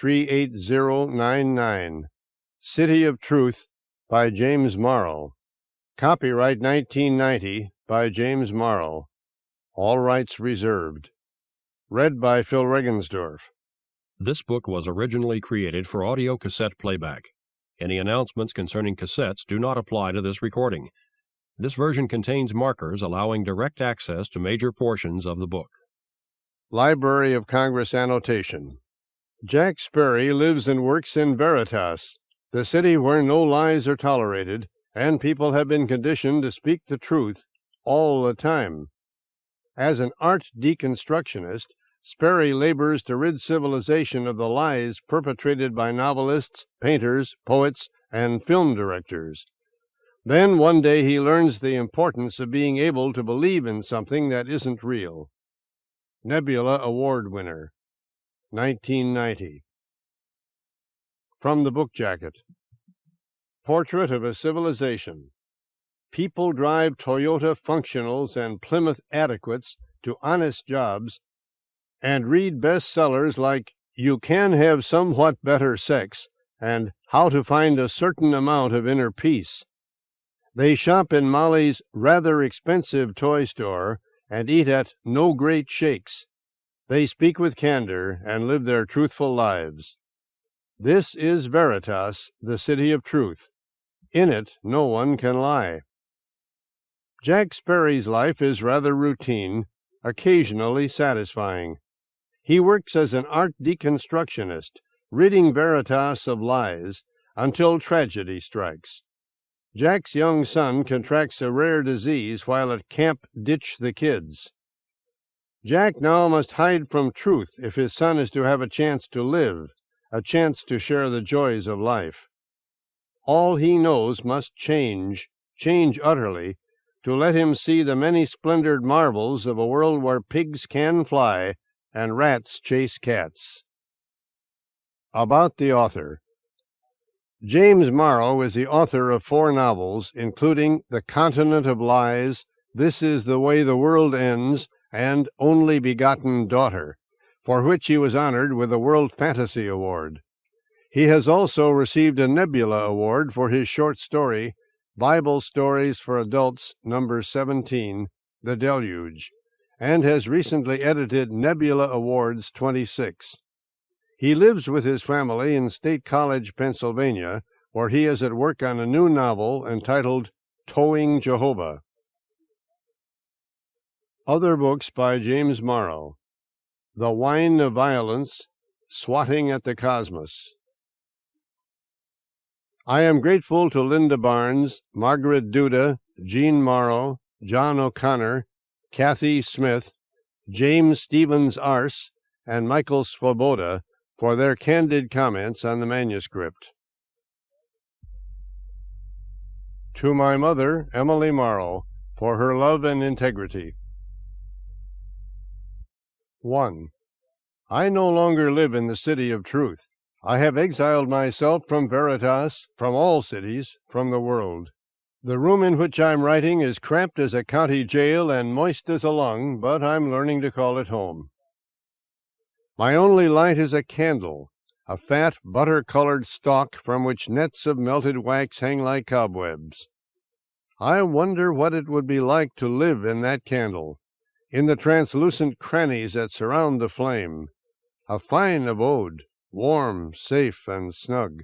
38099. City of Truth by James Morrow. Copyright 1990 by James Morrow. All rights reserved. Read by Phil Regensdorf. This book was originally created for audio cassette playback. Any announcements concerning cassettes do not apply to this recording. This version contains markers allowing direct access to major portions of the book. Library of Congress annotation. Jack Sperry lives and works in Veritas, the city where no lies are tolerated, and people have been conditioned to speak the truth all the time. As an art deconstructionist, Sperry labors to rid civilization of the lies perpetrated by novelists, painters, poets, and film directors. Then one day he learns the importance of being able to believe in something that isn't real. Nebula Award winner, 1990. From the book jacket. Portrait of a Civilization. People drive Toyota Functionals and Plymouth Adequates to honest jobs and read bestsellers like You Can Have Somewhat Better Sex and How to Find a Certain Amount of Inner Peace. They shop in Molly's rather expensive toy store and eat at No Great Shakes. They speak with candor and live their truthful lives. This is Veritas, the city of truth. In it, no one can lie. Jack Sperry's life is rather routine, occasionally satisfying. He works as an art deconstructionist, ridding Veritas of lies until tragedy strikes. Jack's young son contracts a rare disease while at Camp Ditch the Kids. Jack now must hide from truth if his son is to have a chance to live, a chance to share the joys of life. All he knows must change utterly, to let him see the many-splendored marvels of a world where pigs can fly and rats chase cats. About the author. James Morrow is the author of 4 novels, including The Continent of Lies, This is the Way the World Ends, and Only Begotten Daughter, for which he was honored with the World Fantasy Award. He has also received a Nebula Award for his short story, Bible Stories for Adults, number 17, The Deluge, and has recently edited Nebula Awards 26. He lives with his family in State College, Pennsylvania, where he is at work on a new novel entitled Towing Jehovah. Other books by James Morrow. The Wine of Violence, Swatting at the Cosmos. I am grateful to Linda Barnes, Margaret Duda, Jean Morrow, John O'Connor, Kathy Smith, James Stevens Arce, and Michael Svoboda for their candid comments on the manuscript. To my mother, Emily Morrow, for her love and integrity. 1. I no longer live in the city of truth. I have exiled myself from Veritas, from all cities, from the world. The room in which I'm writing is cramped as a county jail and moist as a lung, but I'm learning to call it home. My only light is a candle, a fat, butter-colored stalk from which nets of melted wax hang like cobwebs. I wonder what it would be like to live in that candle, in the translucent crannies that surround the flame. A fine abode, warm, safe, and snug.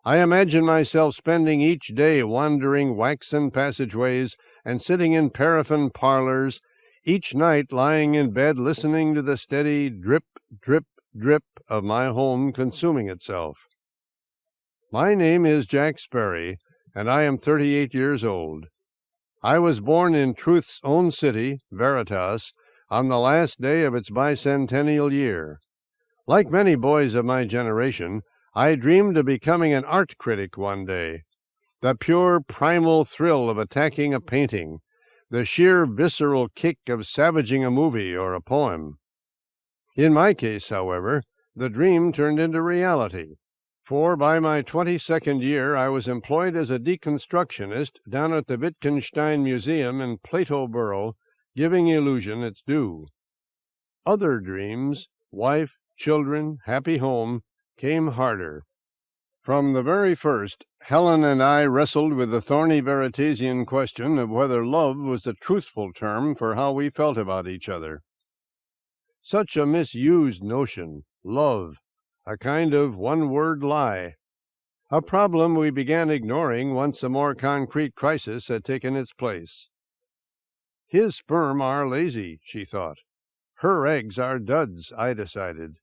I imagine myself spending each day wandering waxen passageways and sitting in paraffin parlors, each night lying in bed listening to the steady drip, drip, drip of my home consuming itself. My name is Jack Sperry, and I am 38 years old. I was born in Truth's own city, Veritas, on the last day of its bicentennial year. Like many boys of my generation, I dreamed of becoming an art critic one day. The pure primal thrill of attacking a painting, the sheer visceral kick of savaging a movie or a poem. In my case, however, the dream turned into reality, for by my 22nd year I was employed as a deconstructionist down at the Wittgenstein Museum in Platoborough, giving illusion its due. Other dreams, wife, children, happy home, came harder. From the very first, Helen and I wrestled with the thorny Veritasian question of whether love was a truthful term for how we felt about each other. Such a misused notion, love, a kind of one-word lie. A problem we began ignoring once a more concrete crisis had taken its place. His sperm are lazy, she thought. Her eggs are duds, I decided.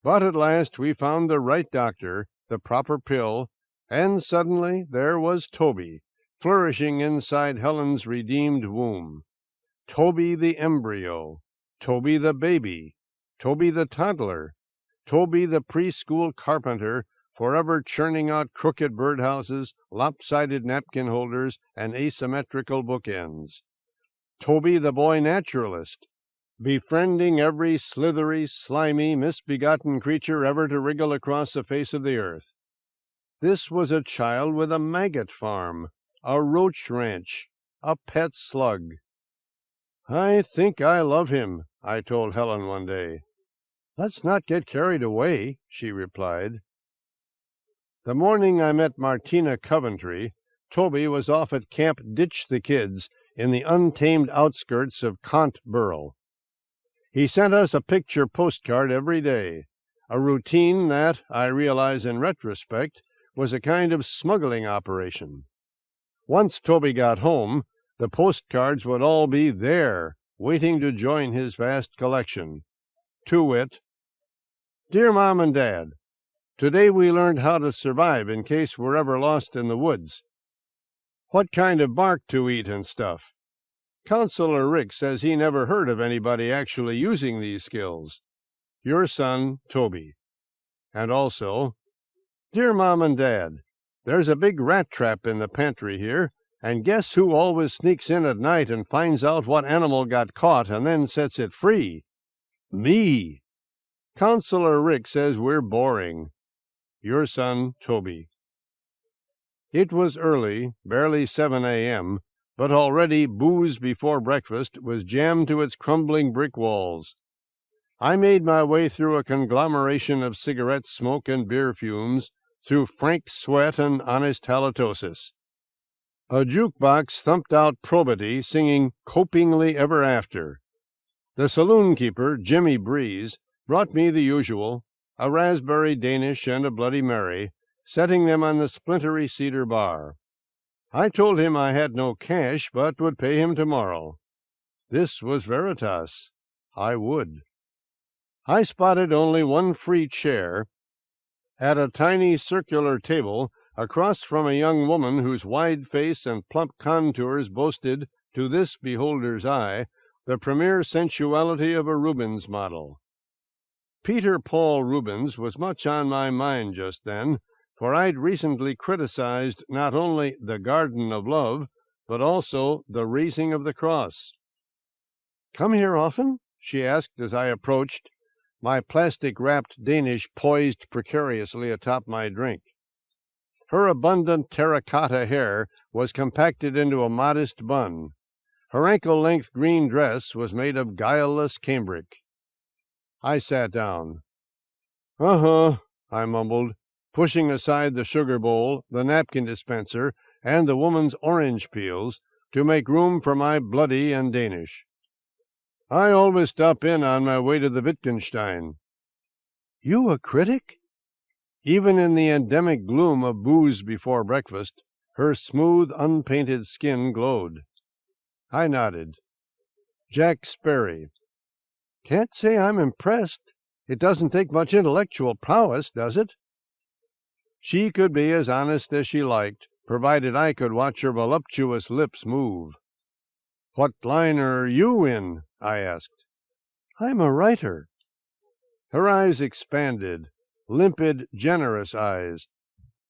But at last we found the right doctor, the proper pill, and suddenly there was Toby, flourishing inside Helen's redeemed womb. Toby the embryo, Toby the baby, Toby the toddler, Toby the preschool carpenter, forever churning out crooked birdhouses, lopsided napkin holders, and asymmetrical bookends. Toby the boy naturalist, befriending every slithery, slimy, misbegotten creature ever to wriggle across the face of the earth. This was a child with a maggot farm, a roach ranch, a pet slug. "I think I love him," I told Helen one day. "Let's not get carried away," she replied. The morning I met Martina Coventry, Toby was off at Camp Ditch the Kids in the untamed outskirts of Cont-Borough. He sent us a picture postcard every day, a routine that, I realize in retrospect, was a kind of smuggling operation. Once Toby got home, the postcards would all be there, waiting to join his vast collection. To wit, "Dear Mom and Dad, today we learned how to survive in case we're ever lost in the woods. What kind of bark to eat and stuff. Counselor Rick says he never heard of anybody actually using these skills. Your son, Toby." And also, "Dear Mom and Dad, there's a big rat trap in the pantry here, and guess who always sneaks in at night and finds out what animal got caught and then sets it free? Me. Counselor Rick says we're boring. Your son, Toby." It was early, barely 7 a.m., but already booze before breakfast was jammed to its crumbling brick walls. I made my way through a conglomeration of cigarette smoke and beer fumes, through frank sweat and honest halitosis. A jukebox thumped out Probity, singing Copingly Ever After. The saloon-keeper, Jimmy Breeze, brought me the usual, a raspberry Danish and a Bloody Mary, setting them on the splintery cedar bar. I told him I had no cash, but would pay him tomorrow. This was Veritas. I would. I spotted only one free chair at a tiny circular table across from a young woman whose wide face and plump contours boasted, to this beholder's eye, the premier sensuality of a Rubens model. Peter Paul Rubens was much on my mind just then, for I'd recently criticized not only The Garden of Love, but also The Raising of the Cross. "Come here often?" she asked as I approached, my plastic-wrapped Danish poised precariously atop my drink. Her abundant terracotta hair was compacted into a modest bun. Her ankle-length green dress was made of guileless cambric. I sat down. "Uh-huh," I mumbled, pushing aside the sugar bowl, the napkin dispenser, and the woman's orange peels to make room for my bloody and Danish. "I always stop in on my way to the Wittgenstein." "You a critic?" Even in the endemic gloom of booze before breakfast, her smooth, unpainted skin glowed. I nodded. "Jack Sperry." "Can't say I'm impressed. It doesn't take much intellectual prowess, does it?" She could be as honest as she liked, provided I could watch her voluptuous lips move. "What line are you in?" I asked. "I'm a writer." Her eyes expanded, limpid, generous eyes,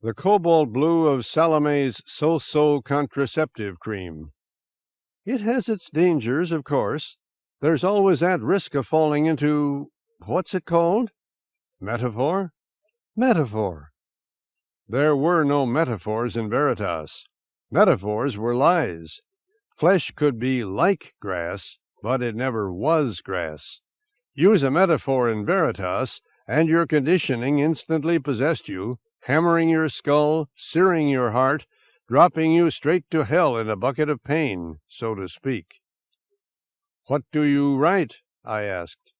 the cobalt blue of Salome's so-so contraceptive cream. "It has its dangers, of course. There's always that risk of falling into, what's it called?" "Metaphor?" "Metaphor." There were no metaphors in Veritas. Metaphors were lies. Flesh could be like grass, but it never was grass. Use a metaphor in Veritas, and your conditioning instantly possessed you, hammering your skull, searing your heart, dropping you straight to hell in a bucket of pain, so to speak. "What do you write?" I asked.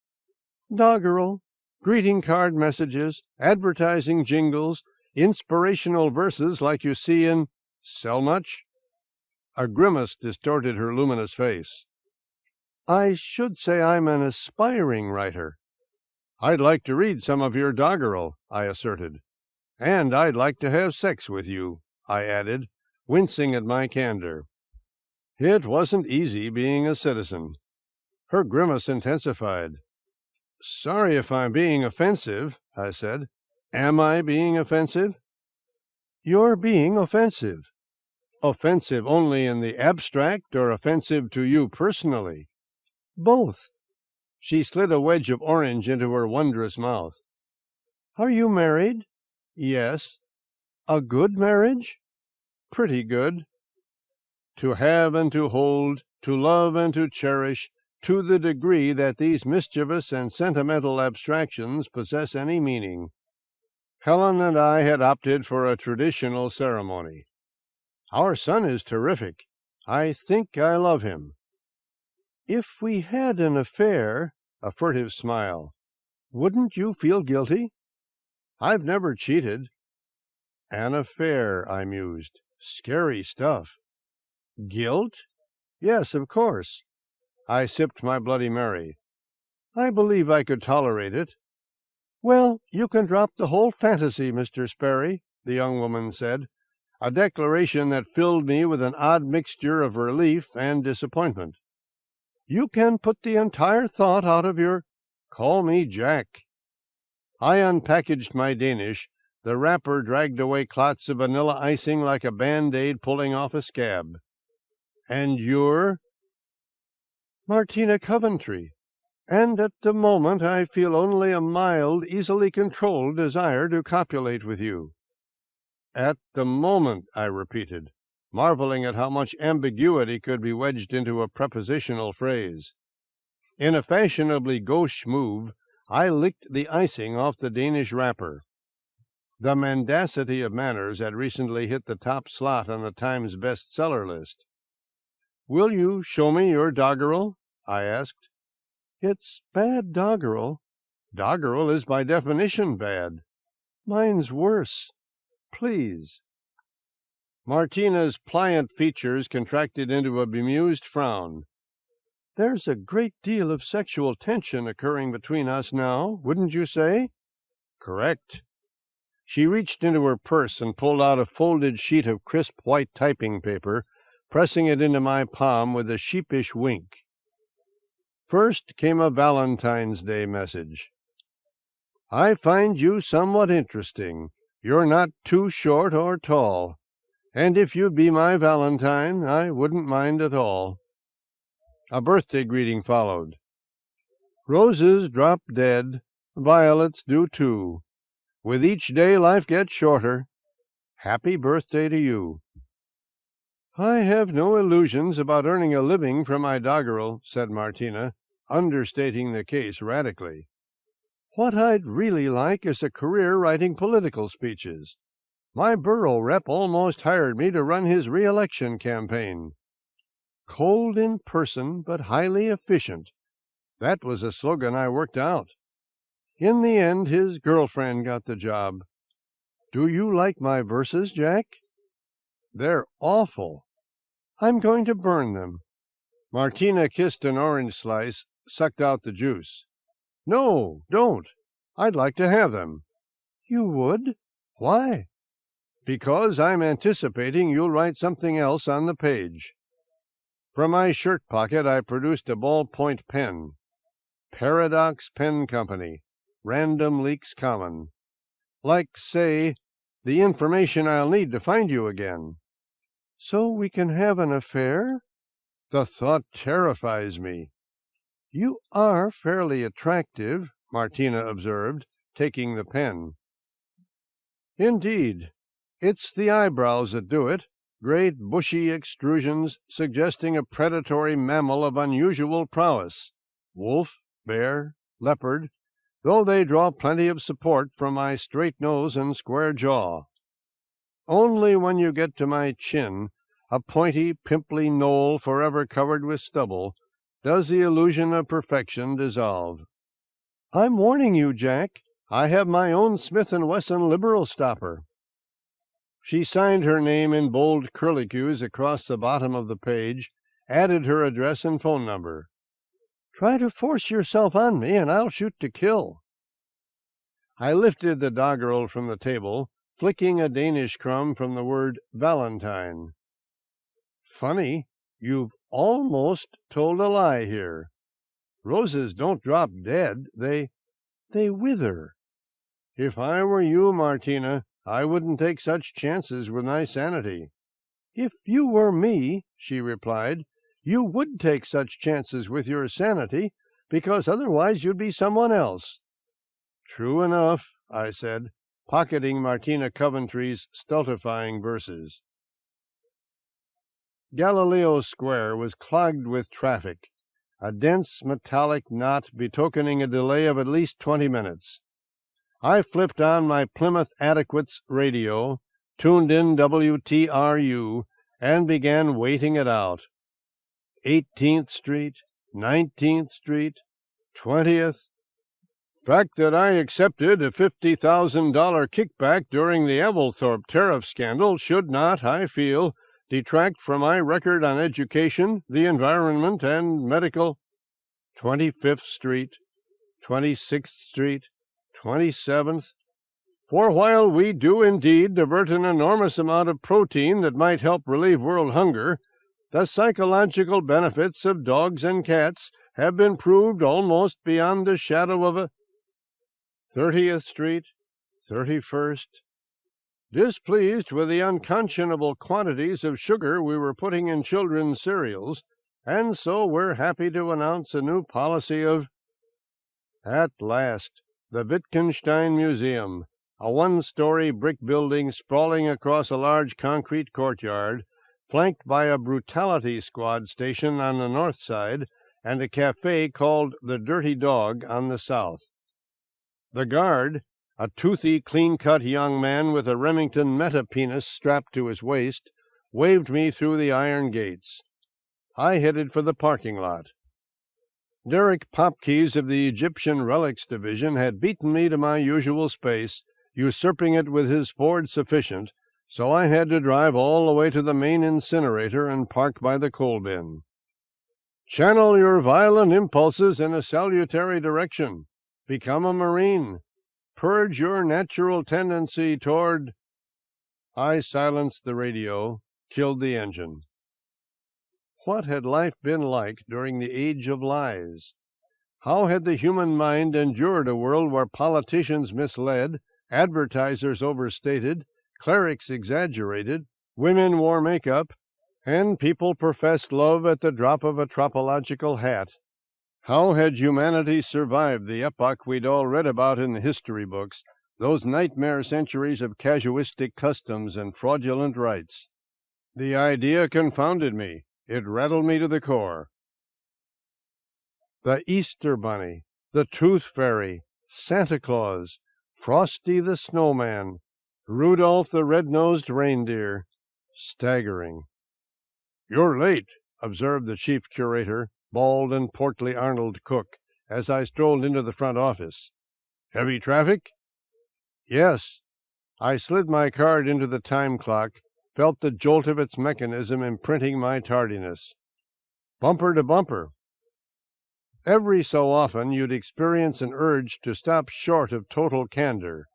"Doggerel. Greeting card messages, advertising jingles, inspirational verses like you see in—" "Sell much?" A grimace distorted her luminous face. "I should say I'm an aspiring writer." "I'd like to read some of your doggerel," I asserted. "And I'd like to have sex with you," I added, wincing at my candor. It wasn't easy being a citizen. Her grimace intensified. "Sorry if I'm being offensive," I said. "Am I being offensive?" "You're being offensive." "Offensive only in the abstract, or offensive to you personally?" "Both." She slid a wedge of orange into her wondrous mouth. "Are you married?" "Yes." "A good marriage?" "Pretty good." To have and to hold, to love and to cherish, to the degree that these mischievous and sentimental abstractions possess any meaning. Helen and I had opted for a traditional ceremony. Our son is terrific. I think I love him. "If we had an affair," a furtive smile, "wouldn't you feel guilty?" "I've never cheated." An affair, I mused. Scary stuff. Guilt? Yes, of course. I sipped my Bloody Mary. I believe I could tolerate it. "Well, you can drop the whole fantasy, Mr. Sperry," the young woman said, a declaration that filled me with an odd mixture of relief and disappointment. "You can put the entire thought out of your—" "Call me Jack." I unpackaged my Danish. The wrapper dragged away clots of vanilla icing like a Band-Aid pulling off a scab. "And you're—" "Martina Coventry. And at the moment I feel only a mild, easily controlled desire to copulate with you." "At the moment," I repeated, marveling at how much ambiguity could be wedged into a prepositional phrase. In a fashionably gauche move, I licked the icing off the Danish wrapper. The mendacity of manners had recently hit the top slot on the Times bestseller list. "Will you show me your doggerel?" I asked. "It's bad doggerel." "Doggerel is by definition bad." "Mine's worse. Please." Martina's pliant features contracted into a bemused frown. "There's a great deal of sexual tension occurring between us now, wouldn't you say?" "Correct." She reached into her purse and pulled out a folded sheet of crisp white typing paper, pressing it into my palm with a sheepish wink. First came a Valentine's Day message. "I find you somewhat interesting. You're not too short or tall. And if you'd be my Valentine, I wouldn't mind at all." A birthday greeting followed. "Roses drop dead, violets do too. With each day life gets shorter. Happy birthday to you." "I have no illusions about earning a living from my doggerel," said Martina, understating the case radically. "What I'd really like is a career writing political speeches. My borough rep almost hired me to run his re-election campaign. Cold in person, but highly efficient. That was a slogan I worked out. In the end, his girlfriend got the job. Do you like my verses, Jack?" "They're awful." "I'm going to burn them." Martina kissed an orange slice, sucked out the juice. "No, don't. I'd like to have them." "You would? Why?" "Because I'm anticipating you'll write something else on the page." From my shirt pocket I produced a ballpoint pen. Paradox Pen Company. Random Leaks Common. Like, say, the information I'll need to find you again. "So we can have an affair?" The thought terrifies me. "You are fairly attractive," Martina observed, taking the pen. "Indeed. It's the eyebrows that do it, great bushy extrusions suggesting a predatory mammal of unusual prowess. Wolf, bear, leopard, though they draw plenty of support from my straight nose and square jaw. Only when you get to my chin, a pointy, pimply knoll forever covered with stubble, does the illusion of perfection dissolve. I'm warning you, Jack. I have my own Smith & Wesson liberal stopper. She signed her name in bold curlicues across the bottom of the page, added her address and phone number. Try to force yourself on me, and I'll shoot to kill. I lifted the doggerel from the table, flicking a Danish crumb from the word Valentine. Funny, you've almost told a lie here. Roses don't drop dead, they wither. If I were you, Martina, I wouldn't take such chances with my sanity. If you were me, she replied, you would take such chances with your sanity, because otherwise you'd be someone else. True enough, I said, pocketing Martina Coventry's stultifying verses. Galileo Square was clogged with traffic, a dense metallic knot betokening a delay of at least 20 minutes. I flipped on my Plymouth Adequate's radio, tuned in WTRU, and began waiting it out. 18th Street, 19th Street, 20th. Fact that I accepted a $50,000 kickback during the Ablethorpe tariff scandal should not, I feel, detract from my record on education, the environment, and medical. 25th Street, 26th Street, 27th. For while we do indeed divert an enormous amount of protein that might help relieve world hunger, the psychological benefits of dogs and cats have been proved almost beyond the shadow of a 30th Street, 31st. Displeased with the unconscionable quantities of sugar we were putting in children's cereals, and so we're happy to announce a new policy of... At last, the Wittgenstein Museum, a one-story brick building sprawling across a large concrete courtyard, flanked by a brutality squad station on the north side and a cafe called the Dirty Dog on the south. The guard, a toothy, clean-cut young man with a Remington meta-penis strapped to his waist, waved me through the iron gates. I headed for the parking lot. Derek Popkeys of the Egyptian Relics Division had beaten me to my usual space, usurping it with his Ford Sufficient, so I had to drive all the way to the main incinerator and park by the coal bin. Channel your violent impulses in a salutary direction. Become a Marine. Purge your natural tendency toward... I silenced the radio, killed the engine. What had life been like during the age of lies? How had the human mind endured a world where politicians misled, advertisers overstated, clerics exaggerated, women wore makeup, and people professed love at the drop of a tropological hat? How had humanity survived the epoch we'd all read about in the history books, those nightmare centuries of casuistic customs and fraudulent rites? The idea confounded me. It rattled me to the core. The Easter Bunny, the Tooth Fairy, Santa Claus, Frosty the Snowman, Rudolph the Red-Nosed Reindeer. Staggering. "You're late," observed the chief curator, bald and portly Arnold Cook, as I strolled into the front office. "Heavy traffic?" "Yes." I slid my card into the time clock, felt the jolt of its mechanism imprinting my tardiness. Bumper to bumper. Every so often you'd experience an urge to stop short of total candor,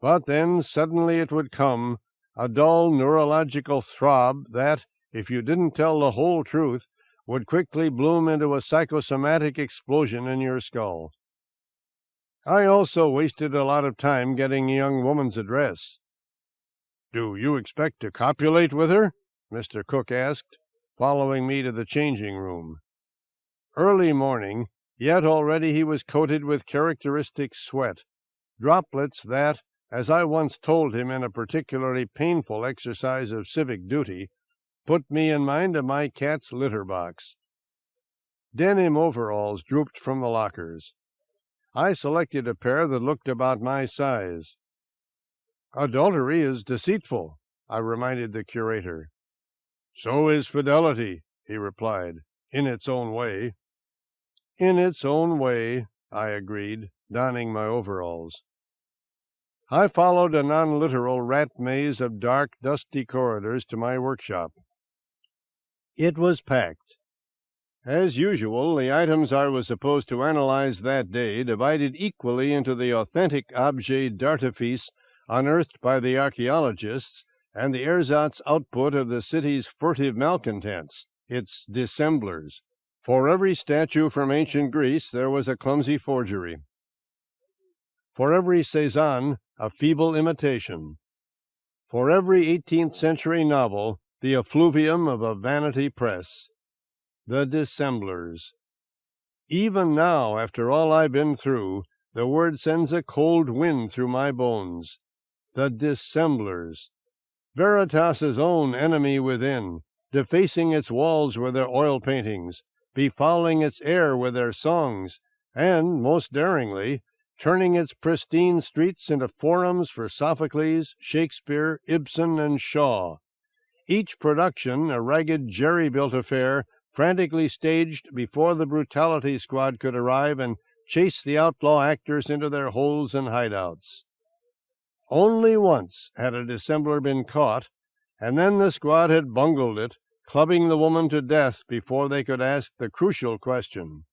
but then suddenly it would come, a dull neurological throb that, if you didn't tell the whole truth, would quickly bloom into a psychosomatic explosion in your skull. I also wasted a lot of time getting a young woman's address. "Do you expect to copulate with her?" Mr. Cook asked, following me to the changing room. Early morning, yet already he was coated with characteristic sweat, droplets that, as I once told him in a particularly painful exercise of civic duty, put me in mind of my cat's litter box. Denim overalls drooped from the lockers. I selected a pair that looked about my size. Adultery is deceitful, I reminded the curator. So is fidelity, he replied, in its own way. In its own way, I agreed, donning my overalls. I followed a non-literal rat maze of dark, dusty corridors to my workshop. It was packed. As usual, the items I was supposed to analyze that day divided equally into the authentic objet d'artifice unearthed by the archaeologists and the ersatz output of the city's furtive malcontents, its dissemblers. For every statue from ancient Greece there was a clumsy forgery. For every Cézanne, a feeble imitation. For every 18th century novel, the effluvium of a vanity press. The dissemblers. Even now, after all I've been through, the word sends a cold wind through my bones. The dissemblers. Veritas's own enemy within, defacing its walls with their oil paintings, befouling its air with their songs, and, most daringly, turning its pristine streets into forums for Sophocles, Shakespeare, Ibsen, and Shaw. Each production a ragged jerry-built affair, frantically staged before the brutality squad could arrive and chase the outlaw actors into their holes and hideouts. Only once had a dissembler been caught, and then the squad had bungled it, clubbing the woman to death before they could ask the crucial question.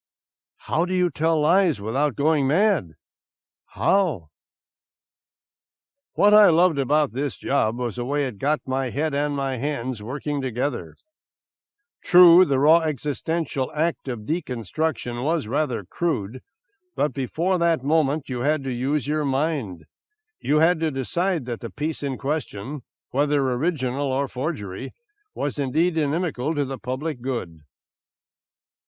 How do you tell lies without going mad? How? What I loved about this job was the way it got my head and my hands working together. True, the raw existential act of deconstruction was rather crude, but before that moment you had to use your mind. You had to decide that the piece in question, whether original or forgery, was indeed inimical to the public good.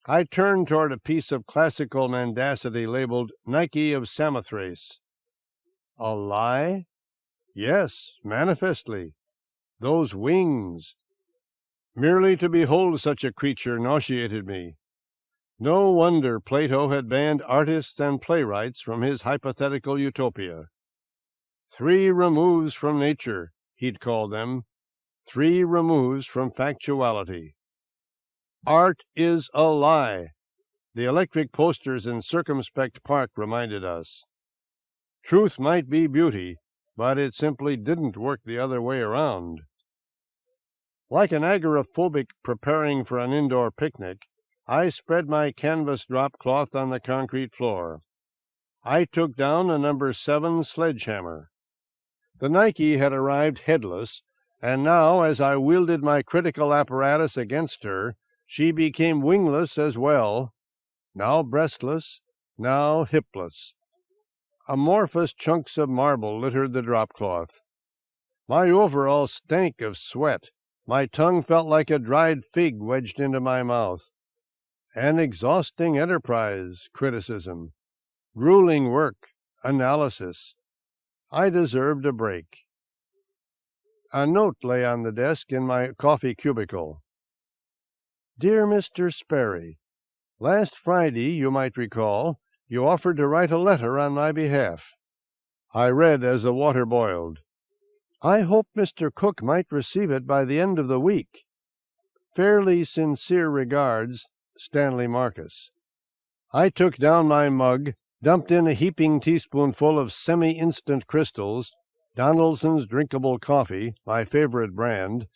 I turned toward a piece of classical mendacity labeled Nike of Samothrace. A lie? Yes, manifestly. Those wings. Merely to behold such a creature nauseated me. No wonder Plato had banned artists and playwrights from his hypothetical utopia. 3 removes from nature, he'd call them. 3 removes from factuality. Art is a lie, the electric posters in Circumspect Park reminded us. Truth might be beauty, but it simply didn't work the other way around. Like an agoraphobic preparing for an indoor picnic, I spread my canvas drop cloth on the concrete floor. I took down a number 7 sledgehammer. The Nike had arrived headless, and now, as I wielded my critical apparatus against her, she became wingless as well, now breastless, now hipless. Amorphous chunks of marble littered the drop-cloth. My overalls stank of sweat. My tongue felt like a dried fig wedged into my mouth. An exhausting enterprise, criticism. Grueling work, analysis. I deserved a break. A note lay on the desk in my coffee cubicle. Dear Mr. Sperry, last Friday, you might recall, you offered to write a letter on my behalf. I read as the water boiled. I hope Mr. Cook might receive it by the end of the week. Fairly sincere regards, Stanley Marcus. I took down my mug, dumped in a heaping teaspoonful of semi-instant crystals, Donaldson's drinkable coffee, my favorite brand,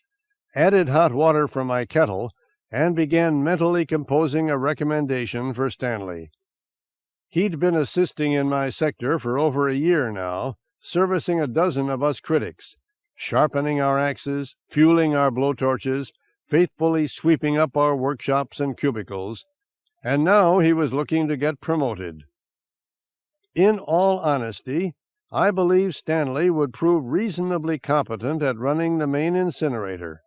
added hot water from my kettle, and began mentally composing a recommendation for Stanley. He'd been assisting in my sector for over a year now, servicing a dozen of us critics, sharpening our axes, fueling our blowtorches, faithfully sweeping up our workshops and cubicles, and now he was looking to get promoted. In all honesty, I believe Stanley would prove reasonably competent at running the main incinerator.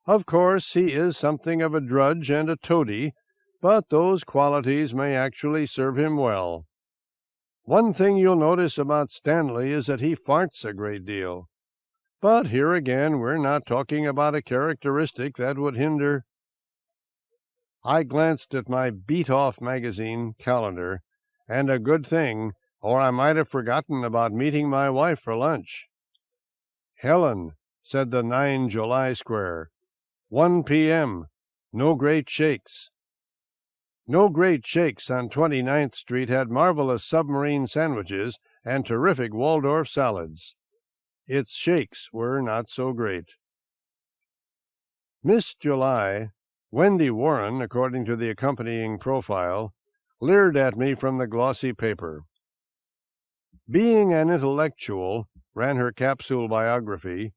Of course, he is something of a drudge and a toady, but those qualities may actually serve him well. One thing you'll notice about Stanley is that he farts a great deal. But here again, we're not talking about a characteristic that would hinder. I glanced at my beat-off magazine calendar and a good thing, or I might have forgotten about meeting my wife for lunch. "Helen," said the 9 July square, 1 p.m., no great shakes. No Great Shakes on 29th Street had marvelous submarine sandwiches and terrific Waldorf salads. Its shakes were not so great. Miss July, Wendy Warren, according to the accompanying profile, leered at me from the glossy paper. Being an intellectual, ran her capsule biography,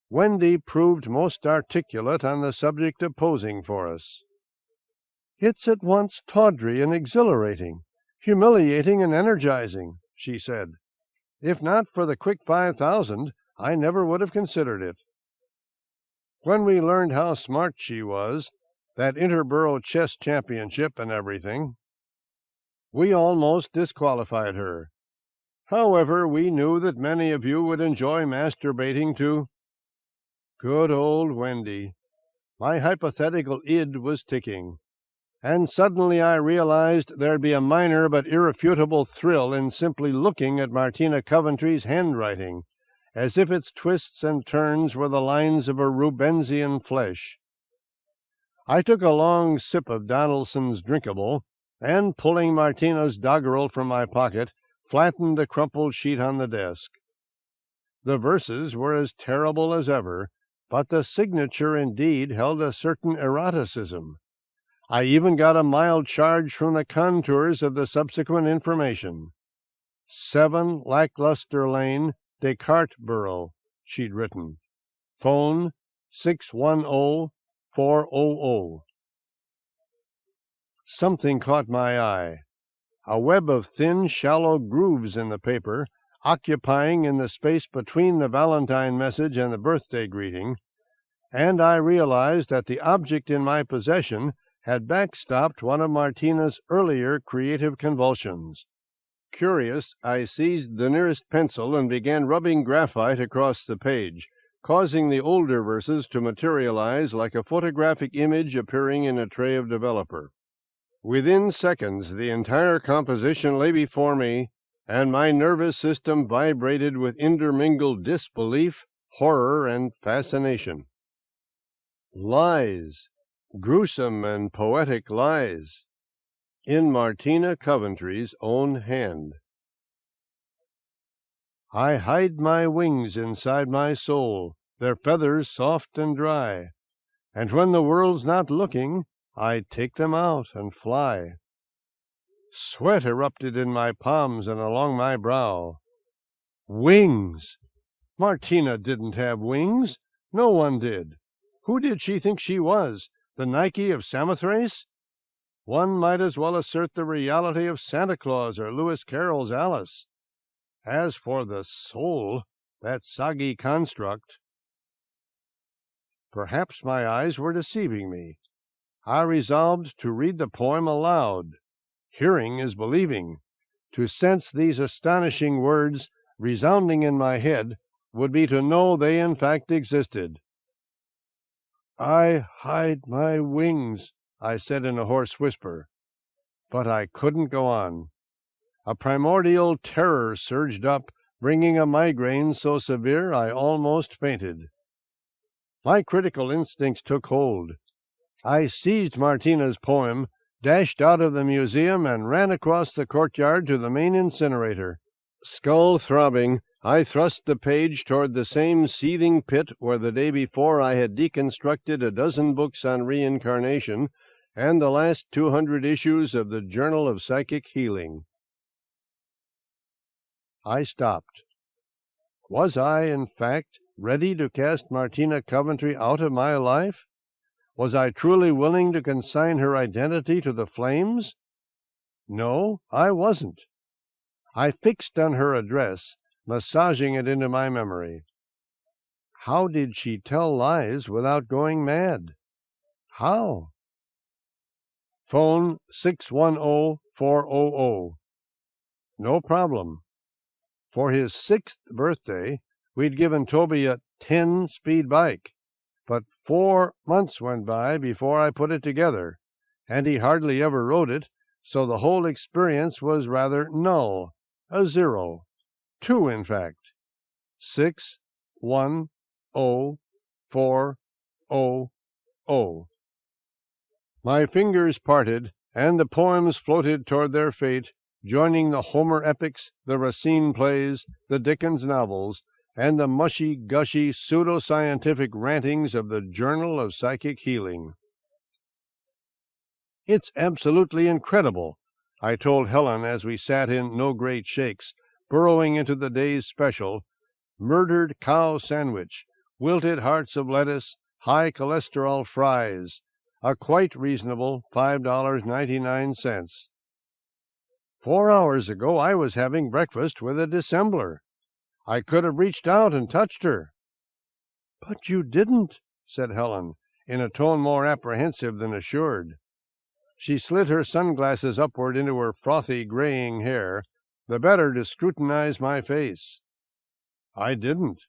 Wendy proved most articulate on the subject of posing for us. "It's at once tawdry and exhilarating, humiliating and energizing," she said. "If not for the quick 5,000, I never would have considered it." When we learned how smart she was, that interborough chess championship and everything, we almost disqualified her. However, we knew that many of you would enjoy masturbating to... Good old Wendy. My hypothetical id was ticking, and suddenly I realized there'd be a minor but irrefutable thrill in simply looking at Martina Coventry's handwriting, as if its twists and turns were the lines of a Rubensian flesh. I took a long sip of Donaldson's drinkable, and, pulling Martina's doggerel from my pocket, flattened the crumpled sheet on the desk. The verses were as terrible as ever, but the signature indeed held a certain eroticism. I even got a mild charge from the contours of the subsequent information. 7 Lackluster Lane, Descartesboro, she'd written. Phone 610-400. Something caught my eye. A web of thin, shallow grooves in the paper, occupying in the space between the Valentine message and the birthday greeting, and I realized that the object in my possession had backstopped one of Martina's earlier creative convulsions. Curious, I seized the nearest pencil and began rubbing graphite across the page, causing the older verses to materialize like a photographic image appearing in a tray of developer. Within seconds, the entire composition lay before me, and my nervous system vibrated with intermingled disbelief, horror, and fascination. Lies, gruesome and poetic lies, in Martina Coventry's own hand. I hide my wings inside my soul, their feathers soft and dry, and when the world's not looking, I take them out and fly. Sweat erupted in my palms and along my brow. Wings! Martina didn't have wings. No one did. Who did she think she was? The Nike of Samothrace? One might as well assert the reality of Santa Claus or Lewis Carroll's Alice. As for the soul, that soggy construct... Perhaps my eyes were deceiving me. I resolved to read the poem aloud. Hearing is believing. To sense these astonishing words resounding in my head would be to know they in fact existed. "I hide my wings," I said in a hoarse whisper. But I couldn't go on. A primordial terror surged up, bringing a migraine so severe I almost fainted. My critical instincts took hold. I seized Martina's poem, dashed out of the museum, and ran across the courtyard to the main incinerator. Skull throbbing, I thrust the page toward the same seething pit where the day before I had deconstructed a dozen books on reincarnation and the last 200 issues of the Journal of Psychic Healing. I stopped. Was I, in fact, ready to cast Martina Coventry out of my life? Was I truly willing to consign her identity to the flames? No, I wasn't. I fixed on her address, massaging it into my memory. How did she tell lies without going mad? How? Phone 610-400. No problem. For his 6th birthday, we'd given Toby a 10-speed bike. But 4 months went by before I put it together, and he hardly ever rode it, so the whole experience was rather null, a 0, 2 in fact. 6, 1, 0, 4, 0, 0. My fingers parted, and the poems floated toward their fate, joining the Homer epics, the Racine plays, the Dickens novels, and the mushy-gushy pseudo-scientific rantings of the Journal of Psychic Healing. "It's absolutely incredible," I told Helen as we sat in No Great Shakes, burrowing into the day's special, murdered cow sandwich, wilted hearts of lettuce, high cholesterol fries, a quite reasonable $5.99. 4 hours ago I was having breakfast with a dissembler. I could have reached out and touched her. "But you didn't," said Helen, in a tone more apprehensive than assured. She slid her sunglasses upward into her frothy, graying hair, the better to scrutinize my face. "I didn't."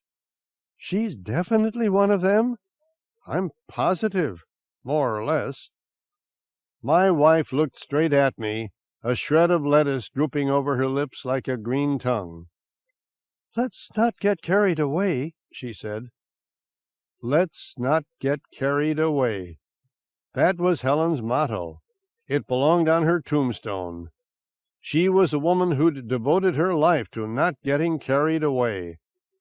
"She's definitely one of them?" "I'm positive, more or less." My wife looked straight at me, a shred of lettuce drooping over her lips like a green tongue. "Let's not get carried away," she said. Let's not get carried away. That was Helen's motto. It belonged on her tombstone. She was a woman who'd devoted her life to not getting carried away.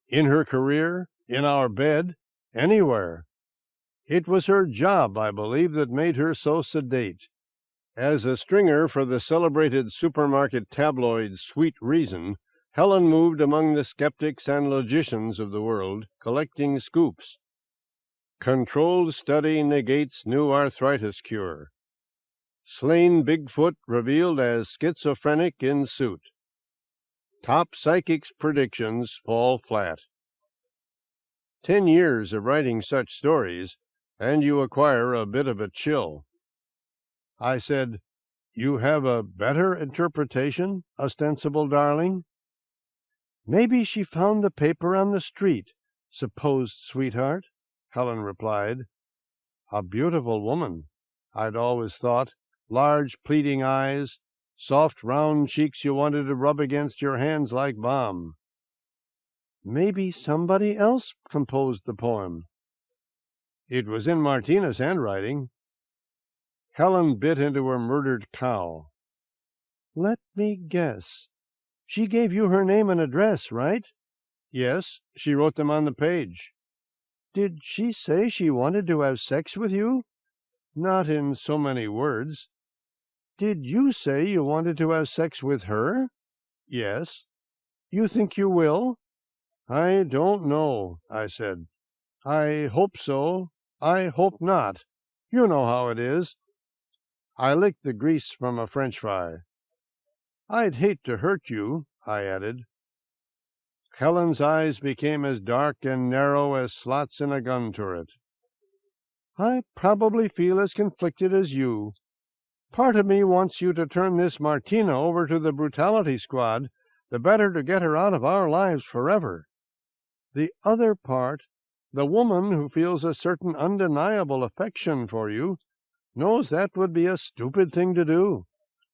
In her career, in our bed, anywhere. It was her job, I believe, that made her so sedate. As a stringer for the celebrated supermarket tabloid Sweet Reason, Helen moved among the skeptics and logicians of the world, collecting scoops. Controlled study negates new arthritis cure. Slain Bigfoot revealed as schizophrenic in suit. Top psychics' predictions fall flat. 10 years of writing such stories, and you acquire a bit of a chill. I said, "You have a better interpretation, ostensible darling?" "Maybe she found the paper on the street, supposed sweetheart," Helen replied. A beautiful woman, I'd always thought, large pleading eyes, soft round cheeks you wanted to rub against your hands like balm. "Maybe somebody else composed the poem." "It was in Martina's handwriting." Helen bit into her murdered cow. "Let me guess. She gave you her name and address, right?" "Yes, she wrote them on the page." "Did she say she wanted to have sex with you?" "Not in so many words." "Did you say you wanted to have sex with her?" "Yes." "You think you will?" "I don't know," I said. "I hope so. I hope not. You know how it is." I licked the grease from a French fry. "I'd hate to hurt you," I added. Helen's eyes became as dark and narrow as slots in a gun turret. "I probably feel as conflicted as you. Part of me wants you to turn this Martina over to the brutality squad, the better to get her out of our lives forever. The other part, the woman who feels a certain undeniable affection for you, knows that would be a stupid thing to do,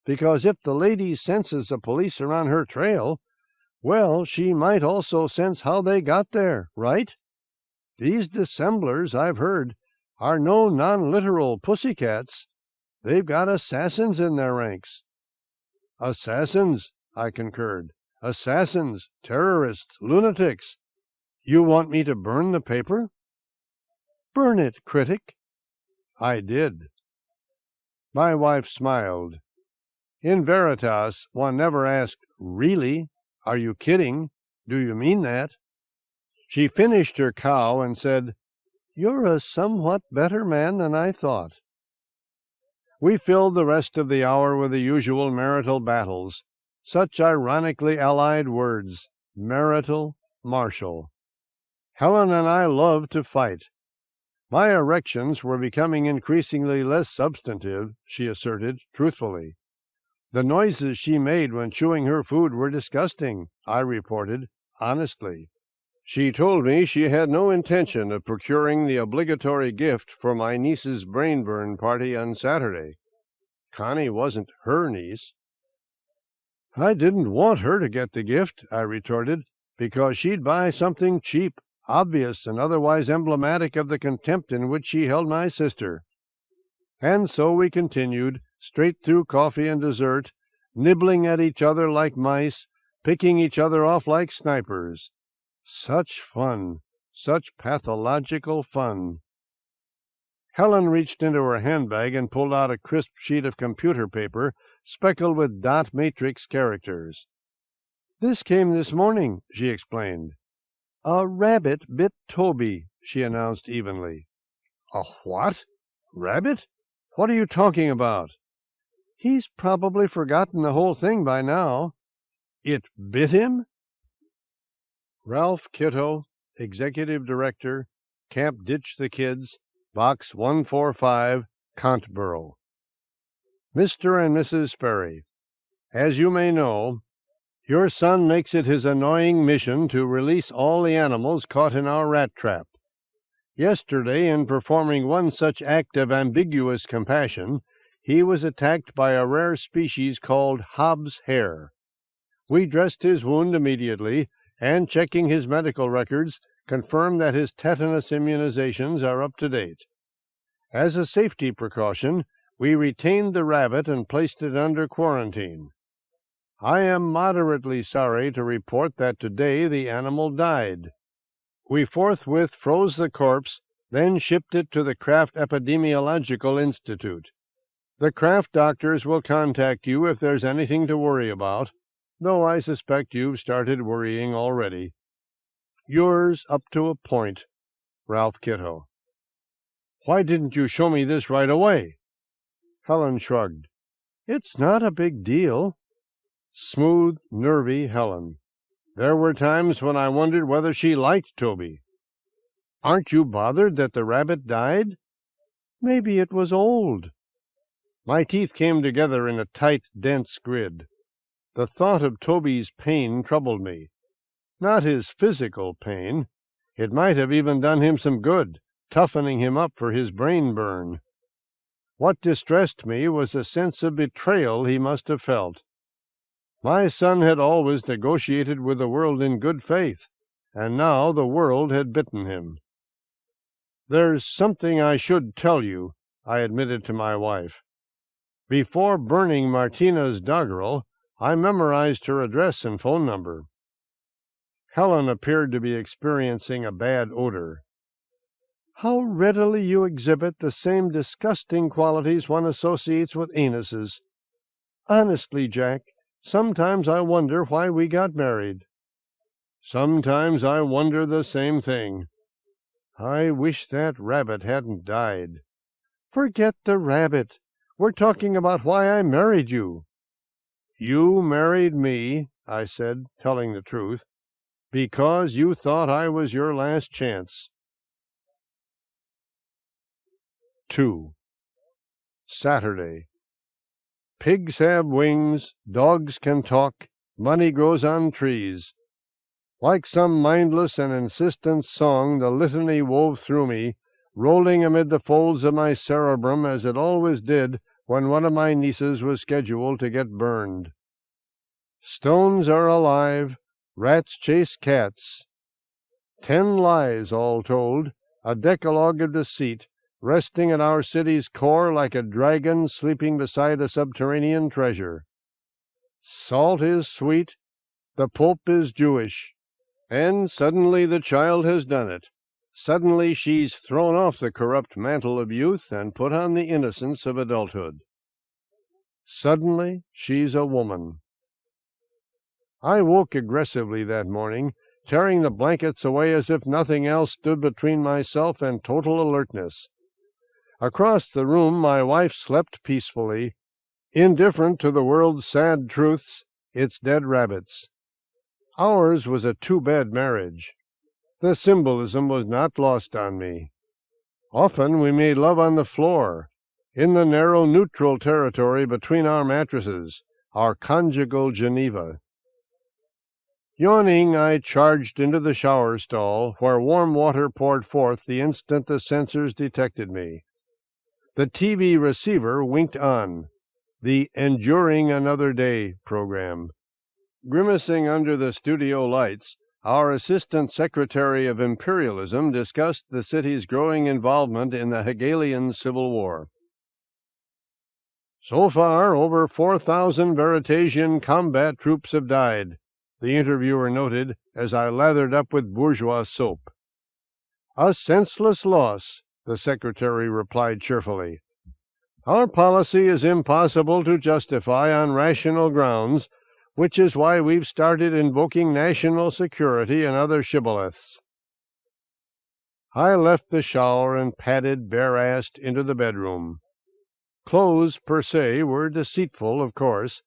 because if the lady senses the police are on her trail, well, she might also sense how they got there, right? These dissemblers, I've heard, are no non-literal pussycats. They've got assassins in their ranks." "Assassins," I concurred. "Assassins, terrorists, lunatics. You want me to burn the paper?" "Burn it, critic." I did. My wife smiled. In Veritas, one never asked, "Really? Are you kidding? Do you mean that?" She finished her cow and said, "You're a somewhat better man than I thought." We filled the rest of the hour with the usual marital battles. Such ironically allied words, marital, martial. Helen and I loved to fight. My erections were becoming increasingly less substantive, she asserted, truthfully. The noises she made when chewing her food were disgusting, I reported, honestly. She told me she had no intention of procuring the obligatory gift for my niece's brain burn party on Saturday. Connie wasn't her niece. I didn't want her to get the gift, I retorted, because she'd buy something cheap, obvious, and otherwise emblematic of the contempt in which she held my sister. And so we continued, straight through coffee and dessert, nibbling at each other like mice, picking each other off like snipers. Such fun, such pathological fun. Helen reached into her handbag and pulled out a crisp sheet of computer paper speckled with dot matrix characters. "This came this morning," she explained. "A rabbit bit Toby," she announced evenly. "A what? Rabbit? What are you talking about?" "He's probably forgotten the whole thing by now." "It bit him?" Ralph Kitto, Executive Director, Camp Ditch the Kids, Box 145, Contborough. Mr. and Mrs. Sperry, as you may know, your son makes it his annoying mission to release all the animals caught in our rat trap. Yesterday, in performing one such act of ambiguous compassion, he was attacked by a rare species called Hobbs hare. We dressed his wound immediately, and checking his medical records, confirmed that his tetanus immunizations are up to date. As a safety precaution, we retained the rabbit and placed it under quarantine. I am moderately sorry to report that today the animal died. We forthwith froze the corpse, then shipped it to the Kraft Epidemiological Institute. The Kraft doctors will contact you if there's anything to worry about, though I suspect you've started worrying already. Yours up to a point, Ralph Kitto. Why didn't you show me this right away? Helen shrugged. It's not a big deal. Smooth, nervy Helen. There were times when I wondered whether she liked Toby. Aren't you bothered that the rabbit died? Maybe it was old. My teeth came together in a tight, dense grid. The thought of Toby's pain troubled me. Not his physical pain. It might have even done him some good, toughening him up for his brain burn. What distressed me was the sense of betrayal he must have felt. My son had always negotiated with the world in good faith, and now the world had bitten him. There's something I should tell you, I admitted to my wife. Before burning Martina's doggerel, I memorized her address and phone number. Helen appeared to be experiencing a bad odor. How readily you exhibit the same disgusting qualities one associates with anuses. Honestly, Jack, sometimes I wonder why we got married. Sometimes I wonder the same thing. I wish that rabbit hadn't died. Forget the rabbit. We're talking about why I married you. You married me, I said, telling the truth, because you thought I was your last chance. 2. Saturday. Pigs have wings, dogs can talk, money grows on trees. Like some mindless and insistent song, the litany wove through me, rolling amid the folds of my cerebrum as it always did when one of my nieces was scheduled to get burned. Stones are alive, rats chase cats. 10 lies, all told, a decalogue of deceit, resting at our city's core like a dragon sleeping beside a subterranean treasure. Salt is sweet, the Pope is Jewish, and suddenly the child has done it. Suddenly she's thrown off the corrupt mantle of youth and put on the innocence of adulthood. Suddenly she's a woman. I woke aggressively that morning, tearing the blankets away as if nothing else stood between myself and total alertness. Across the room my wife slept peacefully, indifferent to the world's sad truths, its dead rabbits. Ours was a two-bed marriage. The symbolism was not lost on me. Often we made love on the floor, in the narrow neutral territory between our mattresses, our conjugal Geneva. Yawning, I charged into the shower stall, where warm water poured forth the instant the sensors detected me. The TV receiver winked on. the Enduring Another Day program. Grimacing under the studio lights, our Assistant Secretary of Imperialism discussed the city's growing involvement in the Hegelian Civil War. So far, over 4,000 Veritasian combat troops have died, the interviewer noted as I lathered up with bourgeois soap. A senseless loss, the secretary replied cheerfully. Our policy is impossible to justify on rational grounds, which is why we've started invoking national security and other shibboleths. I left the shower and padded bare-assed into the bedroom. Clothes per se were deceitful, of course,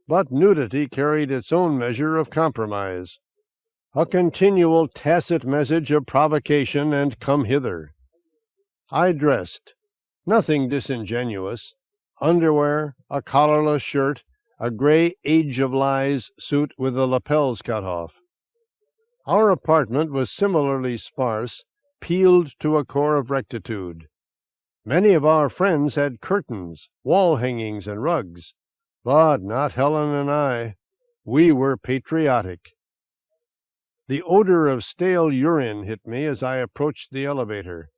but nudity carried its own measure of compromise, a continual tacit message of provocation and come hither. I dressed, nothing disingenuous, underwear, a collarless shirt, a gray Age of Lies suit with the lapels cut off. Our apartment was similarly sparse, peeled to a core of rectitude. Many of our friends had curtains, wall hangings, and rugs, but not Helen and I. We were patriotic. The odor of stale urine hit me as I approached the elevator.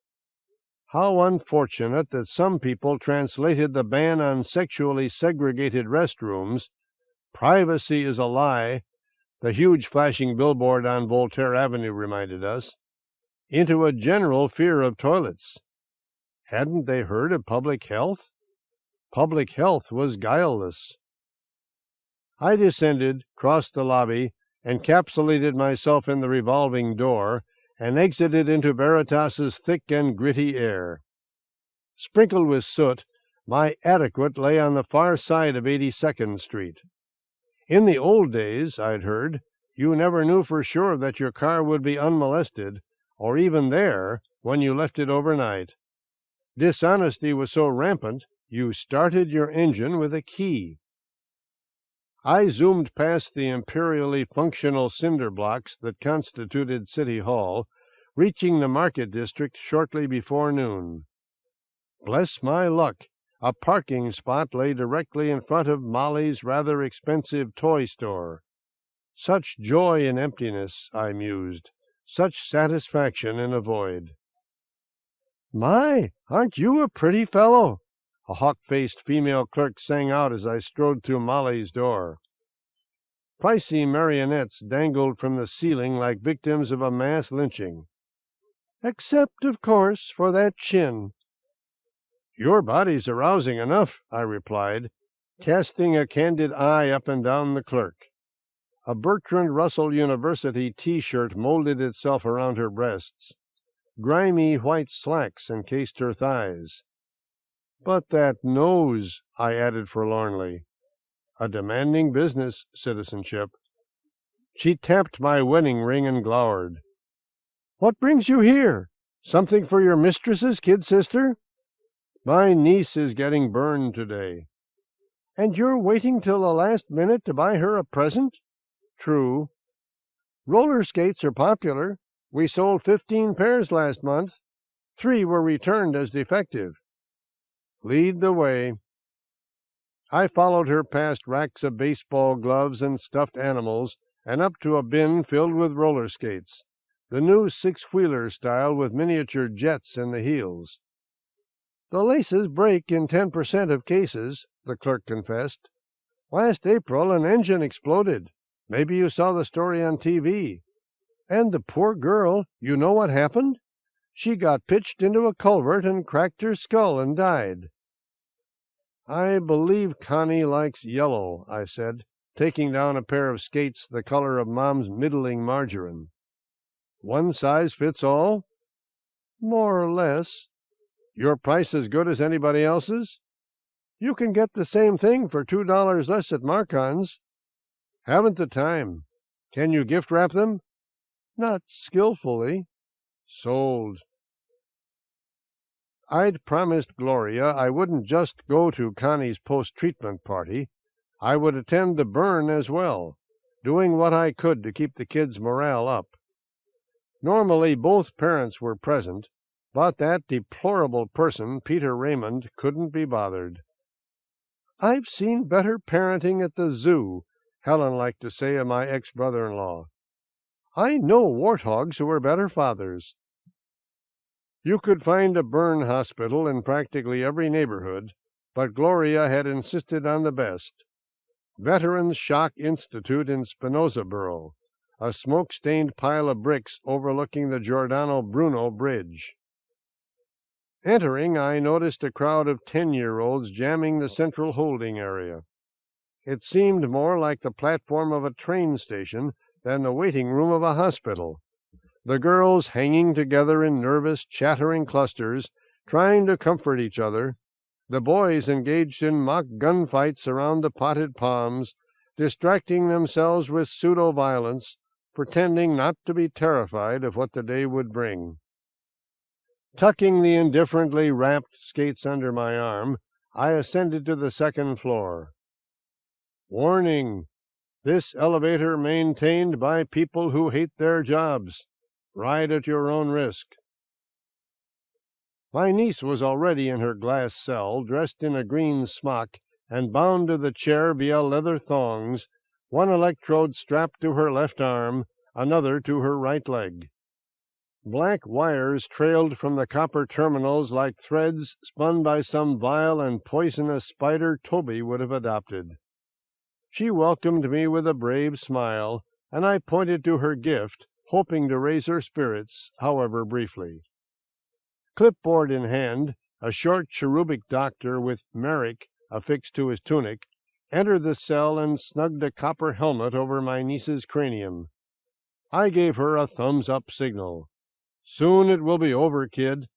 How unfortunate that some people translated the ban on sexually segregated restrooms, "Privacy is a lie," the huge flashing billboard on Voltaire Avenue reminded us, into a general fear of toilets. Hadn't they heard of public health? Public health was guileless. I descended, crossed the lobby, encapsulated myself in the revolving door, and exited into Veritas's thick and gritty air. Sprinkled with soot, my adequate lay on the far side of 82nd Street. In the old days, I'd heard, you never knew for sure that your car would be unmolested, or even there, when you left it overnight. Dishonesty was so rampant, you started your engine with a key. I zoomed past the imperially functional cinder blocks that constituted City Hall, reaching the Market District shortly before noon. Bless my luck, a parking spot lay directly in front of Molly's rather expensive toy store. Such joy in emptiness, I mused, such satisfaction in a void. "My, aren't you a pretty fellow?" a hawk-faced female clerk sang out as I strode through Molly's door. Pricey marionettes dangled from the ceiling like victims of a mass lynching. "Except, of course, for that chin." "Your body's arousing enough," I replied, casting a candid eye up and down the clerk. A Bertrand Russell University T-shirt molded itself around her breasts. Grimy white slacks encased her thighs. "But that nose," I added forlornly. "A demanding business, citizenship." She tapped my wedding ring and glowered. "What brings you here? Something for your mistress's kid sister?" "My niece is getting burned today." "And you're waiting till the last minute to buy her a present?" "True." "Roller skates are popular. We sold 15 pairs last month. 3 were returned as defective." "Lead the way." I followed her past racks of baseball gloves and stuffed animals and up to a bin filled with roller skates, the new six-wheeler style with miniature jets in the heels. "The laces break in 10% of cases," the clerk confessed. "Last April an engine exploded. Maybe you saw the story on TV. And the poor girl, you know what happened? She got pitched into a culvert and cracked her skull and died." "I believe Connie likes yellow," I said, taking down a pair of skates the color of Mom's middling margarine. "One size fits all?" "More or less." "Your price as good as anybody else's?" "You can get the same thing for $2 less at Marcon's." "Haven't the time. Can you gift wrap them?" "Not skillfully." "Sold." I'd promised Gloria I wouldn't just go to Connie's post-treatment party. I would attend the burn as well, doing what I could to keep the kids' morale up. Normally both parents were present, but that deplorable person, Peter Raymond, couldn't be bothered. "I've seen better parenting at the zoo," Helen liked to say of my ex-brother-in-law. "I know warthogs who were better fathers." You could find a burn hospital in practically every neighborhood, but Gloria had insisted on the best. Veterans Shock Institute in Spinozaboro, a smoke-stained pile of bricks overlooking the Giordano Bruno Bridge. Entering, I noticed a crowd of 10-year-olds jamming the central holding area. It seemed more like the platform of a train station than the waiting room of a hospital. The girls hanging together in nervous, chattering clusters, trying to comfort each other. The boys engaged in mock gunfights around the potted palms, distracting themselves with pseudo-violence, pretending not to be terrified of what the day would bring. Tucking the indifferently wrapped skates under my arm, I ascended to the second floor. Warning: this elevator maintained by people who hate their jobs. Ride at your own risk. My niece was already in her glass cell, dressed in a green smock and bound to the chair via leather thongs, one electrode strapped to her left arm, another to her right leg. Black wires trailed from the copper terminals like threads spun by some vile and poisonous spider Toby would have adopted. She welcomed me with a brave smile, and I pointed to her gift, hoping to raise her spirits, however briefly. Clipboard in hand, a short cherubic doctor with Merrick affixed to his tunic entered the cell and snugged a copper helmet over my niece's cranium. I gave her a thumbs-up signal. "Soon it will be over, kid.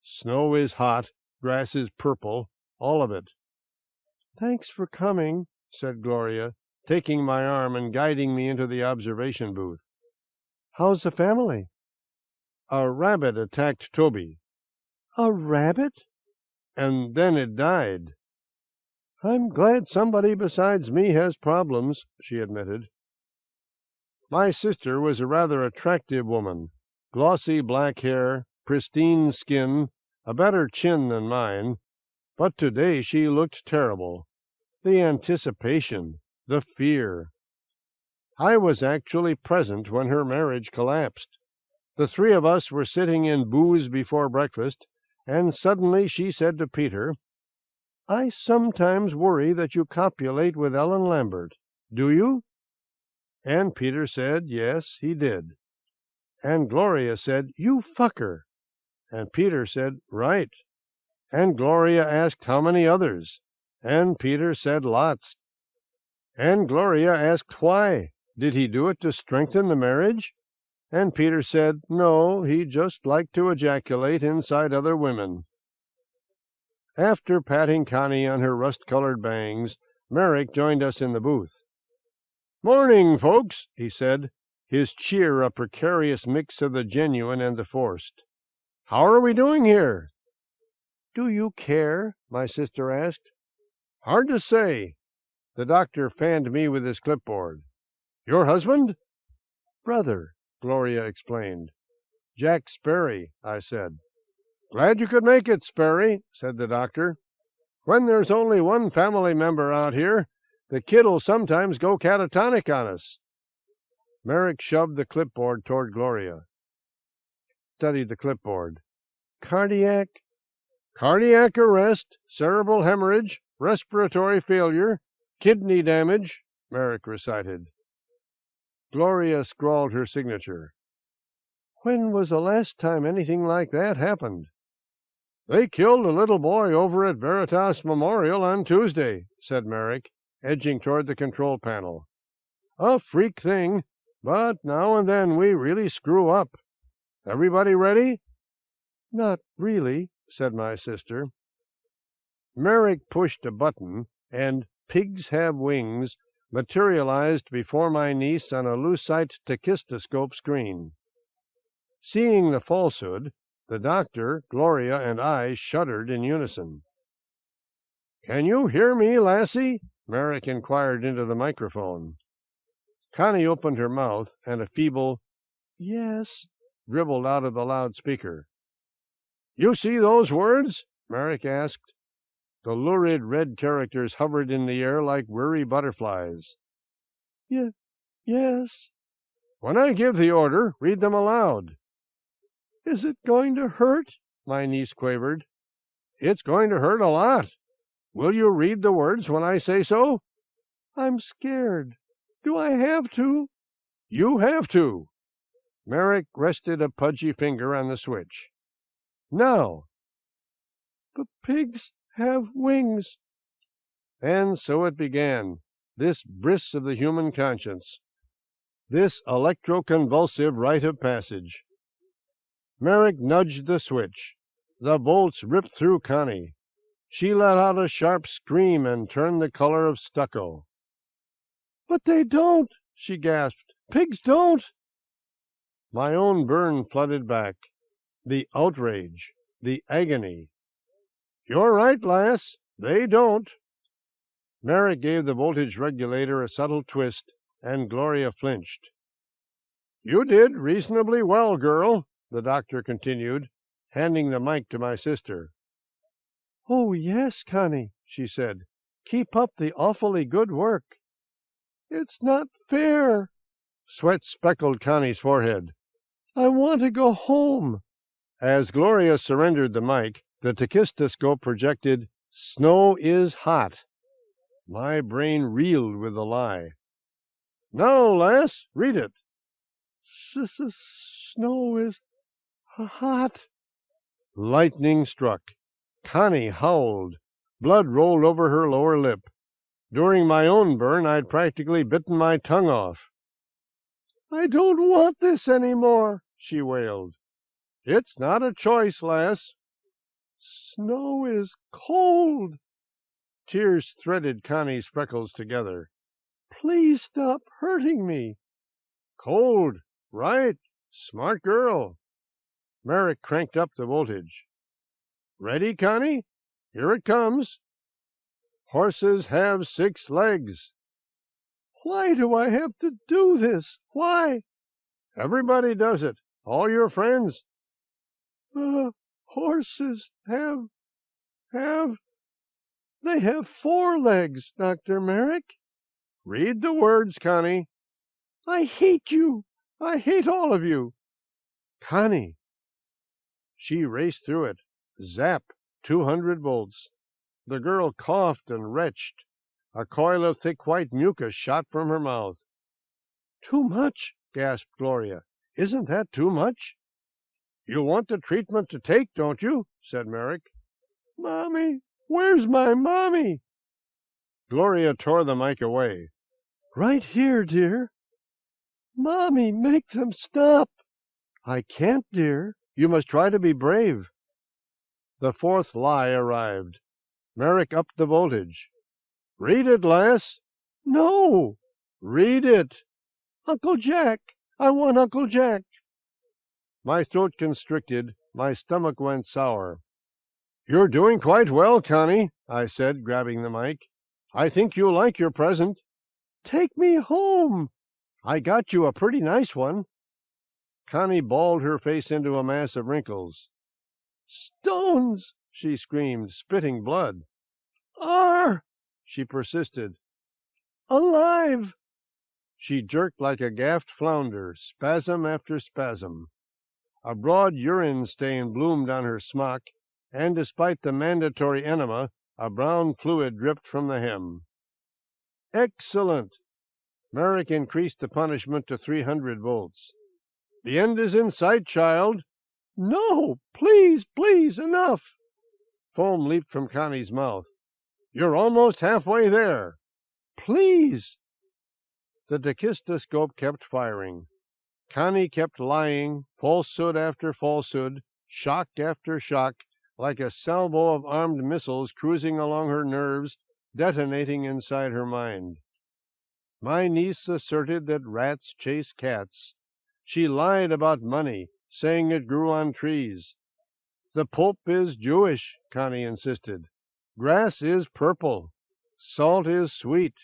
Snow is hot, grass is purple, all of it." "Thanks for coming," said Gloria, taking my arm and guiding me into the observation booth. "How's the family?" "A rabbit attacked Toby." "A rabbit?" "And then it died." "I'm glad somebody besides me has problems," she admitted. My sister was a rather attractive woman. Glossy black hair, pristine skin, a better chin than mine, but today she looked terrible. The anticipation, the fear. I was actually present when her marriage collapsed. The three of us were sitting in booze before breakfast, and suddenly she said to Peter, "I sometimes worry that you copulate with Ellen Lambert. Do you?" And Peter said, yes, he did. And Gloria said, "You fucker." And Peter said, "Right." And Gloria asked how many others. And Peter said lots. And Gloria asked why. Did he do it to strengthen the marriage? And Peter said, no, he just liked to ejaculate inside other women. After patting Connie on her rust-colored bangs, Merrick joined us in the booth. "Morning, folks," he said, his cheer a precarious mix of the genuine and the forced. "How are we doing here?" "Do you care?" my sister asked. "Hard to say." The doctor fanned me with his clipboard. "Your husband?" "Brother," Gloria explained. "Jack Sperry," I said. "Glad you could make it, Sperry," said the doctor. "When there's only one family member out here, the kid'll sometimes go catatonic on us." Merrick shoved the clipboard toward Gloria. Studied the clipboard. "Cardiac?" "Cardiac arrest, cerebral hemorrhage, respiratory failure, kidney damage," Merrick recited. Gloria scrawled her signature. "When was the last time anything like that happened?" "They killed a little boy over at Veritas Memorial on Tuesday," said Merrick, edging toward the control panel. "A freak thing, but now and then we really screw up. Everybody ready?" "Not really," said my sister. Merrick pushed a button, and "Pigs Have Wings" materialized before my niece on a lucite tachistoscope screen. Seeing the falsehood, the doctor, Gloria, and I shuddered in unison. "Can you hear me, lassie?" Merrick inquired into the microphone. Connie opened her mouth, and a feeble "yes" dribbled out of the loudspeaker. "You see those words?" Merrick asked. The lurid red characters hovered in the air like weary butterflies. Yes. When I give the order, read them aloud. Is it going to hurt? My niece quavered. It's going to hurt a lot. Will you read the words when I say so? I'm scared. Do I have to? You have to. Merrick rested a pudgy finger on the switch. Now. The pigs have wings. And so it began, this bris of the human conscience, this electroconvulsive rite of passage. Merrick nudged the switch. The bolts ripped through Connie. She let out a sharp scream and turned the color of stucco. But they don't, she gasped. Pigs don't. My own burn flooded back. The outrage, the agony. You're right, lass. They don't. Merrick gave the voltage regulator a subtle twist, and Gloria flinched. You did reasonably well, girl, the doctor continued, handing the mic to my sister. Oh, yes, Connie, she said. Keep up the awfully good work. It's not fair. Sweat speckled Connie's forehead. I want to go home. As Gloria surrendered the mic, the tachistoscope projected, Snow is hot. My brain reeled with the lie. Now, lass, read it. Snow is hot. Lightning struck. Connie howled. Blood rolled over her lower lip. During my own burn, I'd practically bitten my tongue off. I don't want this any more, she wailed. It's not a choice, lass. Snow is cold. Tears threaded Connie's freckles together. Please stop hurting me. Cold. Right. Smart girl. Merrick cranked up the voltage. Ready, Connie? Here it comes. Horses have 6 legs. Why do I have to do this? Why? Everybody does it. All your friends. Horses they have 4 legs, Dr. Merrick. Read the words, Connie. I hate you. I hate all of you. Connie. She raced through it. Zap, 200 volts. The girl coughed and retched. A coil of thick white mucus shot from her mouth. Too much, gasped Gloria. Isn't that too much? You want the treatment to take, don't you? Said Merrick. Mommy, where's my mommy? Gloria tore the mic away. Right here, dear. Mommy, make them stop. I can't, dear. You must try to be brave. The 4th lie arrived. Merrick upped the voltage. Read it, lass. No. Read it. Uncle Jack. I want Uncle Jack. My throat constricted. My stomach went sour. You're doing quite well, Connie, I said, grabbing the mic. I think you'll like your present. Take me home. I got you a pretty nice one. Connie balled her face into a mass of wrinkles. Stones, she screamed, spitting blood. Are, she persisted. Alive. She jerked like a gaffed flounder, spasm after spasm. A broad urine stain bloomed on her smock, and despite the mandatory enema, a brown fluid dripped from the hem. Excellent. Merrick increased the punishment to 300 volts. The end is in sight, child. No, please, enough. Foam leaped from Connie's mouth. You're almost halfway there. Please. The dachistoscope kept firing. Connie kept lying, falsehood after falsehood, shock after shock, like a salvo of armed missiles cruising along her nerves, detonating inside her mind. My niece asserted that rats chase cats. She lied about money, saying it grew on trees. The Pope is Jewish, Connie insisted. Grass is purple. Salt is sweet.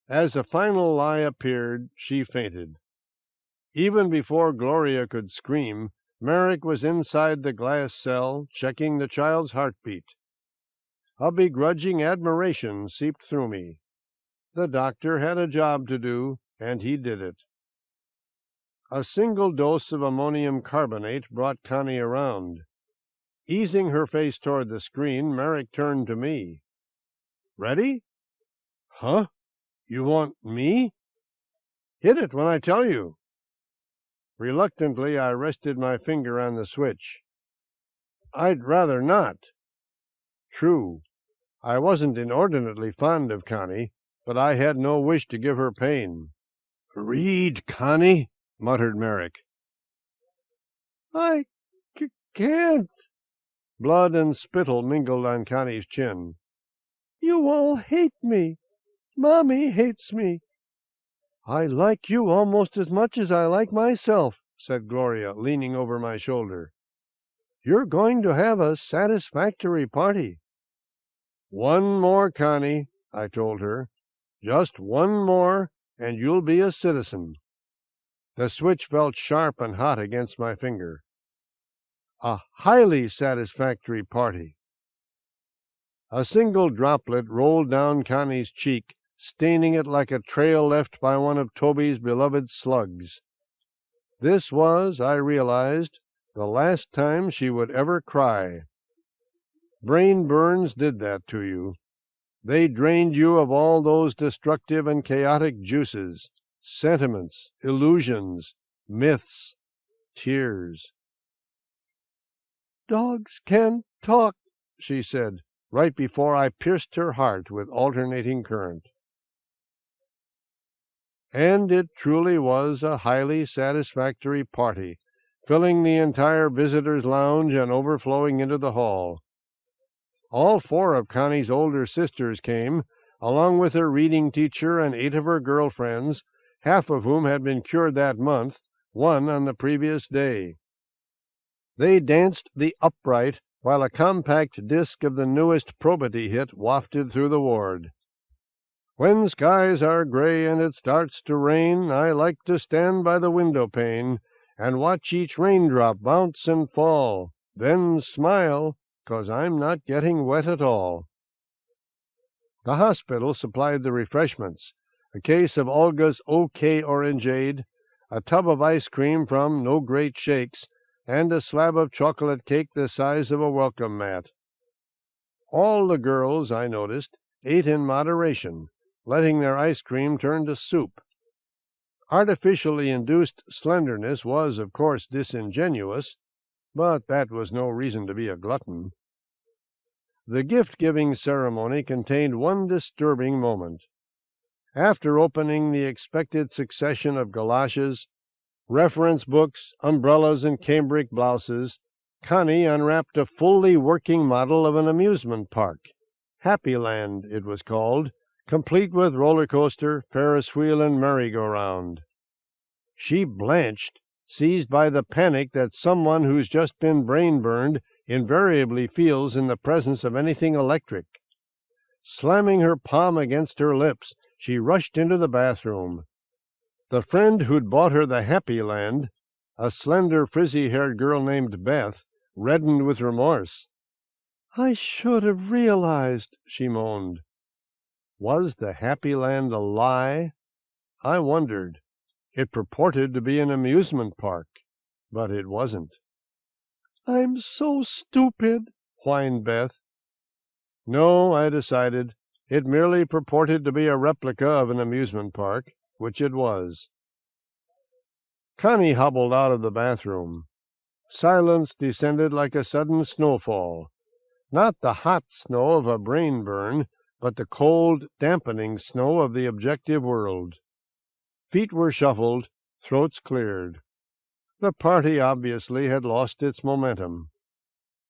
As a final lie appeared, she fainted. Even before Gloria could scream, Merrick was inside the glass cell, checking the child's heartbeat. A begrudging admiration seeped through me. The doctor had a job to do, and he did it. A single dose of ammonium carbonate brought Connie around. Easing her face toward the screen, Merrick turned to me. "Ready?" "Huh? You want me?" "Hit it when I tell you." Reluctantly, I rested my finger on the switch. "I'd rather not." True, I wasn't inordinately fond of Connie, but I had no wish to give her pain. "Read, Connie," muttered Merrick. "I can't." Blood and spittle mingled on Connie's chin. "You all hate me. Mommy hates me." "I like you almost as much as I like myself," said Gloria, leaning over my shoulder. "You're going to have a satisfactory party." "One more, Connie," I told her. "Just one more, and you'll be a citizen." The switch felt sharp and hot against my finger. "A highly satisfactory party." A single droplet rolled down Connie's cheek, staining it like a trail left by one of Toby's beloved slugs. This was, I realized, the last time she would ever cry. Brain burns did that to you. They drained you of all those destructive and chaotic juices, sentiments, illusions, myths, tears. "Dogs can talk," she said, right before I pierced her heart with alternating current. And it truly was a highly satisfactory party, filling the entire visitors' lounge and overflowing into the hall. All 4 of Connie's older sisters came, along with her reading teacher and 8 of her girlfriends, half of whom had been cured that month, 1 on the previous day. They danced the upright while a compact disc of the newest probity hit wafted through the ward. "When skies are gray and it starts to rain, I like to stand by the window pane and watch each raindrop bounce and fall, then smile, 'cause I'm not getting wet at all." The hospital supplied the refreshments, a case of Olga's OK Orangeade, a tub of ice cream from No Great Shakes, and a slab of chocolate cake the size of a welcome mat. All the girls, I noticed, ate in moderation, letting their ice cream turn to soup. Artificially induced slenderness was, of course, disingenuous, but that was no reason to be a glutton. The gift-giving ceremony contained one disturbing moment. After opening the expected succession of galoshes, reference books, umbrellas, and cambric blouses, Connie unwrapped a fully working model of an amusement park. Happyland, it was called, complete with roller coaster, Ferris wheel, and merry-go-round. She blanched, seized by the panic that someone who's just been brain-burned invariably feels in the presence of anything electric. Slamming her palm against her lips, she rushed into the bathroom. The friend who'd bought her the Happyland, a slender, frizzy-haired girl named Beth, reddened with remorse. "I should have realized," she moaned. Was the Happyland a lie? I wondered. It purported to be an amusement park, but it wasn't. "I'm so stupid," whined Beth. No, I decided. It merely purported to be a replica of an amusement park, which it was. Connie hobbled out of the bathroom. Silence descended like a sudden snowfall. Not the hot snow of a brain burn, but the cold, dampening snow of the objective world. Feet were shuffled, throats cleared. The party obviously had lost its momentum.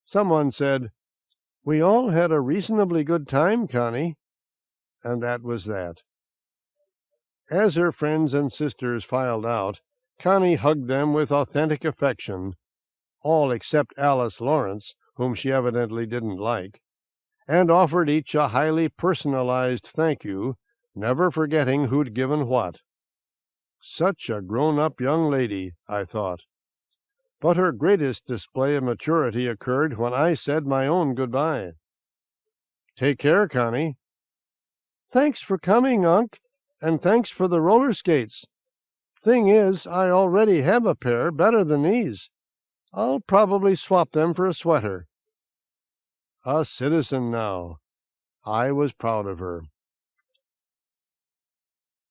Someone said, "We all had a reasonably good time, Connie." And that was that. As her friends and sisters filed out, Connie hugged them with authentic affection, all except Alice Lawrence, whom she evidently didn't like, and offered each a highly personalized thank you, never forgetting who'd given what. Such a grown-up young lady, I thought. But her greatest display of maturity occurred when I said my own goodbye. Take care, Connie. Thanks for coming, Unc, and thanks for the roller skates. Thing is, I already have a pair better than these. I'll probably swap them for a sweater. A citizen now. I was proud of her.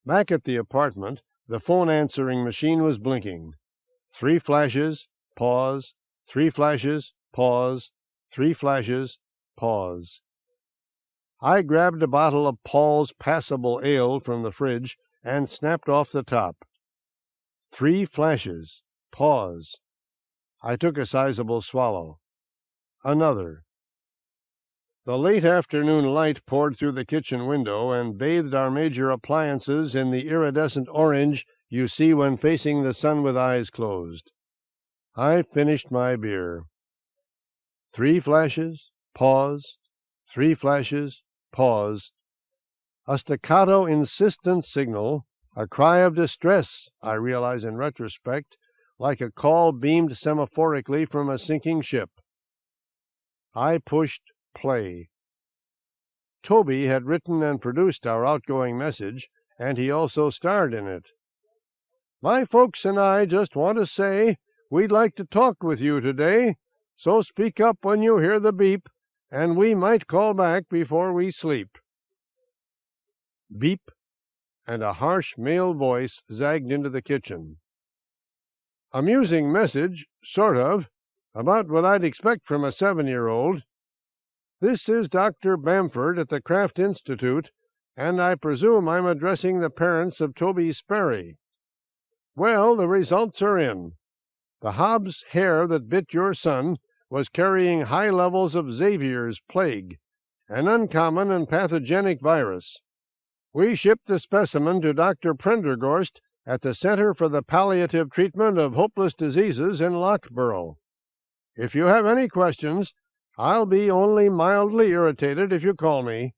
Back at the apartment, the phone answering machine was blinking. 3 flashes, pause, 3 flashes, pause, 3 flashes, pause. I grabbed a bottle of Paul's Passable Ale from the fridge and snapped off the top. 3 flashes, pause. I took a sizable swallow. Another. The late afternoon light poured through the kitchen window and bathed our major appliances in the iridescent orange you see when facing the sun with eyes closed. I finished my beer. 3 flashes, pause, 3 flashes, pause. A staccato, insistent signal, a cry of distress, I realize in retrospect, like a call beamed semaphorically from a sinking ship. I pushed play. Toby had written and produced our outgoing message, and he also starred in it. My folks and I just want to say we'd like to talk with you today, so speak up when you hear the beep, and we might call back before we sleep. Beep, and a harsh male voice zagged into the kitchen. Amusing message, sort of, about what I'd expect from a 7-year-old. This is Dr. Bamford at the Kraft Institute, and I presume I'm addressing the parents of Toby Sperry. Well, the results are in. The Hobbs hare that bit your son was carrying high levels of Xavier's plague, an uncommon and pathogenic virus. We shipped the specimen to Dr. Prendergast at the Center for the Palliative Treatment of Hopeless Diseases in Lockborough. If you have any questions, I'll be only mildly irritated if you call me.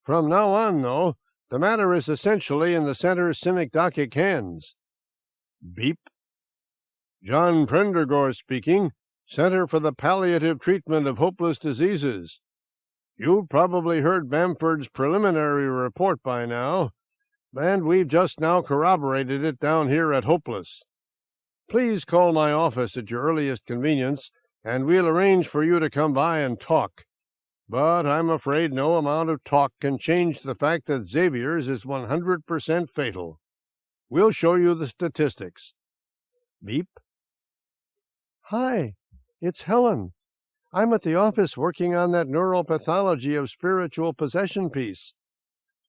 From now on, though, the matter is essentially in the Center's synecdochic hands. Beep. John Prendergast speaking, Center for the Palliative Treatment of Hopeless Diseases. You've probably heard Bamford's preliminary report by now, and we've just now corroborated it down here at Hopeless. Please call my office at your earliest convenience, and we'll arrange for you to come by and talk. But I'm afraid no amount of talk can change the fact that Xavier's is 100% fatal. We'll show you the statistics. Beep. Hi, it's Helen. I'm at the office working on that neuropathology of spiritual possession piece.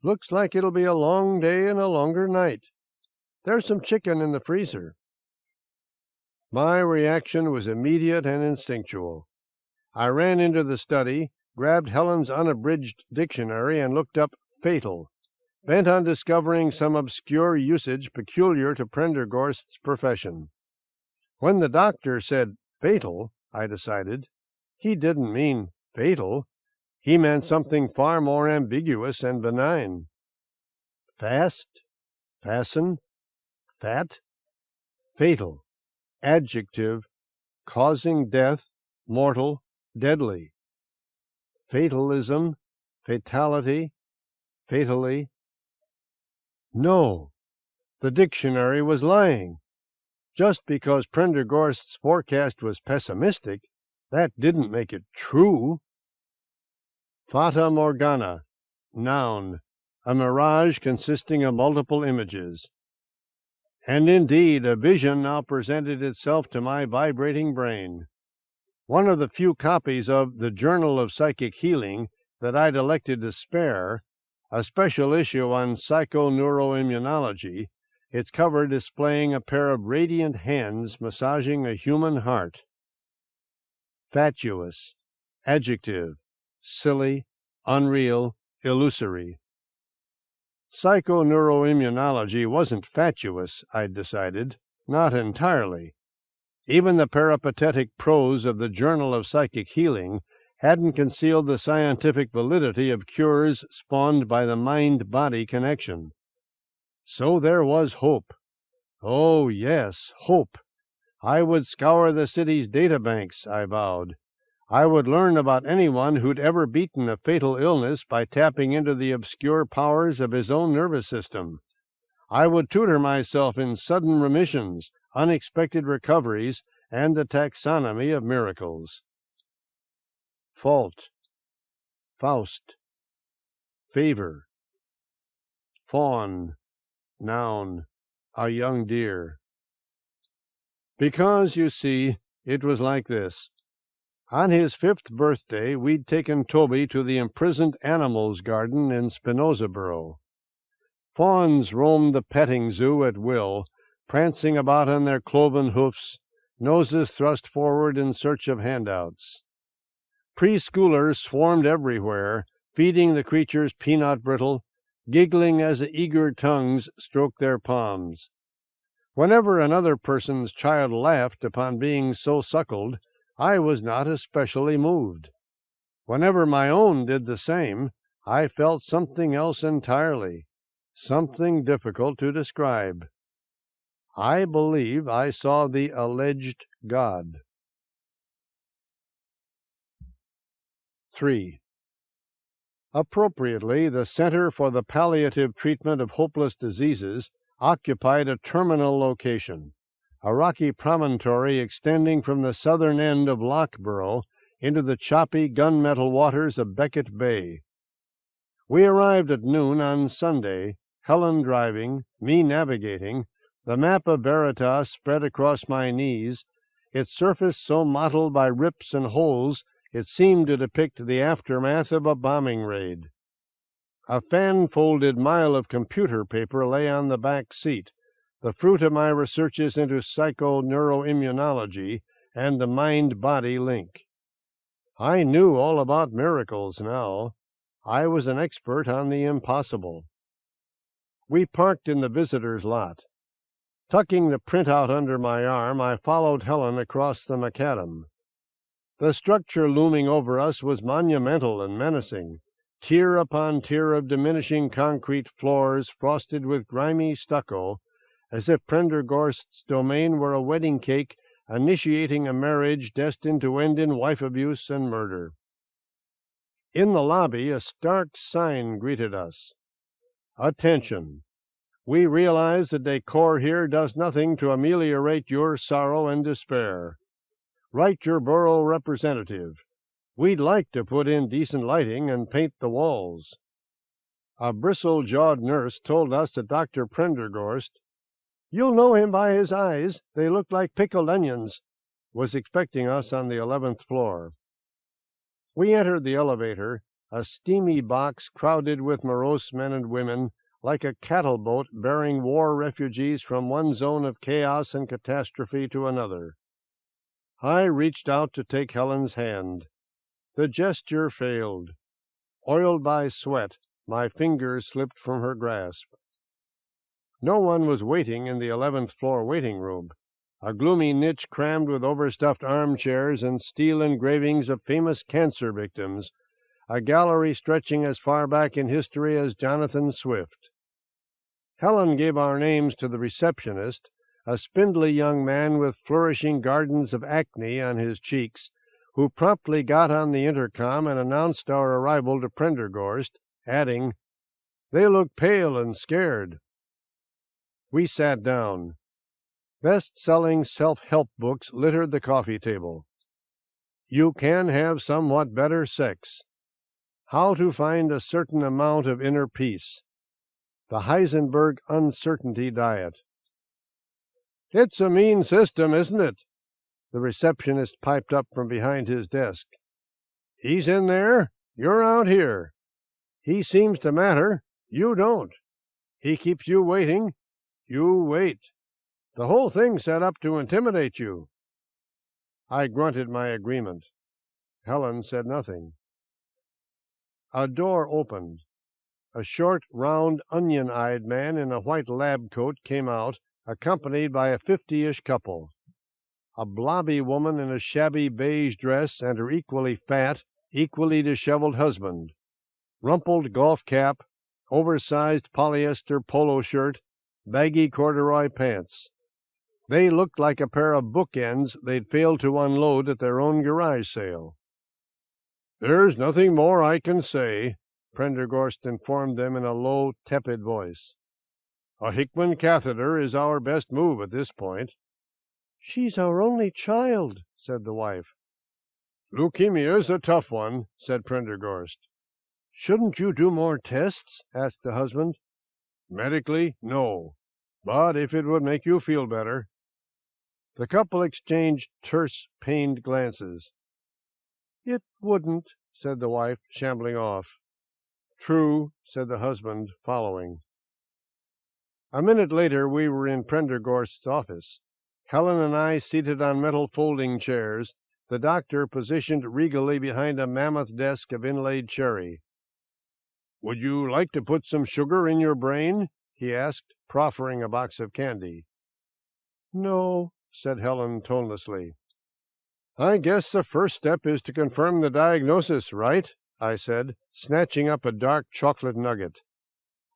Looks like it'll be a long day and a longer night. There's some chicken in the freezer. My reaction was immediate and instinctual. I ran into the study, grabbed Helen's unabridged dictionary, and looked up fatal, bent on discovering some obscure usage peculiar to Prendergast's profession. When the doctor said fatal, I decided, he didn't mean fatal. He meant something far more ambiguous and benign. Fast, fasten, fat, fatal, adjective, causing death, mortal, deadly. Fatalism, fatality, fatally. No, the dictionary was lying. Just because Prendergast's forecast was pessimistic, that didn't make it true. Fata Morgana, noun, a mirage consisting of multiple images. And indeed, a vision now presented itself to my vibrating brain. One of the few copies of the Journal of Psychic Healing that I'd elected to spare, a special issue on psychoneuroimmunology, its cover displaying a pair of radiant hands massaging a human heart. Fatuous, adjective, silly, unreal, illusory. Psychoneuroimmunology wasn't fatuous, I'd decided, not entirely. Even the peripatetic prose of the Journal of Psychic Healing hadn't concealed the scientific validity of cures spawned by the mind-body connection. So there was hope. Oh, yes, hope. I would scour the city's databanks, I vowed. I would learn about anyone who'd ever beaten a fatal illness by tapping into the obscure powers of his own nervous system. I would tutor myself in sudden remissions, unexpected recoveries, and the taxonomy of miracles. Fault, Faust, favor. Fawn, noun, a young deer. Because, you see, it was like this. On his 5th birthday, we'd taken Toby to the imprisoned animals garden in Spinozaboro. Fawns roamed the petting zoo at will, prancing about on their cloven hoofs, noses thrust forward in search of handouts. Preschoolers swarmed everywhere, feeding the creatures peanut brittle, giggling as the eager tongues stroked their palms. Whenever another person's child laughed upon being so suckled, I was not especially moved. Whenever my own did the same, I felt something else entirely, something difficult to describe. I believe I saw the alleged God. 3. Appropriately, the Center for the Palliative Treatment of Hopeless Diseases occupied a terminal location, a rocky promontory extending from the southern end of Lockborough into the choppy gunmetal waters of Beckett Bay. We arrived at noon on Sunday, Helen driving, me navigating, the map of Veritas spread across my knees, its surface so mottled by rips and holes it seemed to depict the aftermath of a bombing raid. A fan-folded mile of computer paper lay on the back seat, the fruit of my researches into psychoneuroimmunology and the mind-body link. I knew all about miracles now. I was an expert on the impossible. We parked in the visitor's lot. Tucking the printout under my arm, I followed Helen across the macadam. The structure looming over us was monumental and menacing, tier upon tier of diminishing concrete floors frosted with grimy stucco, as if Prendergast's domain were a wedding cake initiating a marriage destined to end in wife abuse and murder. In the lobby, a stark sign greeted us. Attention! We realize the decor here does nothing to ameliorate your sorrow and despair. Write your borough representative. We'd like to put in decent lighting and paint the walls. A bristle-jawed nurse told us that Dr. Prendergast, "You'll know him by his eyes, they look like pickled onions," was expecting us on the 11th floor. We entered the elevator, a steamy box crowded with morose men and women, like a cattle boat bearing war refugees from one zone of chaos and catastrophe to another. I reached out to take Helen's hand. The gesture failed. Oiled by sweat, my fingers slipped from her grasp. No one was waiting in the 11th floor waiting room, a gloomy niche crammed with overstuffed armchairs and steel engravings of famous cancer victims, a gallery stretching as far back in history as Jonathan Swift. Helen gave our names to the receptionist, a spindly young man with flourishing gardens of acne on his cheeks, who promptly got on the intercom and announced our arrival to Prendergast, adding, "They look pale and scared." We sat down. Best-selling self-help books littered the coffee table. You Can Have Somewhat Better Sex. How to Find a Certain Amount of Inner Peace. The Heisenberg Uncertainty Diet. "It's a mean system, isn't it?" The receptionist piped up from behind his desk. "He's in there, you're out here. He seems to matter, you don't. He keeps you waiting, you wait. The whole thing's set up to intimidate you." I grunted my agreement. Helen said nothing. A door opened. A short, round, onion-eyed man in a white lab coat came out, accompanied by a 50-ish couple. A blobby woman in a shabby beige dress and her equally fat, equally disheveled husband. Rumpled golf cap, oversized polyester polo shirt, baggy corduroy pants. They looked like a pair of bookends they'd failed to unload at their own garage sale. There's nothing more I can say, Prendergast informed them in a low, tepid voice. A Hickman catheter is our best move at this point. She's our only child, said the wife. Leukemia's a tough one, said Prendergast. Shouldn't you do more tests? Asked the husband. Medically, no. But if it would make you feel better. The couple exchanged terse, pained glances. It wouldn't, said the wife, shambling off. True, said the husband, following. A minute later we were in Prendergast's office. Helen and I seated on metal folding chairs, the doctor positioned regally behind a mammoth desk of inlaid cherry. Would you like to put some sugar in your brain? He asked, proffering a box of candy. No, said Helen tonelessly. I guess the first step is to confirm the diagnosis, right? I said, snatching up a dark chocolate nugget.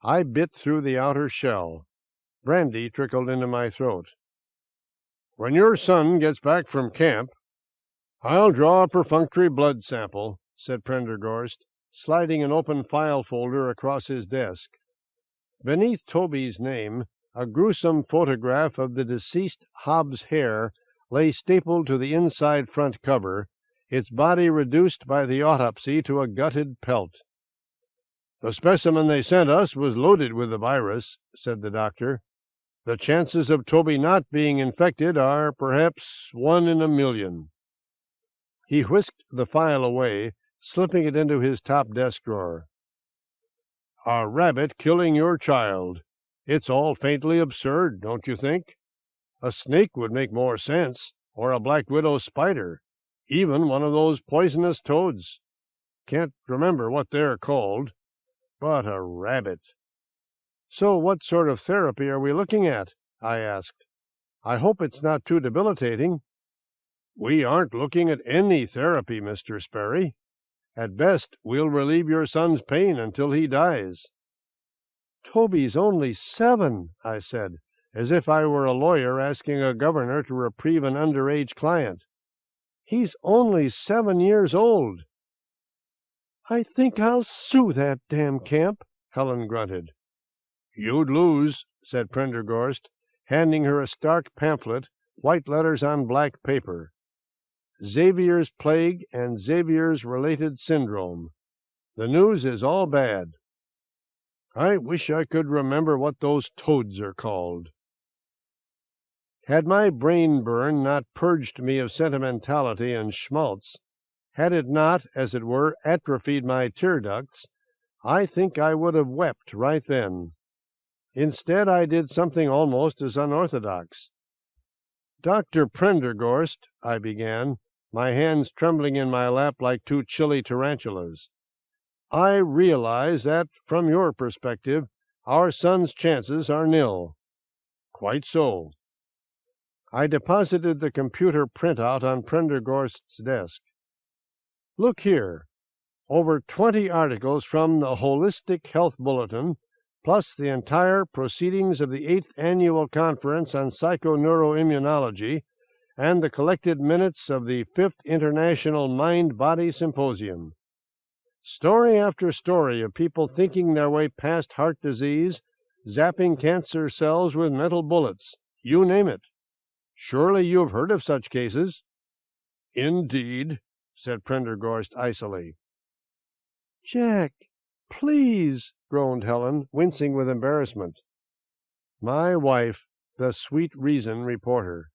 I bit through the outer shell. Brandy trickled into my throat. When your son gets back from camp, I'll draw a perfunctory blood sample, said Prendergast, sliding an open file folder across his desk. Beneath Toby's name, a gruesome photograph of the deceased Hobbs Hare lay stapled to the inside front cover, its body reduced by the autopsy to a gutted pelt. The specimen they sent us was loaded with the virus, said the doctor. The chances of Toby not being infected are perhaps 1 in a million. He whisked the file away, slipping it into his top desk drawer. A rabbit killing your child. It's all faintly absurd, don't you think? A snake would make more sense, or a black widow spider, even one of those poisonous toads. Can't remember what they're called, but a rabbit. So what sort of therapy are we looking at? I asked. I hope it's not too debilitating. We aren't looking at any therapy, Mr. Sperry. At best, we'll relieve your son's pain until he dies. Toby's only 7, I said, as if I were a lawyer asking a governor to reprieve an underage client. He's only 7 years old. I think I'll sue that damn camp, Helen grunted. You'd lose, said Prendergast, handing her a stark pamphlet, white letters on black paper. Xavier's Plague and Xavier's Related Syndrome. The news is all bad. I wish I could remember what those toads are called. Had my brain burn not purged me of sentimentality and schmaltz, had it not, as it were, atrophied my tear ducts, I think I would have wept right then. Instead, I did something almost as unorthodox. Dr. Prendergast, I began, my hands trembling in my lap like 2 chilly tarantulas. I realize that, from your perspective, our son's chances are nil. Quite so. I deposited the computer printout on Prendergast's desk. Look here. Over 20 articles from the Holistic Health Bulletin, plus the entire proceedings of the 8th Annual Conference on Psychoneuroimmunology and the collected minutes of the 5th International Mind-Body Symposium. Story after story of people thinking their way past heart disease, zapping cancer cells with metal bullets, you name it. Surely you have heard of such cases? Indeed, said Prendergast icily. Jack, please, groaned Helen, wincing with embarrassment. My wife, the sweet reason reporter.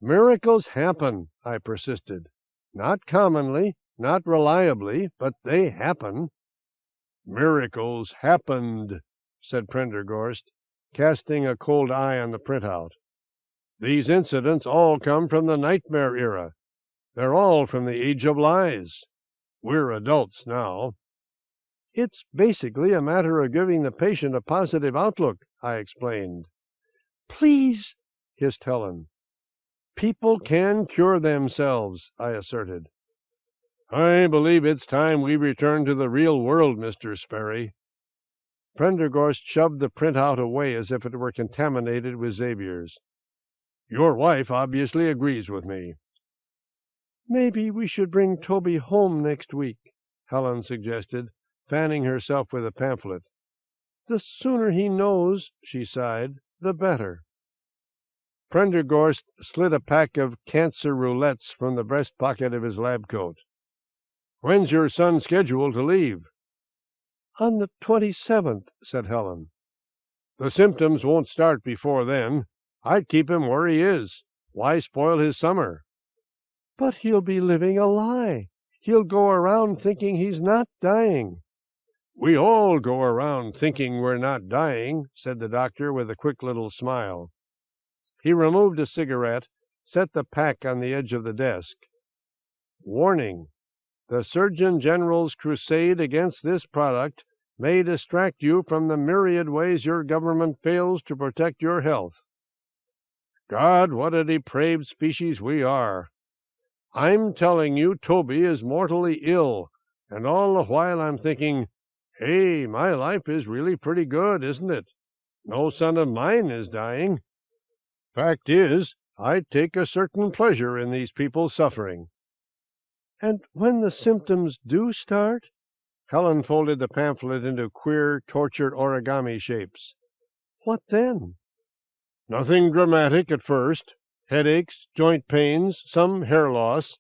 Miracles happen, I persisted. Not commonly, not reliably, but they happen. Miracles happened, said Prendergast, casting a cold eye on the printout. These incidents all come from the nightmare era. They're all from the age of lies. We're adults now. It's basically a matter of giving the patient a positive outlook, I explained. Please, hissed Helen. People can cure themselves, I asserted. I believe it's time we return to the real world, Mr. Sperry. Prendergast shoved the printout away as if it were contaminated with Xavier's. Your wife obviously agrees with me. Maybe we should bring Toby home next week, Helen suggested, fanning herself with a pamphlet. The sooner he knows, she sighed, the better. Prendergast slid a pack of cancer roulettes from the breast pocket of his lab coat. When's your son scheduled to leave? On the 27th, said Helen. The symptoms won't start before then. I'd keep him where he is. Why spoil his summer? But he'll be living a lie. He'll go around thinking he's not dying. We all go around thinking we're not dying, said the doctor with a quick little smile. He removed a cigarette, set the pack on the edge of the desk. Warning. The Surgeon General's crusade against this product may distract you from the myriad ways your government fails to protect your health. God, what a depraved species we are! I'm telling you Toby is mortally ill, and all the while I'm thinking, hey, my life is really pretty good, isn't it? No son of mine is dying. Fact is, I take a certain pleasure in these people suffering. And when the symptoms do start? Helen folded the pamphlet into queer, tortured origami shapes. What then? Nothing dramatic at first. Headaches, joint pains, some hair loss.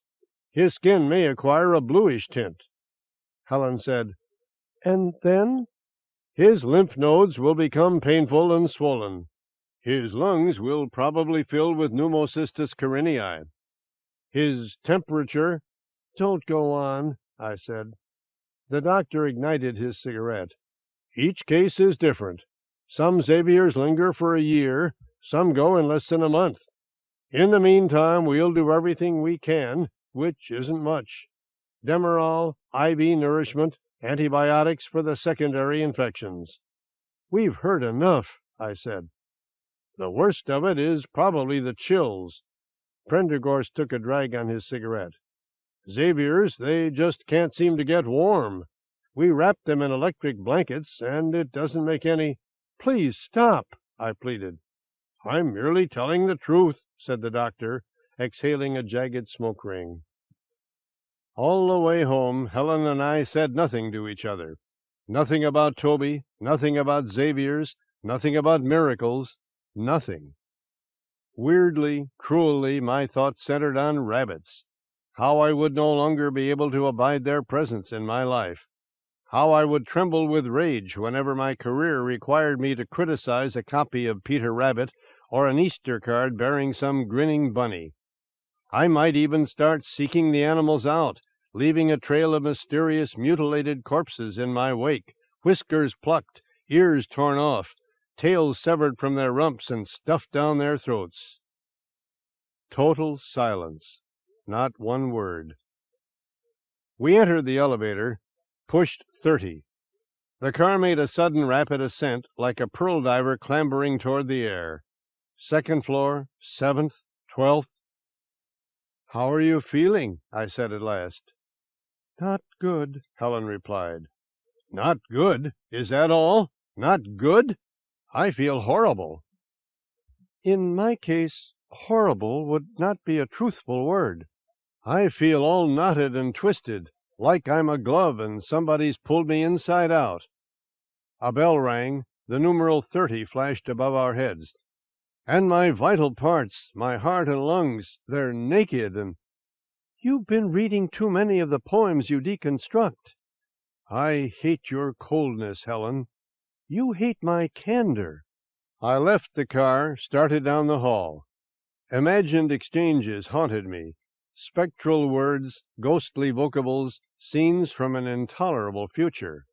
His skin may acquire a bluish tint. Helen said, And then? His lymph nodes will become painful and swollen. His lungs will probably fill with pneumocystis carinii. His temperature— Don't go on, I said. The doctor ignited his cigarette. Each case is different. Some Xaviers linger for a year, some go in less than a month. In the meantime, we'll do everything we can, which isn't much. Demerol, IV nourishment, antibiotics for the secondary infections. We've heard enough, I said. The worst of it is probably the chills. Prendergast took a drag on his cigarette. Xaviers, they just can't seem to get warm. We wrap them in electric blankets, and it doesn't make any— Please stop, I pleaded. I'm merely telling the truth, said the doctor, exhaling a jagged smoke ring. All the way home, Helen and I said nothing to each other. Nothing about Toby, nothing about Xaviers, nothing about miracles, nothing. Weirdly, cruelly, my thoughts centered on rabbits. How I would no longer be able to abide their presence in my life. How I would tremble with rage whenever my career required me to criticize a copy of Peter Rabbit or an Easter card bearing some grinning bunny. I might even start seeking the animals out, leaving a trail of mysterious mutilated corpses in my wake, whiskers plucked, ears torn off, tails severed from their rumps and stuffed down their throats. Total silence. Not one word. We entered the elevator, pushed 30. The car made a sudden rapid ascent, like a pearl diver clambering toward the air. 2nd floor, 7th, 12th. How are you feeling? I said at last. Not good, Helen replied. Not good? Is that all? Not good? I feel horrible. In my case, horrible would not be a truthful word. I feel all knotted and twisted, like I'm a glove and somebody's pulled me inside out. A bell rang. The numeral 30 flashed above our heads. And my vital parts, my heart and lungs, they're naked and— You've been reading too many of the poems you deconstruct. I hate your coldness, Helen. You hate my candor. I left the car, started down the hall. Imagined exchanges haunted me. Spectral words, ghostly vocables, scenes from an intolerable future.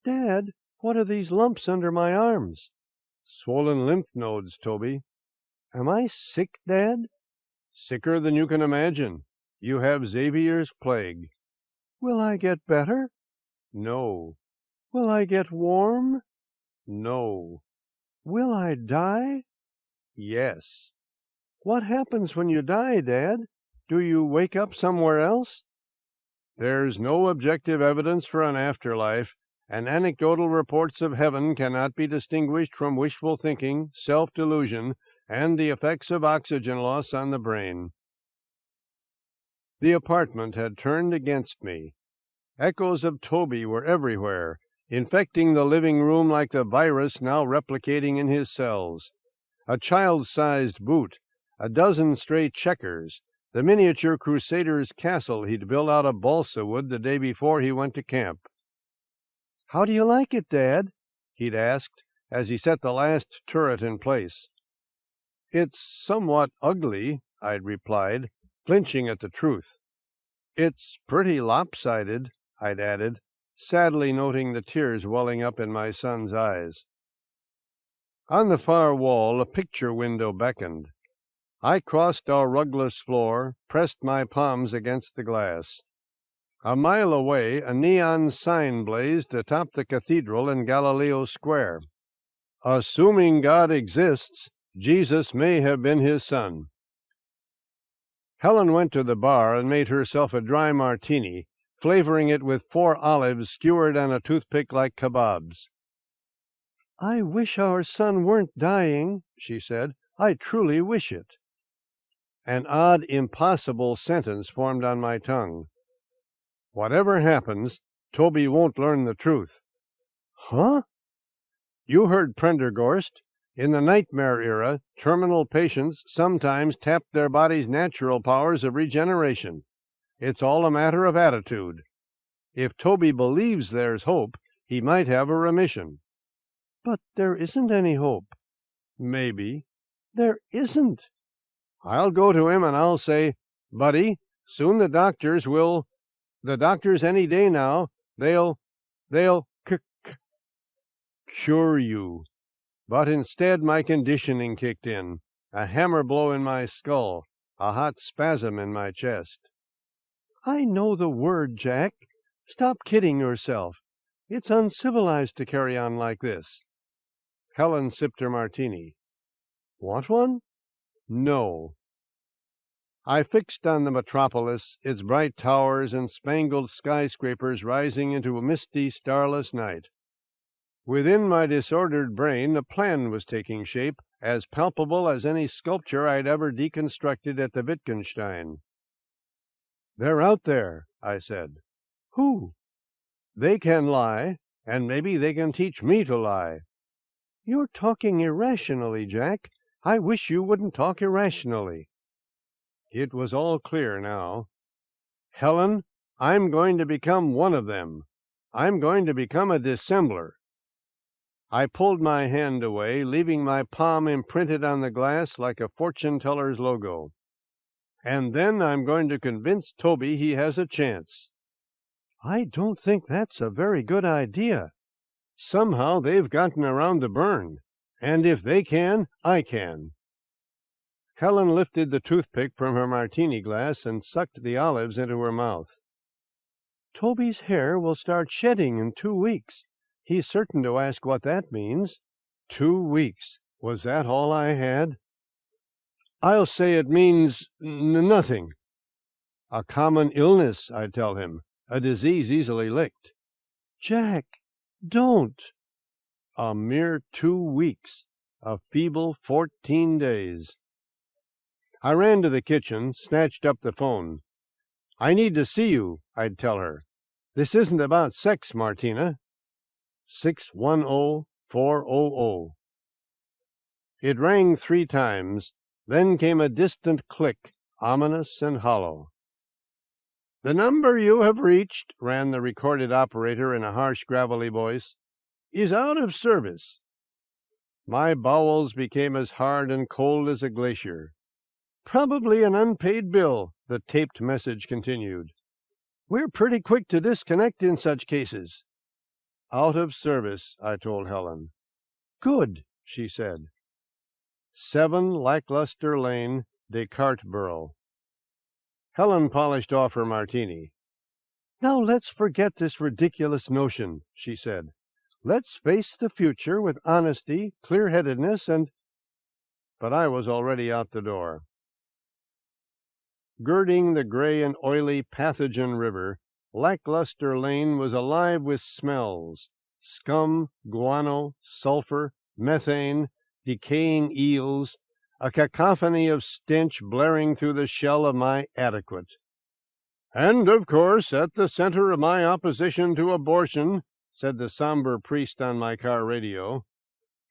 Dad, what are these lumps under my arms? Swollen lymph nodes, Toby. Am I sick, Dad? Sicker than you can imagine. You have Xavier's plague. Will I get better? No. Will I get warm? No. Will I die? Yes. What happens when you die, Dad? Do you wake up somewhere else? There's no objective evidence for an afterlife, and anecdotal reports of heaven cannot be distinguished from wishful thinking, self-delusion, and the effects of oxygen loss on the brain. The apartment had turned against me. Echoes of Toby were everywhere, infecting the living room like the virus now replicating in his cells. A child-sized boot, a dozen stray checkers, the miniature crusader's castle he'd built out of balsa wood the day before he went to camp. "How do you like it, Dad?" he'd asked as he set the last turret in place. "It's somewhat ugly," I'd replied, flinching at the truth. "It's pretty lopsided," I'd added, sadly noting the tears welling up in my son's eyes. On the far wall, a picture window beckoned. I crossed our rugless floor, pressed my palms against the glass. A mile away, a neon sign blazed atop the cathedral in Galileo Square. "Assuming God exists, Jesus may have been his son." Helen went to the bar and made herself a dry martini, flavoring it with 4 olives skewered on a toothpick like kebabs. "I wish our son weren't dying," she said. "I truly wish it." An odd, impossible sentence formed on my tongue. "Whatever happens, Toby won't learn the truth." "Huh?" "You heard Prendergast. In the nightmare era, terminal patients sometimes tapped their body's natural powers of regeneration. It's all a matter of attitude. If Toby believes there's hope, he might have a remission." "But there isn't any hope." "Maybe." "There isn't." "I'll go to him and I'll say, 'Buddy, soon the doctors any day now, they'll cure you.' But instead my conditioning kicked in, a hammer blow in my skull, a hot spasm in my chest." "I know the word, Jack. Stop kidding yourself. It's uncivilized to carry on like this." Helen sipped her martini. "Want one?" "No." I fixed on the metropolis, its bright towers and spangled skyscrapers rising into a misty, starless night. Within my disordered brain, a plan was taking shape, as palpable as any sculpture I'd ever deconstructed at the Wittgenstein. "They're out there," I said. "Who?" "They can lie, and maybe they can teach me to lie." "You're talking irrationally, Jack. I wish you wouldn't talk irrationally." It was all clear now. "Helen, I'm going to become one of them. I'm going to become a dissembler." I pulled my hand away, leaving my palm imprinted on the glass like a fortune-teller's logo. "And then I'm going to convince Toby he has a chance." "I don't think that's a very good idea." "Somehow they've gotten around the burn, and if they can, I can." Helen lifted the toothpick from her martini glass and sucked the olives into her mouth. "Toby's hair will start shedding in 2 weeks. He's certain to ask what that means." 2 weeks. Was that all I had? "I'll say it means nothing." "A common illness," I tell him. "A disease easily licked." "Jack, don't." A mere 2 weeks. A feeble 14 days. I ran to the kitchen, snatched up the phone. "I need to see you," I'd tell her. "This isn't about sex, Martina." 610-400. It rang 3 times, then came a distant click, ominous and hollow. "The number you have reached," ran the recorded operator in a harsh, gravelly voice, "is out of service." My bowels became as hard and cold as a glacier. "Probably an unpaid bill," the taped message continued. "We're pretty quick to disconnect in such cases." "Out of service," I told Helen. "Good," she said. 7 Lackluster Lane, Descartesboro. Helen polished off her martini. "Now let's forget this ridiculous notion," she said. "Let's face the future with honesty, clear-headedness, and—" But I was already out the door. Girding the gray and oily pathogen river, Lackluster Lane was alive with smells: scum, guano, sulfur, methane, decaying eels, a cacophony of stench blaring through the shell of my adequate. And, of course, at the center of my opposition to abortion, said the somber priest on my car radio,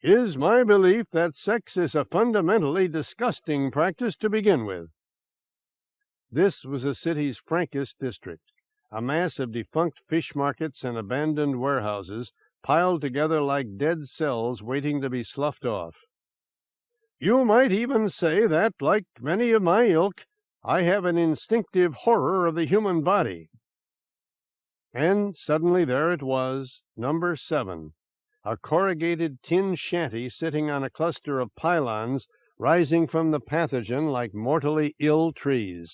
is my belief that sex is a fundamentally disgusting practice to begin with. This was the city's frankest district, a mass of defunct fish markets and abandoned warehouses piled together like dead cells waiting to be sloughed off. You might even say that, like many of my ilk, I have an instinctive horror of the human body. And suddenly there it was, number 7, a corrugated tin shanty sitting on a cluster of pylons rising from the pathogen like mortally ill trees.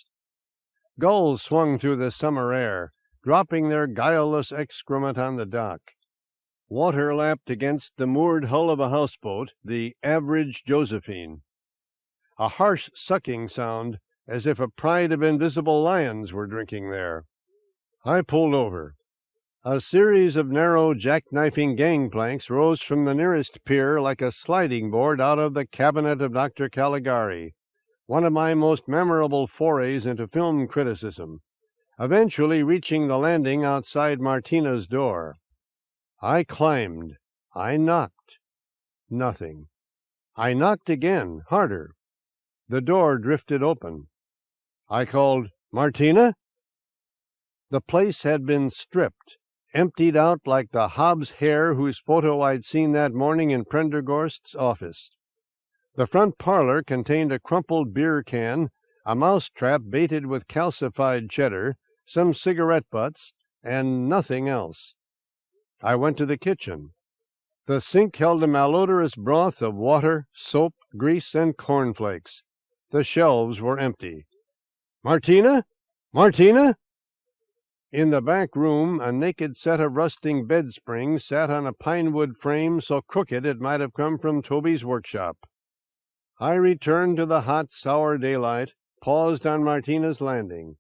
Gulls swung through the summer air, dropping their guileless excrement on the dock. Water lapped against the moored hull of a houseboat, the average Josephine. A harsh sucking sound, as if a pride of invisible lions were drinking there. I pulled over. A series of narrow jackknifing gangplanks rose from the nearest pier like a sliding board out of the cabinet of Dr. Caligari, one of my most memorable forays into film criticism, eventually reaching the landing outside Martina's door. I climbed. I knocked. Nothing. I knocked again, harder. The door drifted open. I called, "Martina?" The place had been stripped, emptied out like the Hobbs hare whose photo I'd seen that morning in Prendergast's office. The front parlor contained a crumpled beer can, a mousetrap baited with calcified cheddar, some cigarette butts, and nothing else. I went to the kitchen. The sink held a malodorous broth of water, soap, grease, and cornflakes. The shelves were empty. "Martina? Martina?" In the back room, a naked set of rusting bed springs sat on a pinewood frame so crooked it might have come from Toby's workshop. I returned to the hot, sour daylight, paused on Martina's landing.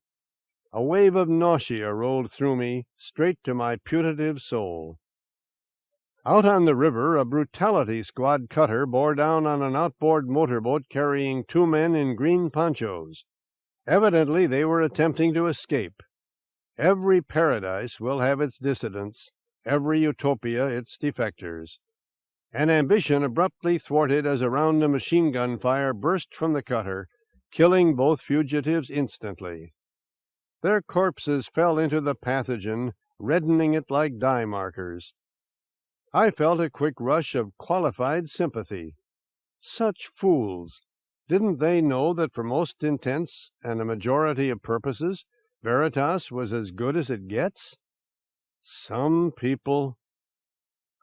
A wave of nausea rolled through me, straight to my putative soul. Out on the river, a brutality squad cutter bore down on an outboard motorboat carrying 2 men in green ponchos. Evidently they were attempting to escape. Every paradise will have its dissidents, every utopia its defectors. An ambition abruptly thwarted as a round of machine-gun fire burst from the cutter, killing both fugitives instantly. Their corpses fell into the pathogen, reddening it like dye markers. I felt a quick rush of qualified sympathy. Such fools! Didn't they know that for most intents and a majority of purposes, Veritas was as good as it gets? Some people...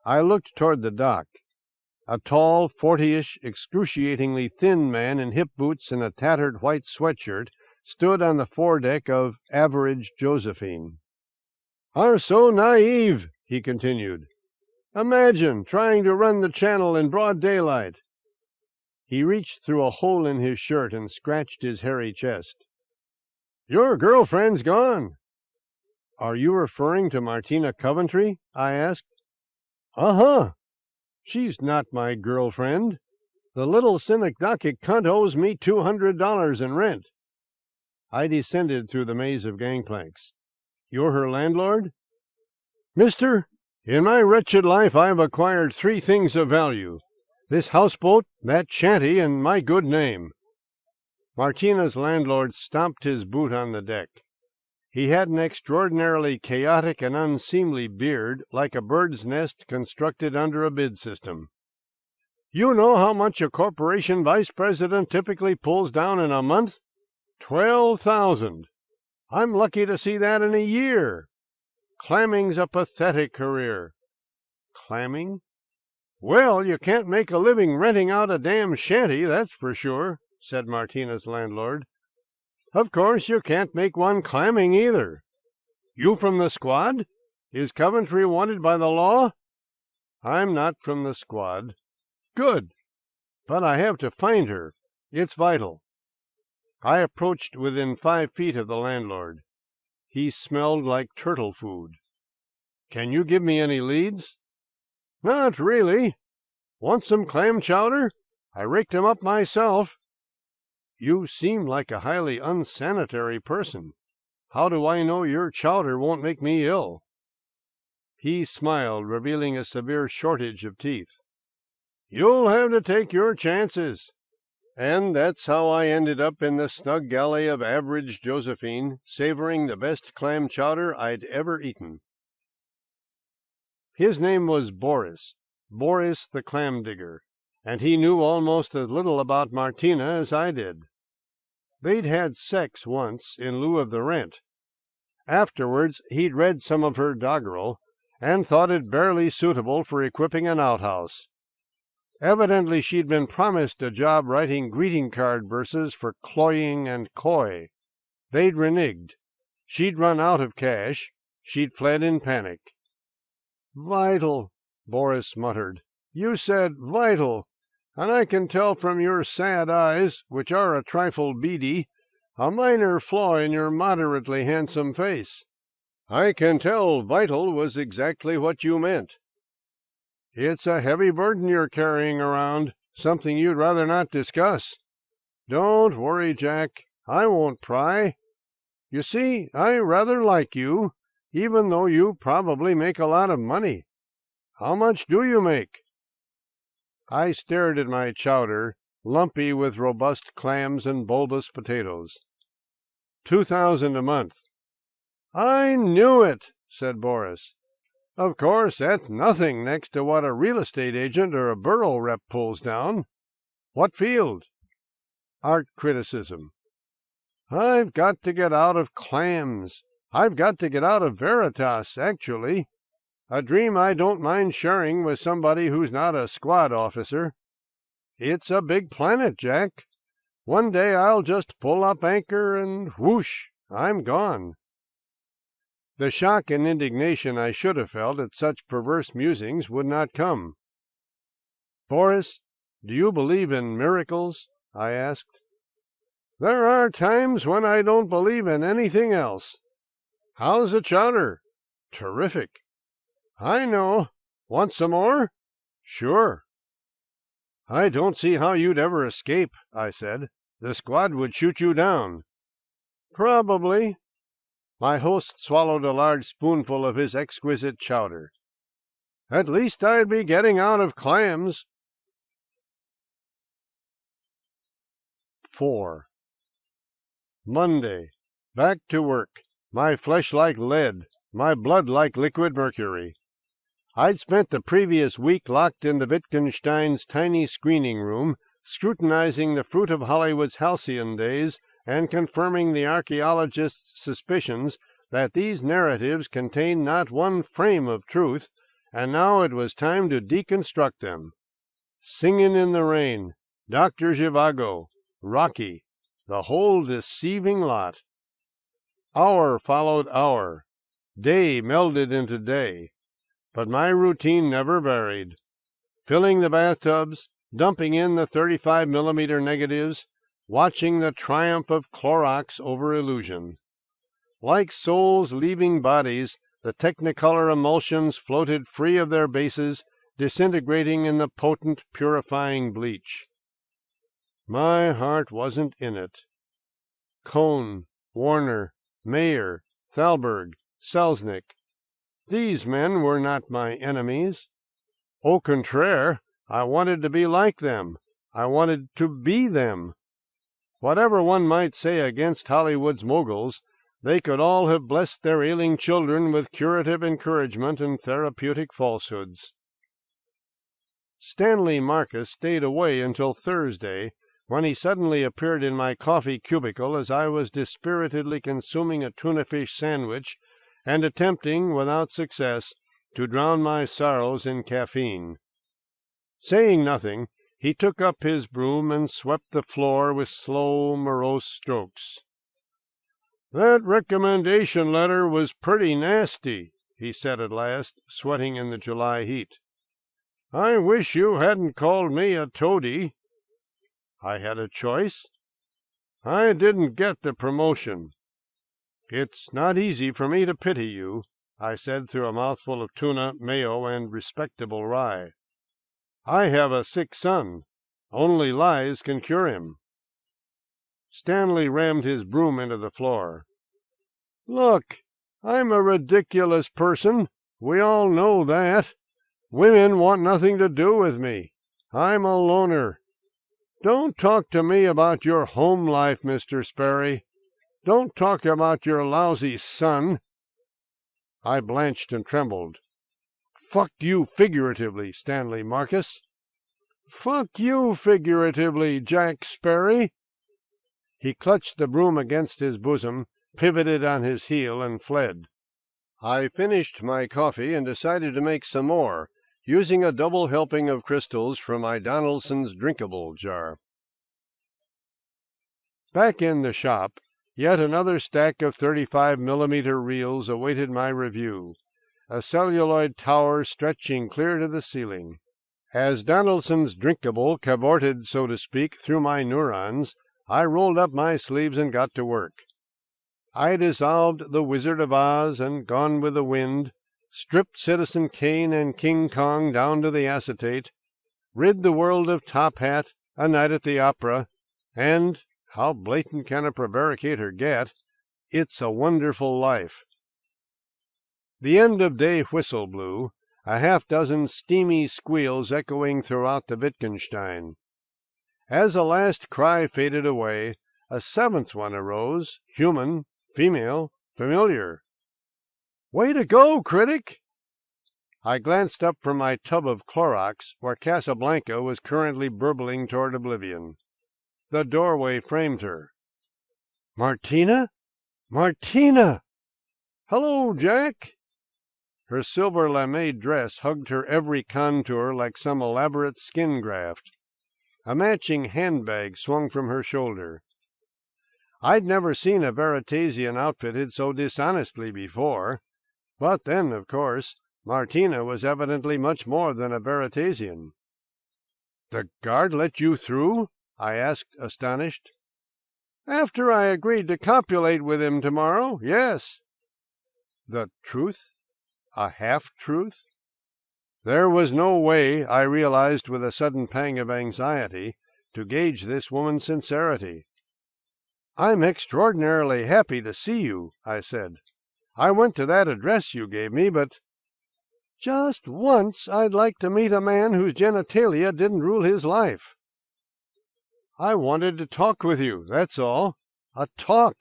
I looked toward the dock. A tall, 40-ish, excruciatingly thin man in hip boots and a tattered white sweatshirt stood on the foredeck of Average Josephine. "Are so naive," he continued. "Imagine trying to run the channel in broad daylight." He reached through a hole in his shirt and scratched his hairy chest. "Your girlfriend's gone." "Are you referring to Martina Coventry?" I asked. "Uh-huh. She's not my girlfriend. The little synecdochic cunt owes me $200 in rent." I descended through the maze of gangplanks. "You're her landlord?" "Mister, in my wretched life I've acquired 3 things of value. This houseboat, that shanty, and my good name." Martina's landlord stomped his boot on the deck. He had an extraordinarily chaotic and unseemly beard, like a bird's nest constructed under a bid system. "You know how much a corporation vice president typically pulls down in a month? 12,000. I'm lucky to see that in a year. Clamming's a pathetic career." "Clamming?" "Well, you can't make a living renting out a damn shanty, that's for sure," said Martina's landlord. "Of course, you can't make one clamming either. You from the squad? Is Coventry wanted by the law?" "I'm not from the squad." "Good. But I have to find her. It's vital." I approached within 5 feet of the landlord. He smelled like turtle food. "Can you give me any leads?" "Not really. Want some clam chowder? I raked 'em up myself." "You seem like a highly unsanitary person." How do I know your chowder won't make me ill?" He smiled, revealing a severe shortage of teeth. "You'll have to take your chances." And that's how I ended up in the snug galley of average Josephine, savoring the best clam chowder I'd ever eaten. His name was Boris the clam digger, and he knew almost as little about Martina as I did. They'd had sex once in lieu of the rent. Afterwards, he'd read some of her doggerel, and thought it barely suitable for equipping an outhouse. Evidently she'd been promised a job writing greeting card verses for Cloying and Coy. They'd reneged. She'd run out of cash. She'd fled in panic. "Vital," Boris muttered. "You said vital, and I can tell from your sad eyes, which are a trifle beady, a minor flaw in your moderately handsome face. I can tell vital was exactly what you meant. It's a heavy burden you're carrying around, something you'd rather not discuss. Don't worry, Jack. I won't pry. You see, I rather like you, even though you probably make a lot of money. How much do you make?" I stared at my chowder, lumpy with robust clams and bulbous potatoes. $2,000 a month." "I knew it," said Boris. "Of course, that's nothing next to what a real estate agent or a borough rep pulls down. What field?" "Art criticism." "I've got to get out of clams. I've got to get out of Veritas, actually. A dream I don't mind sharing with somebody who's not a squad officer. It's a big planet, Jack. One day I'll just pull up anchor and whoosh, I'm gone." The shock and indignation I should have felt at such perverse musings would not come. "Boris, do you believe in miracles?" I asked. "There are times when I don't believe in anything else." "How's the chowder?" "Terrific." "I know. Want some more?" "Sure." "I don't see how you'd ever escape," I said. "The squad would shoot you down." "Probably." My host swallowed a large spoonful of his exquisite chowder. "At least I'd be getting out of clams." 4. Monday. Back to work. My flesh like lead, my blood like liquid mercury. I'd spent the previous week locked in the Wittgenstein's tiny screening room, scrutinizing the fruit of Hollywood's halcyon days and confirming the archaeologist's suspicions that these narratives contained not one frame of truth, and now it was time to deconstruct them. Singin' in the Rain, Dr. Zhivago, Rocky, the whole deceiving lot. Hour followed hour. Day melded into day. But my routine never varied. Filling the bathtubs, dumping in the 35mm negatives, watching the triumph of Clorox over illusion. Like souls leaving bodies, the technicolor emulsions floated free of their bases, disintegrating in the potent, purifying bleach. My heart wasn't in it. Cohn, Warner, Mayer, Thalberg, Selznick. These men were not my enemies. Au contraire, I wanted to be like them. I wanted to be them. Whatever one might say against Hollywood's moguls, they could all have blessed their ailing children with curative encouragement and therapeutic falsehoods. Stanley Marcus stayed away until Thursday, when he suddenly appeared in my coffee cubicle as I was dispiritedly consuming a tuna fish sandwich and attempting, without success, to drown my sorrows in caffeine. Saying nothing, he took up his broom and swept the floor with slow, morose strokes. "That recommendation letter was pretty nasty," he said at last, sweating in the July heat. "I wish you hadn't called me a toady." "I had a choice." "I didn't get the promotion." "It's not easy for me to pity you," I said through a mouthful of tuna, mayo, and respectable rye. "I have a sick son. Only lies can cure him." Stanley rammed his broom into the floor. Look, I'm a ridiculous person. We all know that. Women want nothing to do with me. I'm a loner. Don't talk to me about your home life, Mr. Sperry. Don't talk about your lousy son." I blanched and trembled. "Fuck you figuratively, Stanley Marcus." "Fuck you figuratively, Jack Sperry." He clutched the broom against his bosom, pivoted on his heel, and fled. I finished my coffee and decided to make some more, using a double helping of crystals from my Donaldson's drinkable jar. Back in the shop, yet another stack of 35mm reels awaited my review, a celluloid tower stretching clear to the ceiling. As Donaldson's drinkable cavorted, so to speak, through my neurons, I rolled up my sleeves and got to work. I dissolved The Wizard of Oz and Gone with the Wind, stripped Citizen Kane and King Kong down to the acetate, rid the world of Top Hat, A Night at the Opera, and, how blatant can a prevaricator get, It's a Wonderful Life. The end of day whistle blew, a half-dozen steamy squeals echoing throughout the Wittgenstein. As a last cry faded away, a seventh one arose, human, female, familiar. "Way to go, critic!" I glanced up from my tub of Clorox, where Casablanca was currently burbling toward oblivion. The doorway framed her. "Martina? Martina!" "Hello, Jack!" Her silver lame dress hugged her every contour like some elaborate skin graft. A matching handbag swung from her shoulder. I'd never seen a Veritasian outfitted so dishonestly before, but then, of course, Martina was evidently much more than a Veritasian. "The guard let you through?" I asked, astonished. "After I agreed to copulate with him tomorrow, yes." The truth? A half-truth? There was no way, I realized with a sudden pang of anxiety, to gauge this woman's sincerity. "I'm extraordinarily happy to see you," I said. "I went to that address you gave me, but just once I'd like to meet a man whose genitalia didn't rule his life." "I wanted to talk with you, that's all. A talk.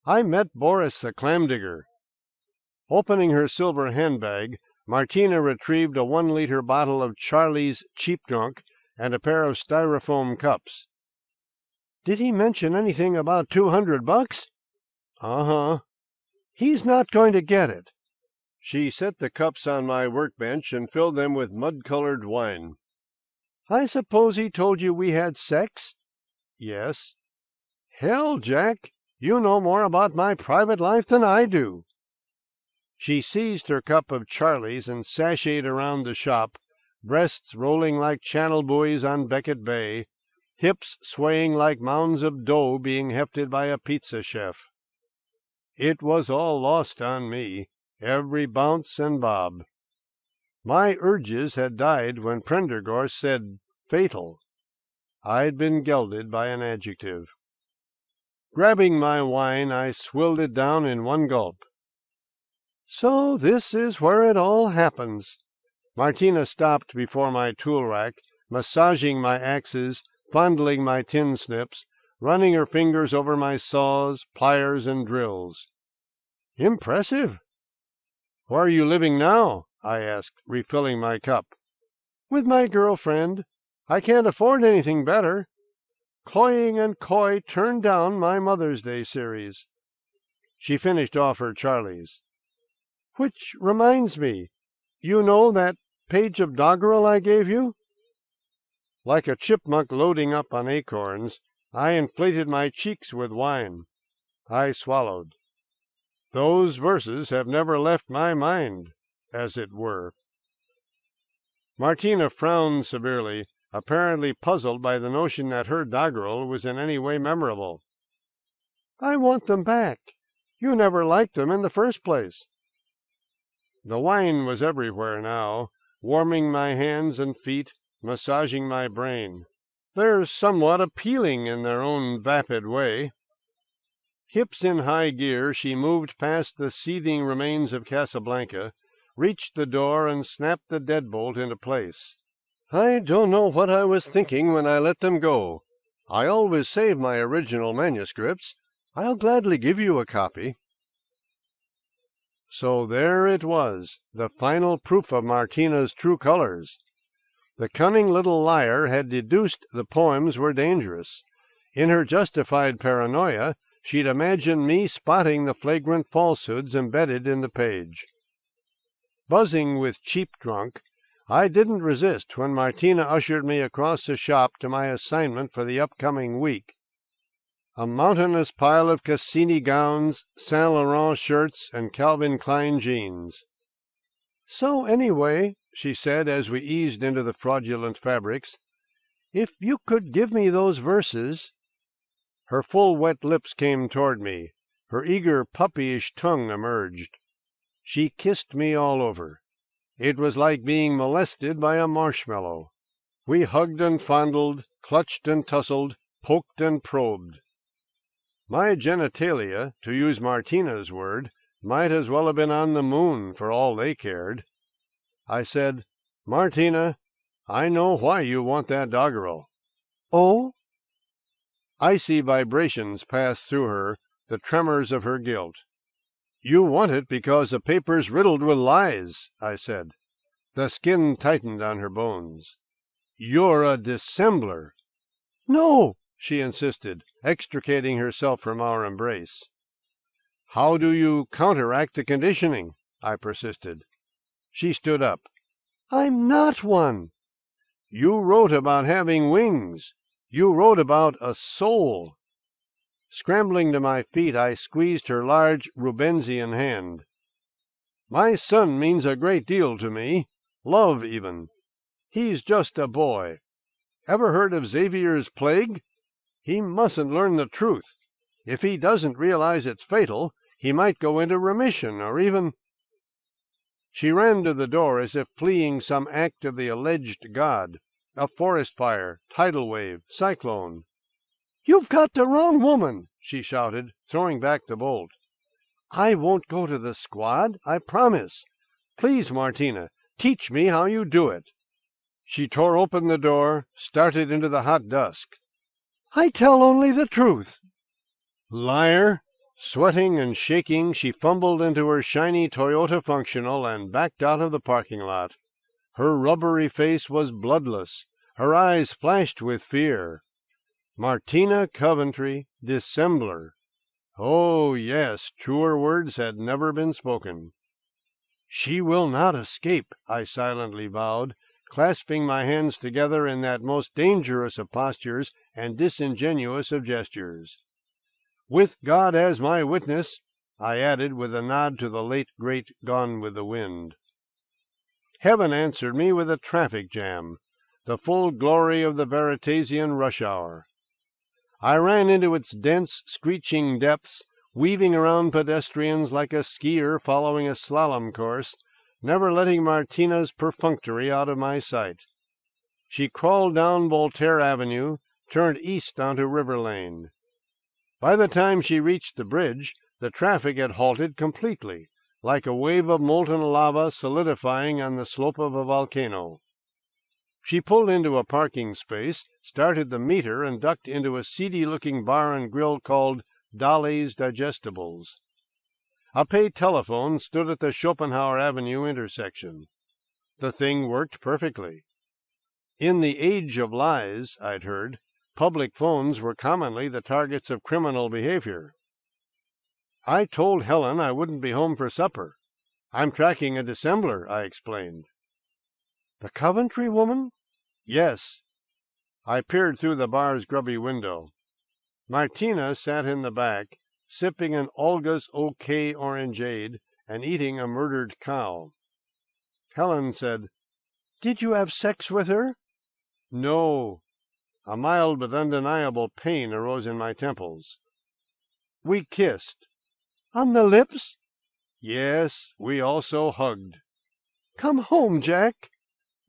I met Boris the clam-digger." Opening her silver handbag, Martina retrieved a 1-liter bottle of Charlie's Cheap Drunk and a pair of styrofoam cups. "Did he mention anything about $200? "Uh-huh." "He's not going to get it." She set the cups on my workbench and filled them with mud-colored wine. "I suppose he told you we had sex?" "Yes." "Hell, Jack, you know more about my private life than I do." She seized her cup of Charlie's and sashayed around the shop, breasts rolling like channel buoys on Beckett Bay, hips swaying like mounds of dough being hefted by a pizza chef. It was all lost on me, every bounce and bob. My urges had died when Prendergast said fatal. I'd been gelded by an adjective. Grabbing my wine, I swilled it down in one gulp. "So this is where it all happens." Martina stopped before my tool rack, massaging my axes, fondling my tin snips, running her fingers over my saws, pliers, and drills. "Impressive." "Where are you living now?" I asked, refilling my cup. "With my girlfriend. I can't afford anything better. Cloying and Coy turned down my Mother's Day series." She finished off her Charlies. "Which reminds me, you know that page of doggerel I gave you?" Like a chipmunk loading up on acorns, I inflated my cheeks with wine. I swallowed. Those verses have never left my mind, as it were. Martina frowned severely, apparently puzzled by the notion that her doggerel was in any way memorable. "I want them back. You never liked them in the first place." The wine was everywhere now, warming my hands and feet, massaging my brain. They're somewhat appealing in their own vapid way. Hips in high gear, she moved past the seething remains of Casablanca, reached the door, and snapped the deadbolt into place. I don't know what I was thinking when I let them go. I always save my original manuscripts. I'll gladly give you a copy. So there it was, the final proof of Martina's true colors. The cunning little liar had deduced the poems were dangerous. In her justified paranoia, she'd imagined me spotting the flagrant falsehoods embedded in the page. Buzzing with cheap drunk, I didn't resist when Martina ushered me across the shop to my assignment for the upcoming week. A mountainous pile of Cassini gowns, Saint Laurent shirts, and Calvin Klein jeans. "So anyway," she said as we eased into the fraudulent fabrics, "if you could give me those verses—" Her full wet lips came toward me. Her eager puppyish tongue emerged. She kissed me all over. It was like being molested by a marshmallow. We hugged and fondled, clutched and tussled, poked and probed. My genitalia, to use Martina's word, might as well have been on the moon for all they cared. I said, "Martina, I know why you want that doggerel." "Oh?" Icy vibrations passed through her, the tremors of her guilt. "You want it because the paper's riddled with lies," I said. The skin tightened on her bones. "You're a dissembler." "No," she insisted, extricating herself from our embrace. "How do you counteract the conditioning?" I persisted. She stood up. "I'm not one." "You wrote about having wings. You wrote about a soul." Scrambling to my feet, I squeezed her large Rubensian hand. "My son means a great deal to me. Love, even. He's just a boy. Ever heard of Xavier's plague? He mustn't learn the truth. If he doesn't realize it's fatal, he might go into remission, or even—" She ran to the door as if fleeing some act of the alleged god, a forest fire, tidal wave, cyclone. "You've got the wrong woman," she shouted, throwing back the bolt. "I won't go to the squad, I promise. Please, Martina, teach me how you do it." She tore open the door, started into the hot dusk. "I tell only the truth." Liar! Sweating and shaking, she fumbled into her shiny Toyota Functional and backed out of the parking lot. Her rubbery face was bloodless. Her eyes flashed with fear. Martina Coventry, dissembler. Oh, yes, truer words had never been spoken. "She will not escape," I silently vowed, clasping my hands together in that most dangerous of postures and disingenuous of gestures. "With God as my witness," I added with a nod to the late great Gone with the Wind. Heaven answered me with a traffic jam, the full glory of the Veritasian rush hour. I ran into its dense, screeching depths, weaving around pedestrians like a skier following a slalom course, never letting Martina's perfunctory out of my sight. She crawled down Voltaire Avenue, turned east onto River Lane. By the time she reached the bridge, the traffic had halted completely, like a wave of molten lava solidifying on the slope of a volcano. She pulled into a parking space, started the meter, and ducked into a seedy-looking bar and grill called Dolly's Digestibles. A pay telephone stood at the Schopenhauer Avenue intersection. The thing worked perfectly. In the age of lies, I'd heard, public phones were commonly the targets of criminal behavior. "I told Helen I wouldn't be home for supper. I'm tracking a dissembler," I explained. "The Coventry woman?" "Yes." I peered through the bar's grubby window. Martina sat in the back, sipping an Olga's OK orangeade and eating a murdered cow. Helen said, "Did you have sex with her?" "No." A mild but undeniable pain arose in my temples. "We kissed." "On the lips?" "Yes, we also hugged." "Come home, Jack."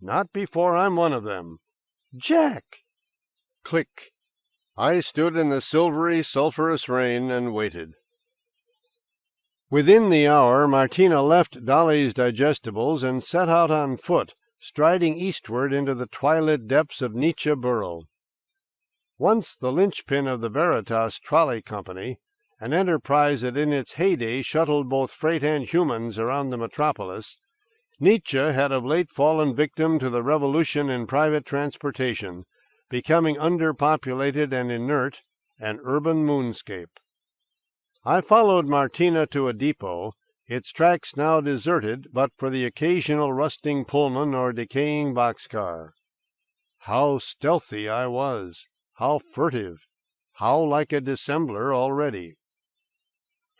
"Not before I'm one of them." "Jack!" Click. I stood in the silvery, sulphurous rain and waited. Within the hour, Martina left Dolly's Digestibles and set out on foot, striding eastward into the twilit depths of Nietzsche Borough. Once the linchpin of the Veritas Trolley Company, an enterprise that in its heyday shuttled both freight and humans around the metropolis, Nietzsche had of late fallen victim to the revolution in private transportation, becoming underpopulated and inert, an urban moonscape. I followed Martina to a depot, its tracks now deserted but for the occasional rusting Pullman or decaying boxcar. How stealthy I was! How furtive! How like a dissembler already!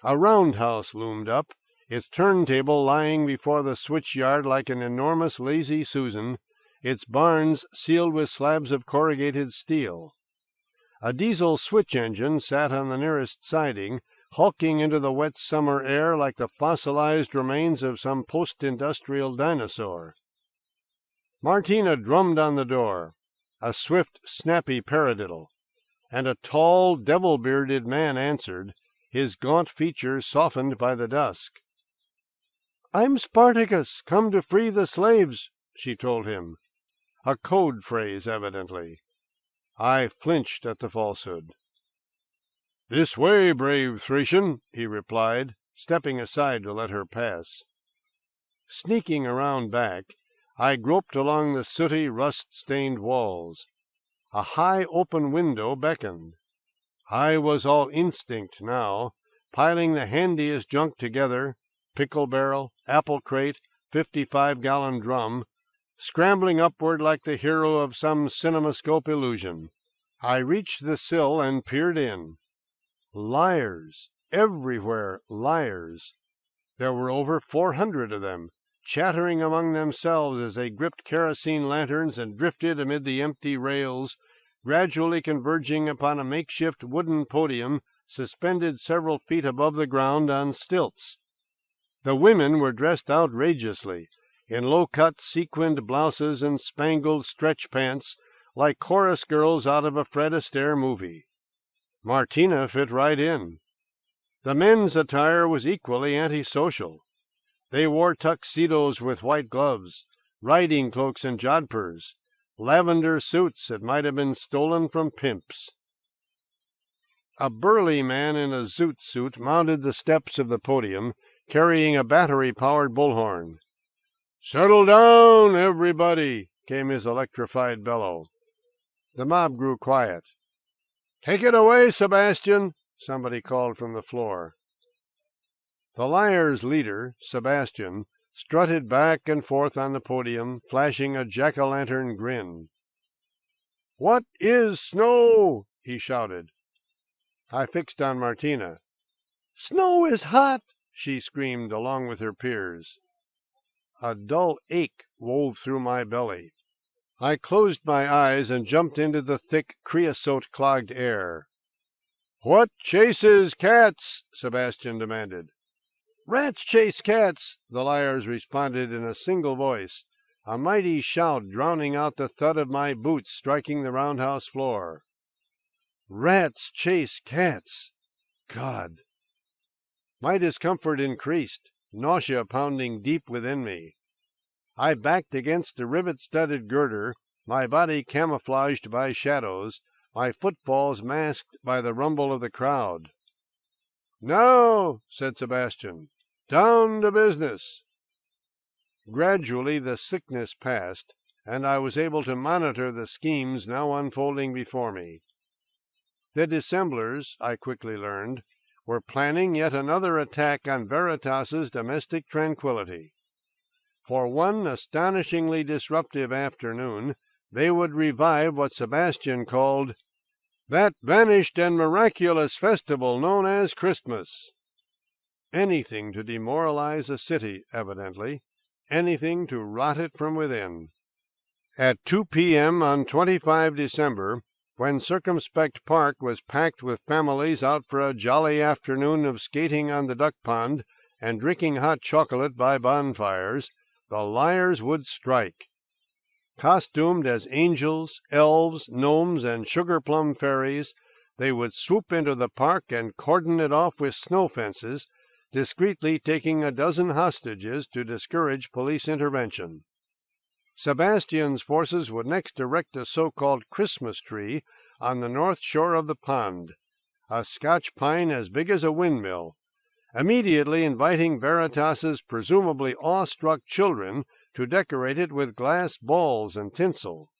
A roundhouse loomed up, its turntable lying before the switch-yard like an enormous lazy Susan, its barns sealed with slabs of corrugated steel. A diesel switch engine sat on the nearest siding, hulking into the wet summer air like the fossilized remains of some post-industrial dinosaur. Martina drummed on the door, a swift, snappy paradiddle, and a tall, devil-bearded man answered, his gaunt features softened by the dusk. "I'm Spartacus, come to free the slaves," she told him. A code phrase, evidently. I flinched at the falsehood. "This way, brave Thracian," he replied, stepping aside to let her pass. Sneaking around back, I groped along the sooty, rust-stained walls. A high open window beckoned. I was all instinct now, piling the handiest junk together, pickle barrel, apple crate, 55-gallon drum, scrambling upward like the hero of some cinemascope illusion. I reached the sill and peered in. Liars! Everywhere liars! There were over 400 of them, chattering among themselves as they gripped kerosene lanterns and drifted amid the empty rails, gradually converging upon a makeshift wooden podium suspended several feet above the ground on stilts. The women were dressed outrageously, in low-cut sequined blouses and spangled stretch pants, like chorus girls out of a Fred Astaire movie. Martina fit right in. The men's attire was equally antisocial. They wore tuxedos with white gloves, riding cloaks and jodhpurs, lavender suits that might have been stolen from pimps. A burly man in a zoot suit mounted the steps of the podium, carrying a battery-powered bullhorn. "Settle down, everybody," came his electrified bellow. The mob grew quiet. "Take it away, Sebastian," somebody called from the floor. The liars' leader, Sebastian, strutted back and forth on the podium, flashing a jack-o'-lantern grin. "What is snow?" he shouted. I fixed on Martina. "Snow is hot!" she screamed along with her peers. A dull ache wove through my belly. I closed my eyes and jumped into the thick, creosote-clogged air. "What chases cats?" Sebastian demanded. "Rats chase cats," the liars responded in a single voice, a mighty shout drowning out the thud of my boots striking the roundhouse floor. Rats chase cats! God! My discomfort increased, nausea pounding deep within me. I backed against the rivet-studded girder, my body camouflaged by shadows, my footfalls masked by the rumble of the crowd. "Now," said Sebastian, "down to business." Gradually the sickness passed, and I was able to monitor the schemes now unfolding before me. The dissemblers, I quickly learned, were planning yet another attack on Veritas's domestic tranquility. For one astonishingly disruptive afternoon, they would revive what Sebastian called that vanished and miraculous festival known as Christmas. Anything to demoralize a city, evidently, anything to rot it from within. At 2 p.m. on 25 December, when Circumspect Park was packed with families out for a jolly afternoon of skating on the duck pond and drinking hot chocolate by bonfires, the liars would strike. Costumed as angels, elves, gnomes, and sugar-plum fairies, they would swoop into the park and cordon it off with snow fences, discreetly taking a dozen hostages to discourage police intervention. Sebastian's forces would next erect a so-called Christmas tree on the north shore of the pond, a Scotch pine as big as a windmill, immediately inviting Veritas's presumably awestruck children to decorate it with glass balls and tinsel.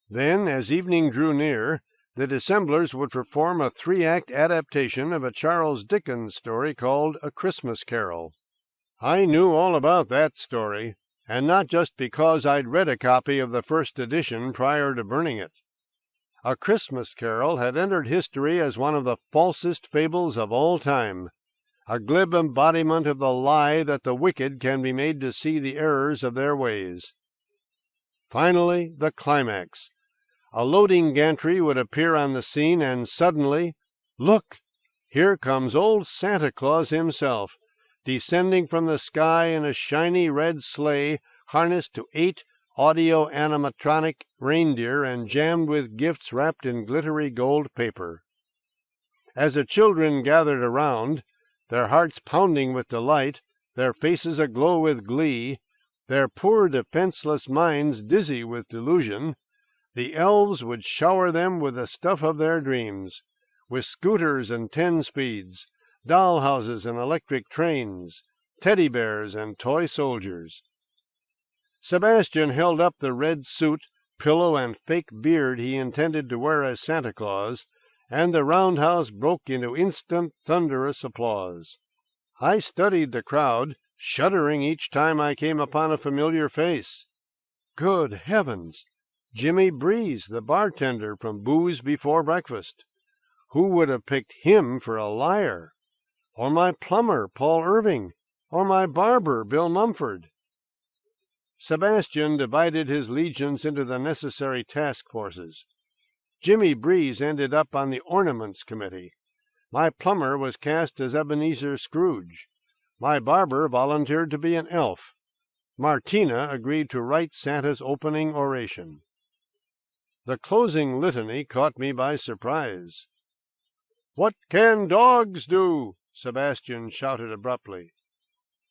Then, as evening drew near, the dissemblers would perform a 3-act adaptation of a Charles Dickens story called A Christmas Carol. I knew all about that story, and not just because I'd read a copy of the first edition prior to burning it. A Christmas Carol had entered history as one of the falsest fables of all time, a glib embodiment of the lie that the wicked can be made to see the errors of their ways. Finally, the climax. A loading gantry would appear on the scene, and suddenly, look! Here comes old Santa Claus himself, descending from the sky in a shiny red sleigh harnessed to 8 audio-animatronic reindeer and jammed with gifts wrapped in glittery gold paper. As the children gathered around, their hearts pounding with delight, their faces aglow with glee, their poor defenseless minds dizzy with delusion, the elves would shower them with the stuff of their dreams, with scooters and 10-speeds, doll-houses and electric trains, teddy bears and toy soldiers. Sebastian held up the red suit, pillow, and fake beard he intended to wear as Santa Claus, and the roundhouse broke into instant, thunderous applause. I studied the crowd, shuddering each time I came upon a familiar face. Good heavens! Jimmy Breeze, the bartender from Booze Before Breakfast. Who would have picked him for a liar? Or my plumber, Paul Irving? Or my barber, Bill Mumford? Sebastian divided his legions into the necessary task forces. Jimmy Breeze ended up on the Ornaments Committee. My plumber was cast as Ebenezer Scrooge. My barber volunteered to be an elf. Martina agreed to write Santa's opening oration. The closing litany caught me by surprise. "What can dogs do?" Sebastian shouted abruptly.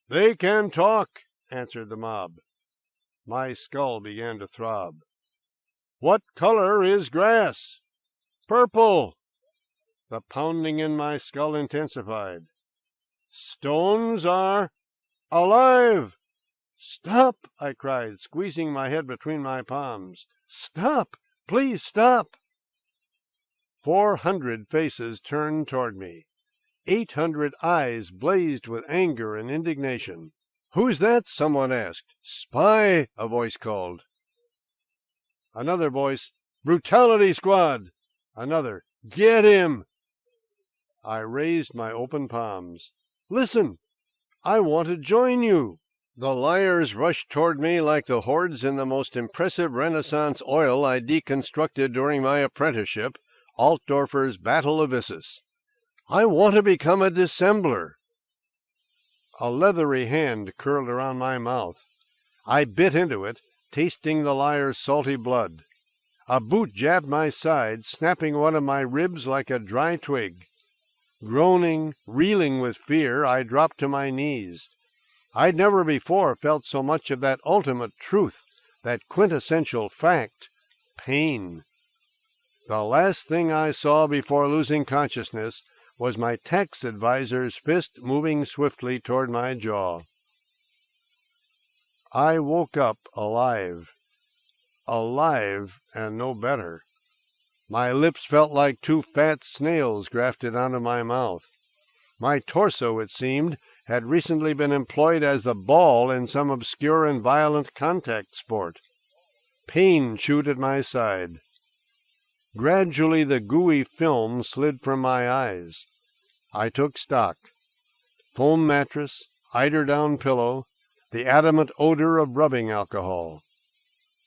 "They can talk," answered the mob. My skull began to throb. "What color is grass?" "Purple." The pounding in my skull intensified. "Stones are alive." "Stop!" I cried, squeezing my head between my palms. "Stop! Please stop!" 400 faces turned toward me. 800 eyes blazed with anger and indignation. "Who's that?" someone asked. "Spy!" a voice called. Another voice, "Brutality Squad!" Another, "Get him!" I raised my open palms. "Listen! I want to join you!" The liars rushed toward me like the hordes in the most impressive Renaissance oil I deconstructed during my apprenticeship, Altdorfer's Battle of Issus. "I want to become a dissembler." A leathery hand curled around my mouth. I bit into it, tasting the liar's salty blood. A boot jabbed my side, snapping one of my ribs like a dry twig. Groaning, reeling with fear, I dropped to my knees. I'd never before felt so much of that ultimate truth, that quintessential fact, pain. The last thing I saw before losing consciousness was my tax advisor's fist moving swiftly toward my jaw. I woke up alive. Alive and no better. My lips felt like 2 fat snails grafted onto my mouth. My torso, it seemed, had recently been employed as the ball in some obscure and violent contact sport. Pain chewed at my side. Gradually the gooey film slid from my eyes. I took stock. Foam mattress, eiderdown pillow, the adamant odor of rubbing alcohol.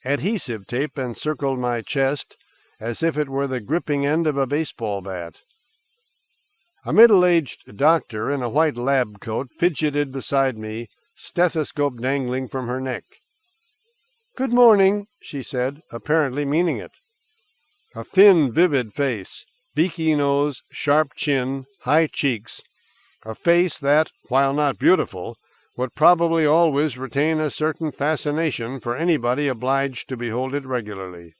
Adhesive tape encircled my chest as if it were the gripping end of a baseball bat. A middle-aged doctor in a white lab coat fidgeted beside me, stethoscope dangling from her neck. "Good morning," she said, apparently meaning it. A thin, vivid face, beaky nose, sharp chin, high cheeks, a face that, while not beautiful, would probably always retain a certain fascination for anybody obliged to behold it regularly.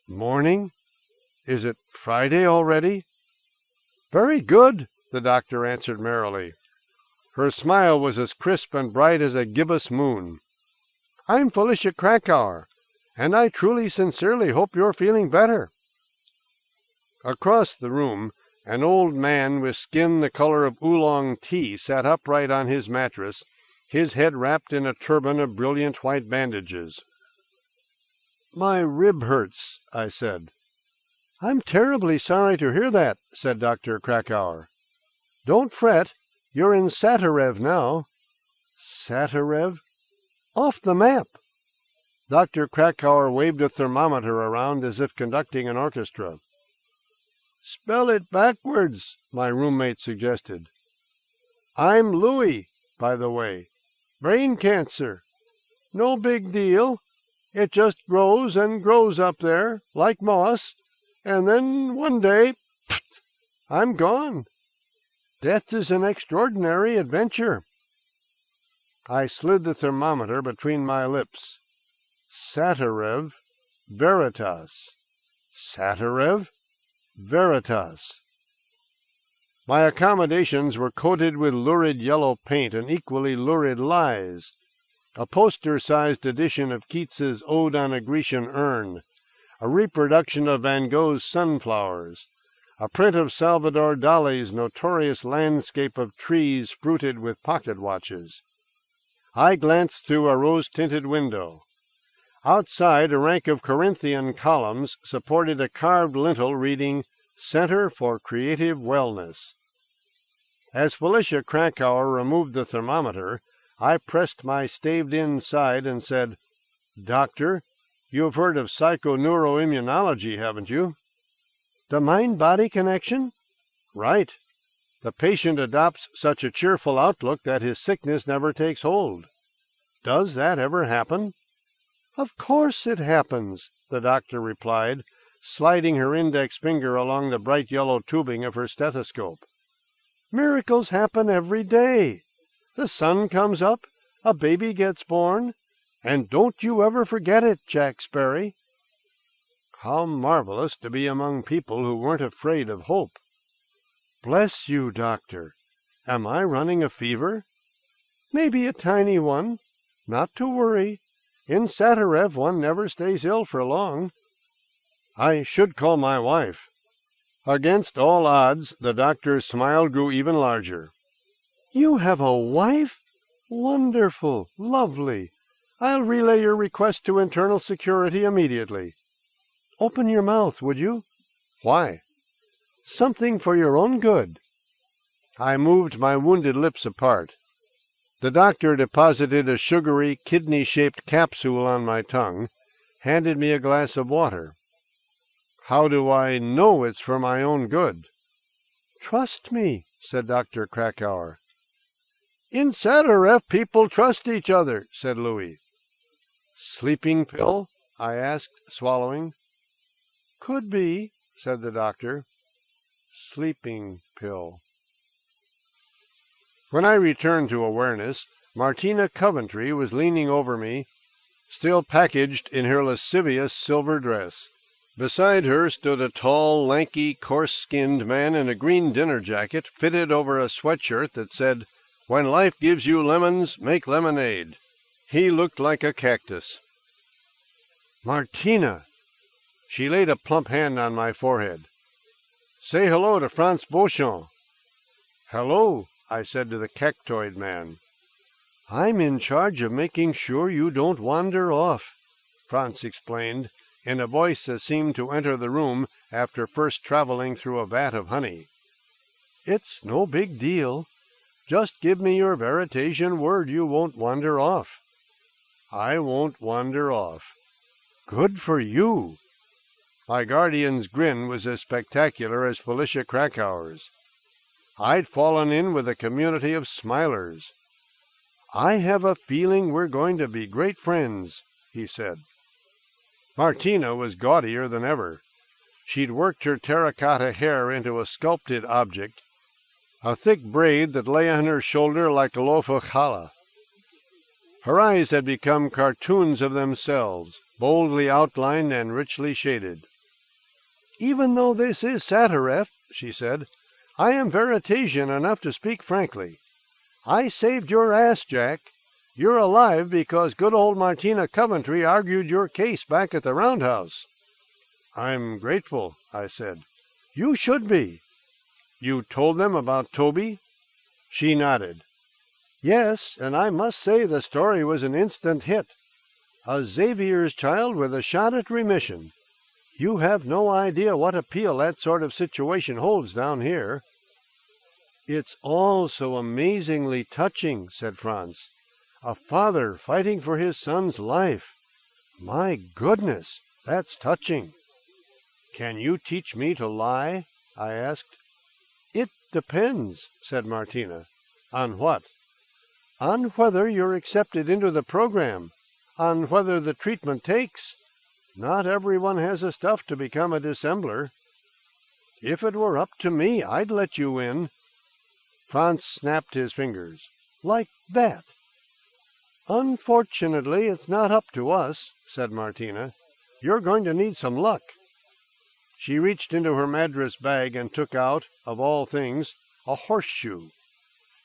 "Morning? Is it Friday already?" "Very good," the doctor answered merrily. Her smile was as crisp and bright as a gibbous moon. "I'm Felicia Krakauer, and I truly, sincerely hope you're feeling better." Across the room, an old man with skin the color of oolong tea sat upright on his mattress, his head wrapped in a turban of brilliant white bandages. "My rib hurts," I said. "I'm terribly sorry to hear that," said Dr. Krakauer. "Don't fret. You're in Satarev now." "Satarev?" "Off the map." Dr. Krakauer waved a thermometer around as if conducting an orchestra. "Spell it backwards," my roommate suggested. "I'm Louis, by the way. Brain cancer. No big deal. It just grows and grows up there, like moss, and then one day, pft, I'm gone. Death is an extraordinary adventure." I slid the thermometer between my lips. Satarev, Veritas. Satarev, Veritas. My accommodations were coated with lurid yellow paint and equally lurid lies. A poster-sized edition of Keats's Ode on a Grecian Urn, a reproduction of Van Gogh's Sunflowers, a print of Salvador Dali's notorious landscape of trees fruited with pocket watches. I glanced through a rose-tinted window. Outside, a rank of Corinthian columns supported a carved lintel reading, "Center for Creative Wellness." As Felicia Krakauer removed the thermometer, I pressed my staved-in side and said, "Doctor, you've heard of psychoneuroimmunology, haven't you?" "The mind-body connection?" "Right. The patient adopts such a cheerful outlook that his sickness never takes hold. Does that ever happen?" "Of course it happens," the doctor replied, sliding her index finger along the bright yellow tubing of her stethoscope. "Miracles happen every day. The sun comes up, a baby gets born, and don't you ever forget it, Jack Sperry." How marvelous to be among people who weren't afraid of hope. "Bless you, doctor. Am I running a fever?" "Maybe a tiny one. Not to worry. In Satarev one never stays ill for long." "I should call my wife." Against all odds, the doctor's smile grew even larger. "You have a wife? Wonderful, lovely. I'll relay your request to Internal Security immediately." "Open your mouth, would you?" "Why?" "Something for your own good." I moved my wounded lips apart. The doctor deposited a sugary, kidney-shaped capsule on my tongue, handed me a glass of water. "How do I know it's for my own good?" "Trust me," said Dr. Krakauer. "In Satarev people trust each other," said Louis. "Sleeping pill?" I asked, swallowing. "Could be," said the doctor. "Sleeping pill." When I returned to awareness, Martina Coventry was leaning over me, still packaged in her lascivious silver dress. Beside her stood a tall, lanky, coarse-skinned man in a green dinner jacket fitted over a sweatshirt that said, "When life gives you lemons, make lemonade." He looked like a cactus. "Martina!" She laid a plump hand on my forehead. "Say hello to Franz Beauchamp." "Hello," I said to the cactoid man. "I'm in charge of making sure you don't wander off," Franz explained, in a voice that seemed to enter the room after first traveling through a vat of honey. "It's no big deal. Just give me your Veritasian word you won't wander off." "I won't wander off." "Good for you." My guardian's grin was as spectacular as Felicia Krakauer's. I'd fallen in with a community of smilers. "I have a feeling we're going to be great friends. he said. Martina was gaudier than ever. She'd worked her terracotta hair into a sculpted object, a thick braid that lay on her shoulder like a loaf of challah. Her eyes had become cartoons of themselves, boldly outlined and richly shaded. "Even though this is Sataref," she said, "I am Veritasian enough to speak frankly. I saved your ass, Jack. You're alive because good old Martina Coventry argued your case back at the roundhouse." "I'm grateful," I said. "You should be." "You told them about Toby?" She nodded. "Yes, and I must say the story was an instant hit. A Xavier's child with a shot at remission. You have no idea what appeal that sort of situation holds down here." "It's all so amazingly touching," said Franz. "A father fighting for his son's life. My goodness, that's touching." "Can you teach me to lie?" I asked. "It depends," said Martina. "On what?" "On whether you're accepted into the program, on whether the treatment takes. Not everyone has the stuff to become a dissembler." "If it were up to me, I'd let you in." Franz snapped his fingers. "Like that." "Unfortunately, it's not up to us," said Martina. "You're going to need some luck." She reached into her madras bag and took out, of all things, a horseshoe.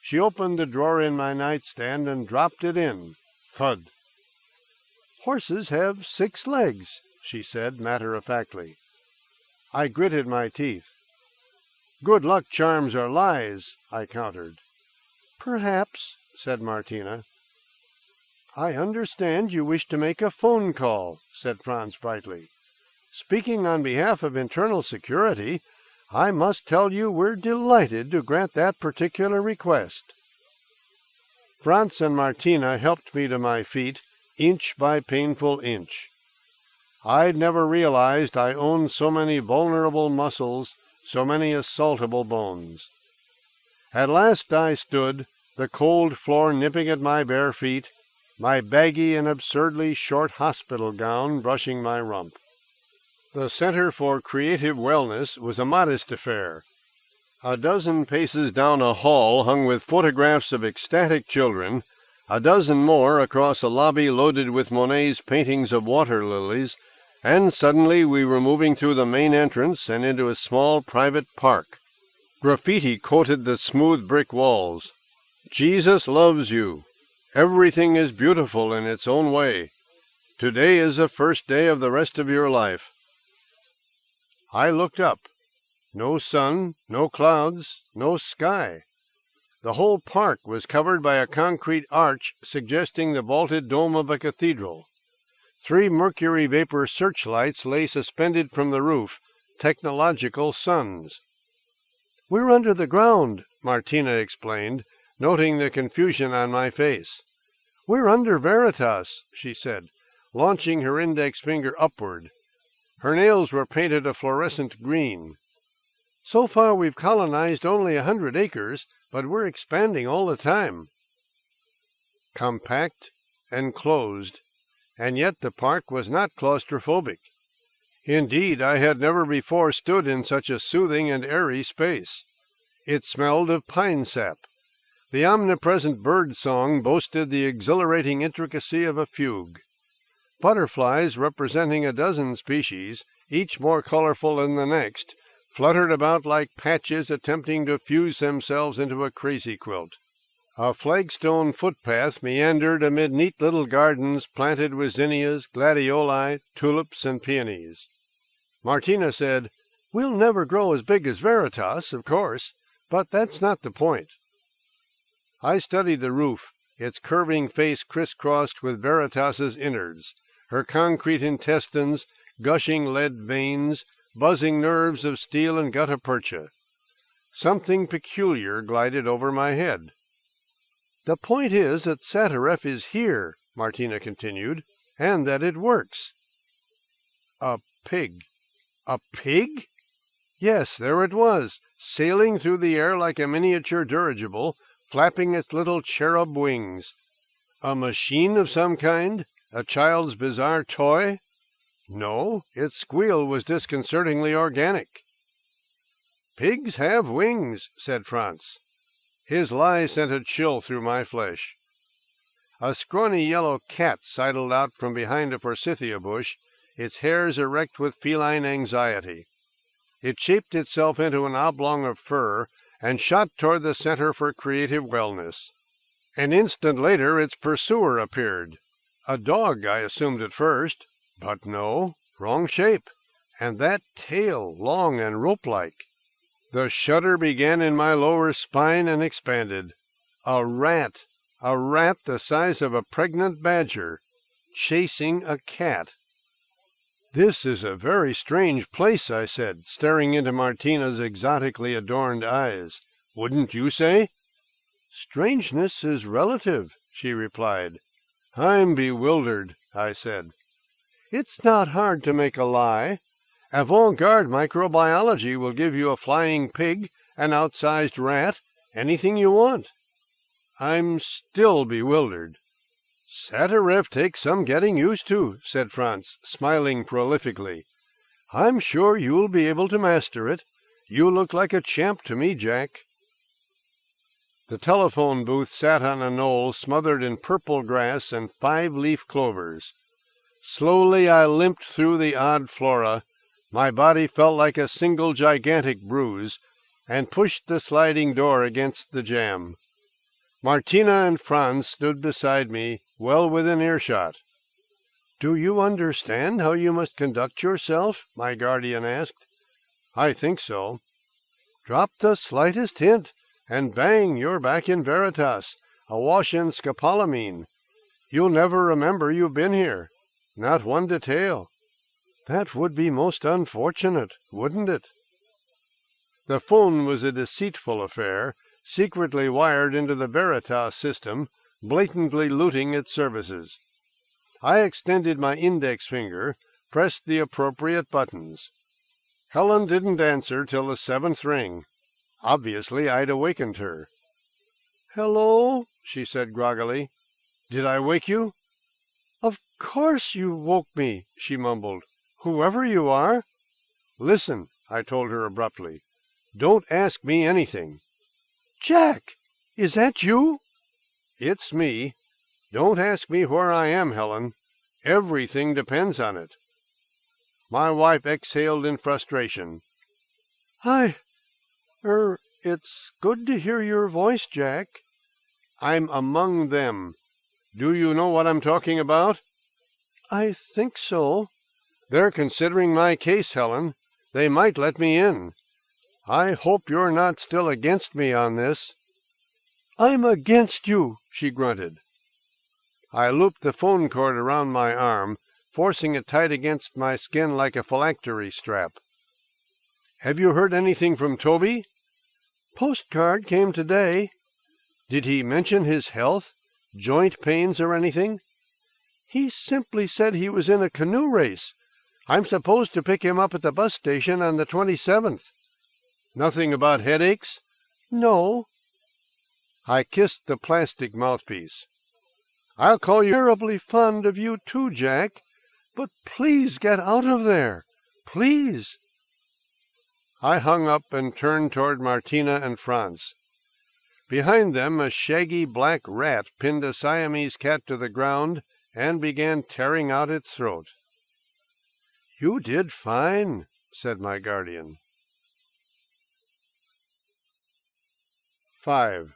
She opened the drawer in my nightstand and dropped it in. Thud. "Horses have 6 legs," she said matter-of-factly. I gritted my teeth. "Good luck charms are lies," I countered. "Perhaps," said Martina. "I understand you wish to make a phone call," said Franz brightly. "Speaking on behalf of internal security, I must tell you we're delighted to grant that particular request." Franz and Martina helped me to my feet, inch by painful inch. I'd never realized I owned so many vulnerable muscles, so many assaultable bones. At last I stood, the cold floor nipping at my bare feet, my baggy and absurdly short hospital gown brushing my rump. The Center for Creative Wellness was a modest affair. A dozen paces down a hall hung with photographs of ecstatic children, a dozen more across a lobby loaded with Monet's paintings of water lilies, and suddenly we were moving through the main entrance and into a small private park. Graffiti coated the smooth brick walls. "Jesus loves you. Everything is beautiful in its own way. Today is the first day of the rest of your life." I looked up. No sun, no clouds, no sky. The whole park was covered by a concrete arch suggesting the vaulted dome of a cathedral. 3 mercury vapor searchlights lay suspended from the roof, technological suns. "We're under the ground," Martina explained, noting the confusion on my face. "We're under Veritas," she said, launching her index finger upward. Her nails were painted a fluorescent green. "So far we've colonized only 100 acres, but we're expanding all the time." Compact, enclosed, and yet the park was not claustrophobic. Indeed, I had never before stood in such a soothing and airy space. It smelled of pine sap. The omnipresent bird song boasted the exhilarating intricacy of a fugue. Butterflies representing a dozen species, each more colorful than the next, fluttered about like patches attempting to fuse themselves into a crazy quilt. A flagstone footpath meandered amid neat little gardens planted with zinnias, gladioli, tulips, and peonies. Martina said, "We'll never grow as big as Veritas, of course, but that's not the point." I studied the roof, its curving face crisscrossed with Veritas's innards, her concrete intestines, gushing lead veins, buzzing nerves of steel and gutta percha. Something peculiar glided over my head. "The point is that Sataref is here," Martina continued, "and that it works." A pig. A pig? Yes, there it was, sailing through the air like a miniature dirigible, flapping its little cherub wings. A machine of some kind? A child's bizarre toy? No, its squeal was disconcertingly organic. Pigs have wings, said Franz. His lie sent a chill through my flesh. A scrawny yellow cat sidled out from behind a forsythia bush, its hairs erect with feline anxiety. It shaped itself into an oblong of fur and shot toward the Center for Creative Wellness. An instant later its pursuer appeared. A dog, I assumed at first, but no, wrong shape, and that tail long and rope-like. The shudder began in my lower spine and expanded. A rat the size of a pregnant badger, chasing a cat. This is a very strange place, I said, staring into Martina's exotically adorned eyes. Wouldn't you say? Strangeness is relative, she replied. I'm bewildered, I said. It's not hard to make a lie. Avant-garde microbiology will give you a flying pig, an outsized rat, anything you want. I'm still bewildered. Satiriff takes some getting used to, said Franz, smiling prolifically. I'm sure you'll be able to master it. You look like a champ to me, Jack. The telephone booth sat on a knoll smothered in purple grass and 5-leaf clovers. Slowly I limped through the odd flora. My body felt like a single gigantic bruise, and pushed the sliding door against the jamb. Martina and Franz stood beside me, well within earshot. Do you understand how you must conduct yourself? My guardian asked. I think so. Drop the slightest hint, and bang, you're back in Veritas, awash in scopolamine. You'll never remember you've been here. Not one detail. That would be most unfortunate, wouldn't it? The phone was a deceitful affair, secretly wired into the Veritas system, blatantly looting its services. I extended my index finger, pressed the appropriate buttons. Helen didn't answer till the 7th ring. Obviously, I'd awakened her. Hello, she said groggily. Did I wake you? Of course you woke me, she mumbled. Whoever you are. Listen, I told her abruptly. Don't ask me anything. Jack, is that you? It's me. Don't ask me where I am, Helen. Everything depends on it. My wife exhaled in frustration. It's good to hear your voice, Jack. I'm among them. Do you know what I'm talking about? I think so. They're considering my case, Helen. They might let me in. I hope you're not still against me on this. I'm against you, she grunted. I looped the phone cord around my arm, forcing it tight against my skin like a phylactery strap. Have you heard anything from Toby? Postcard came today. Did he mention his health, joint pains or anything? He simply said he was in a canoe race. I'm supposed to pick him up at the bus station on the 27th. Nothing about headaches? No. I kissed the plastic mouthpiece. I'll call you. Terribly fond of you too, Jack. But please get out of there. Please. I hung up and turned toward Martina and Franz. Behind them, a shaggy black rat pinned a Siamese cat to the ground and began tearing out its throat. You did fine, said my guardian. 5.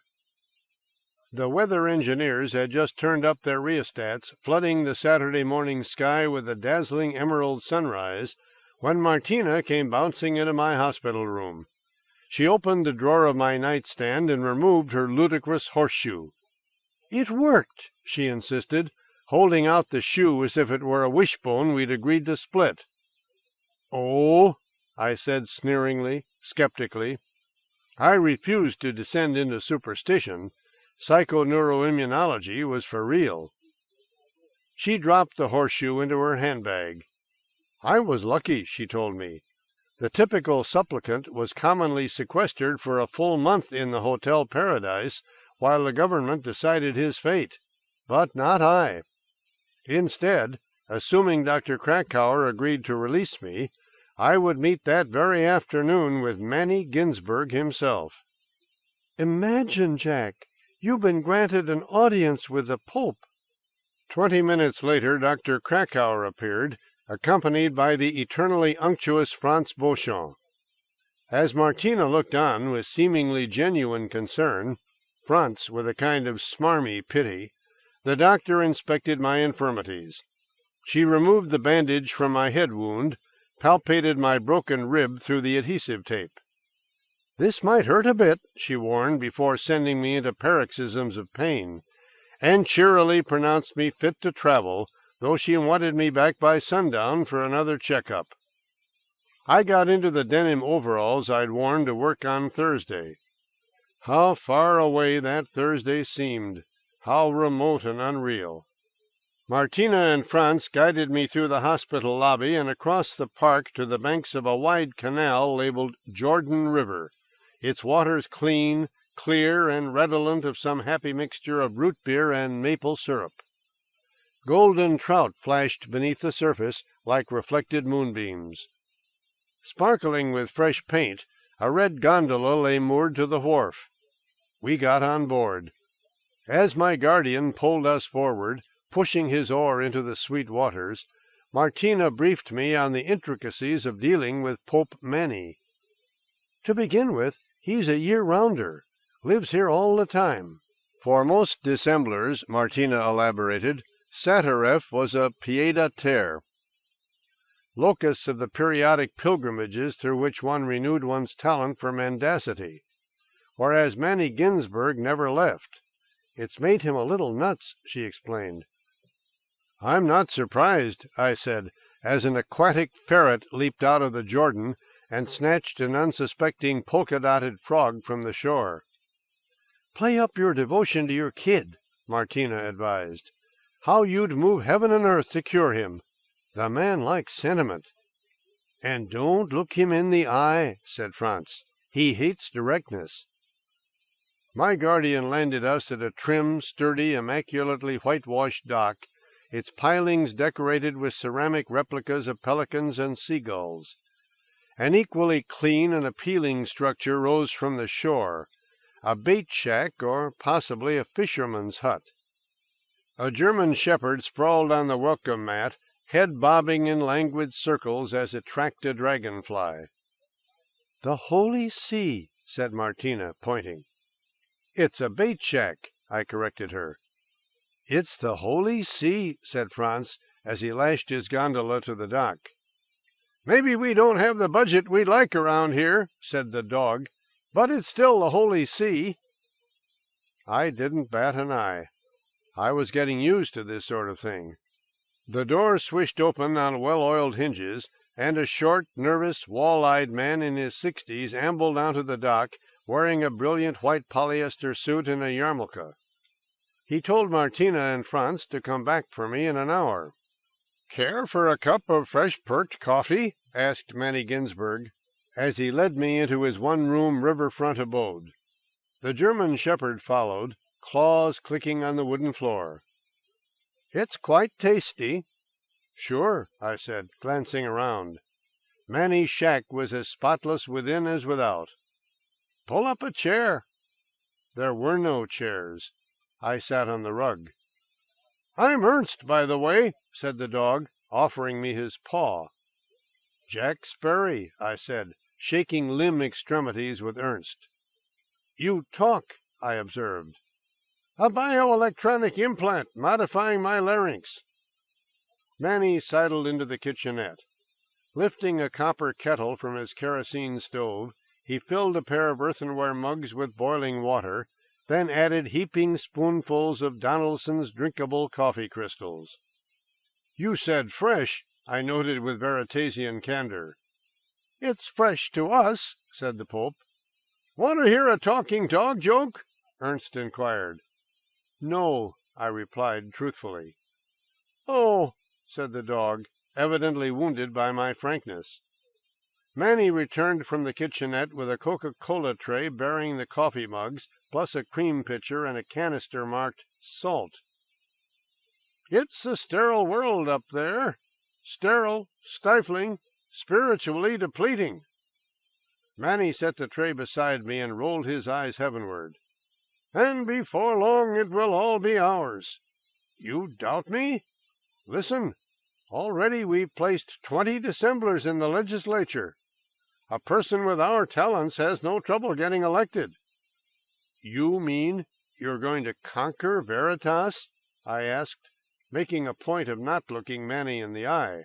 The weather engineers had just turned up their rheostats, flooding the Saturday morning sky with a dazzling emerald sunrise, when Martina came bouncing into my hospital room. She opened the drawer of my nightstand and removed her ludicrous horseshoe. It worked, she insisted, holding out the shoe as if it were a wishbone we'd agreed to split. Oh, I said sneeringly, skeptically. I refused to descend into superstition. Psychoneuroimmunology was for real. She dropped the horseshoe into her handbag. I was lucky, she told me. The typical supplicant was commonly sequestered for a full month in the Hotel Paradise while the government decided his fate. But not I. Instead, assuming Dr. Krakauer agreed to release me, I would meet that very afternoon with Manny Ginsberg himself. Imagine, Jack, you've been granted an audience with the Pope. 20 minutes later, Dr. Krakauer appeared, accompanied by the eternally unctuous Franz Beauchamp. As Martina looked on with seemingly genuine concern, Franz with a kind of smarmy pity, the doctor inspected my infirmities. She removed the bandage from my head wound, palpated my broken rib through the adhesive tape. This might hurt a bit, she warned, before sending me into paroxysms of pain, and cheerily pronounced me fit to travel, though she wanted me back by sundown for another checkup. I got into the denim overalls I'd worn to work on Thursday. How far away that Thursday seemed, how remote and unreal. Martina and Franz guided me through the hospital lobby and across the park to the banks of a wide canal labeled Jordan River, its waters clean, clear, and redolent of some happy mixture of root beer and maple syrup. Golden trout flashed beneath the surface like reflected moonbeams. Sparkling with fresh paint, a red gondola lay moored to the wharf. We got on board. As my guardian pulled us forward, pushing his oar into the sweet waters, Martina briefed me on the intricacies of dealing with Pope Manny. To begin with, he's a year-rounder, lives here all the time. For most dissemblers, Martina elaborated, Sataref was a pied-à-terre, locus of the periodic pilgrimages through which one renewed one's talent for mendacity, whereas Manny Ginsberg never left. It's made him a little nuts, she explained. I'm not surprised, I said, as an aquatic ferret leaped out of the Jordan and snatched an unsuspecting polka-dotted frog from the shore. Play up your devotion to your kid, Martina advised. How you'd move heaven and earth to cure him. The man likes sentiment. And don't look him in the eye, said Franz. He hates directness. My guardian landed us at a trim, sturdy, immaculately whitewashed dock, its pilings decorated with ceramic replicas of pelicans and seagulls. An equally clean and appealing structure rose from the shore, a bait shack or possibly a fisherman's hut. A German shepherd sprawled on the welcome mat, head bobbing in languid circles as it tracked a dragonfly. The Holy See, said Martina, pointing. It's a bait shack, I corrected her. It's the Holy See, said Franz, as he lashed his gondola to the dock. Maybe we don't have the budget we'd like around here, said the dog, but it's still the Holy See. I didn't bat an eye. I was getting used to this sort of thing. The door swished open on well-oiled hinges, and a short, nervous, wall-eyed man in his 60s ambled onto the dock, wearing a brilliant white polyester suit and a yarmulke. He told Martina and Franz to come back for me in an hour. Care for a cup of fresh perked coffee? Asked Manny Ginsberg, as he led me into his one-room riverfront abode. The German shepherd followed, claws clicking on the wooden floor. It's quite tasty. Sure, I said, glancing around. Manny's shack was as spotless within as without. Pull up a chair. There were no chairs. I sat on the rug. I'm Ernst, by the way, said the dog, offering me his paw. Jack Sperry, I said, shaking limb extremities with Ernst. You talk, I observed. A bioelectronic implant modifying my larynx. Manny sidled into the kitchenette. Lifting a copper kettle from his kerosene stove, he filled a pair of earthenware mugs with boiling water, then added heaping spoonfuls of Donaldson's drinkable coffee crystals. You said fresh, I noted with Veritasian candor. It's fresh to us, said the Pope. Want to hear a talking dog joke? Ernst inquired. No, I replied truthfully. Oh, said the dog, evidently wounded by my frankness. Manny returned from the kitchenette with a Coca-Cola tray bearing the coffee mugs, plus a cream pitcher and a canister marked salt. It's a sterile world up there. Sterile, stifling, spiritually depleting. Manny set the tray beside me and rolled his eyes heavenward. And before long it will all be ours. You doubt me? Listen. Already we've placed 20 dissemblers in the legislature. A person with our talents has no trouble getting elected. You mean you're going to conquer Veritas? I asked, making a point of not looking Manny in the eye.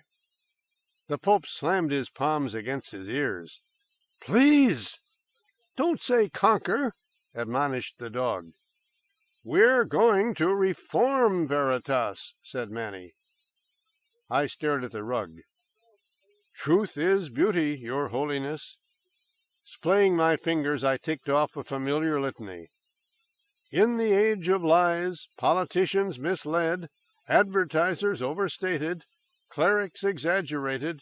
The Pope slammed his palms against his ears. Please, don't say conquer, admonished the dog. We're going to reform Veritas, said Manny. I stared at the rug. Truth is beauty, Your Holiness. Splaying my fingers, I ticked off a familiar litany. In the age of lies, politicians misled, advertisers overstated, clerics exaggerated.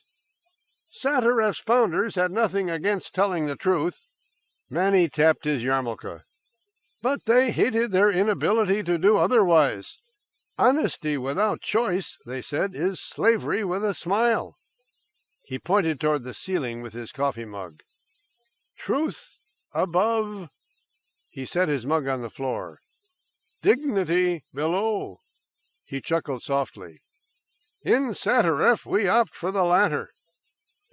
Satyref's founders had nothing against telling the truth. Manny tapped his yarmulke. But they hated their inability to do otherwise. Honesty without choice, they said, is slavery with a smile. He pointed toward the ceiling with his coffee mug. Truth above. He set his mug on the floor. Dignity below. He chuckled softly. In Satyref, we opt for the latter.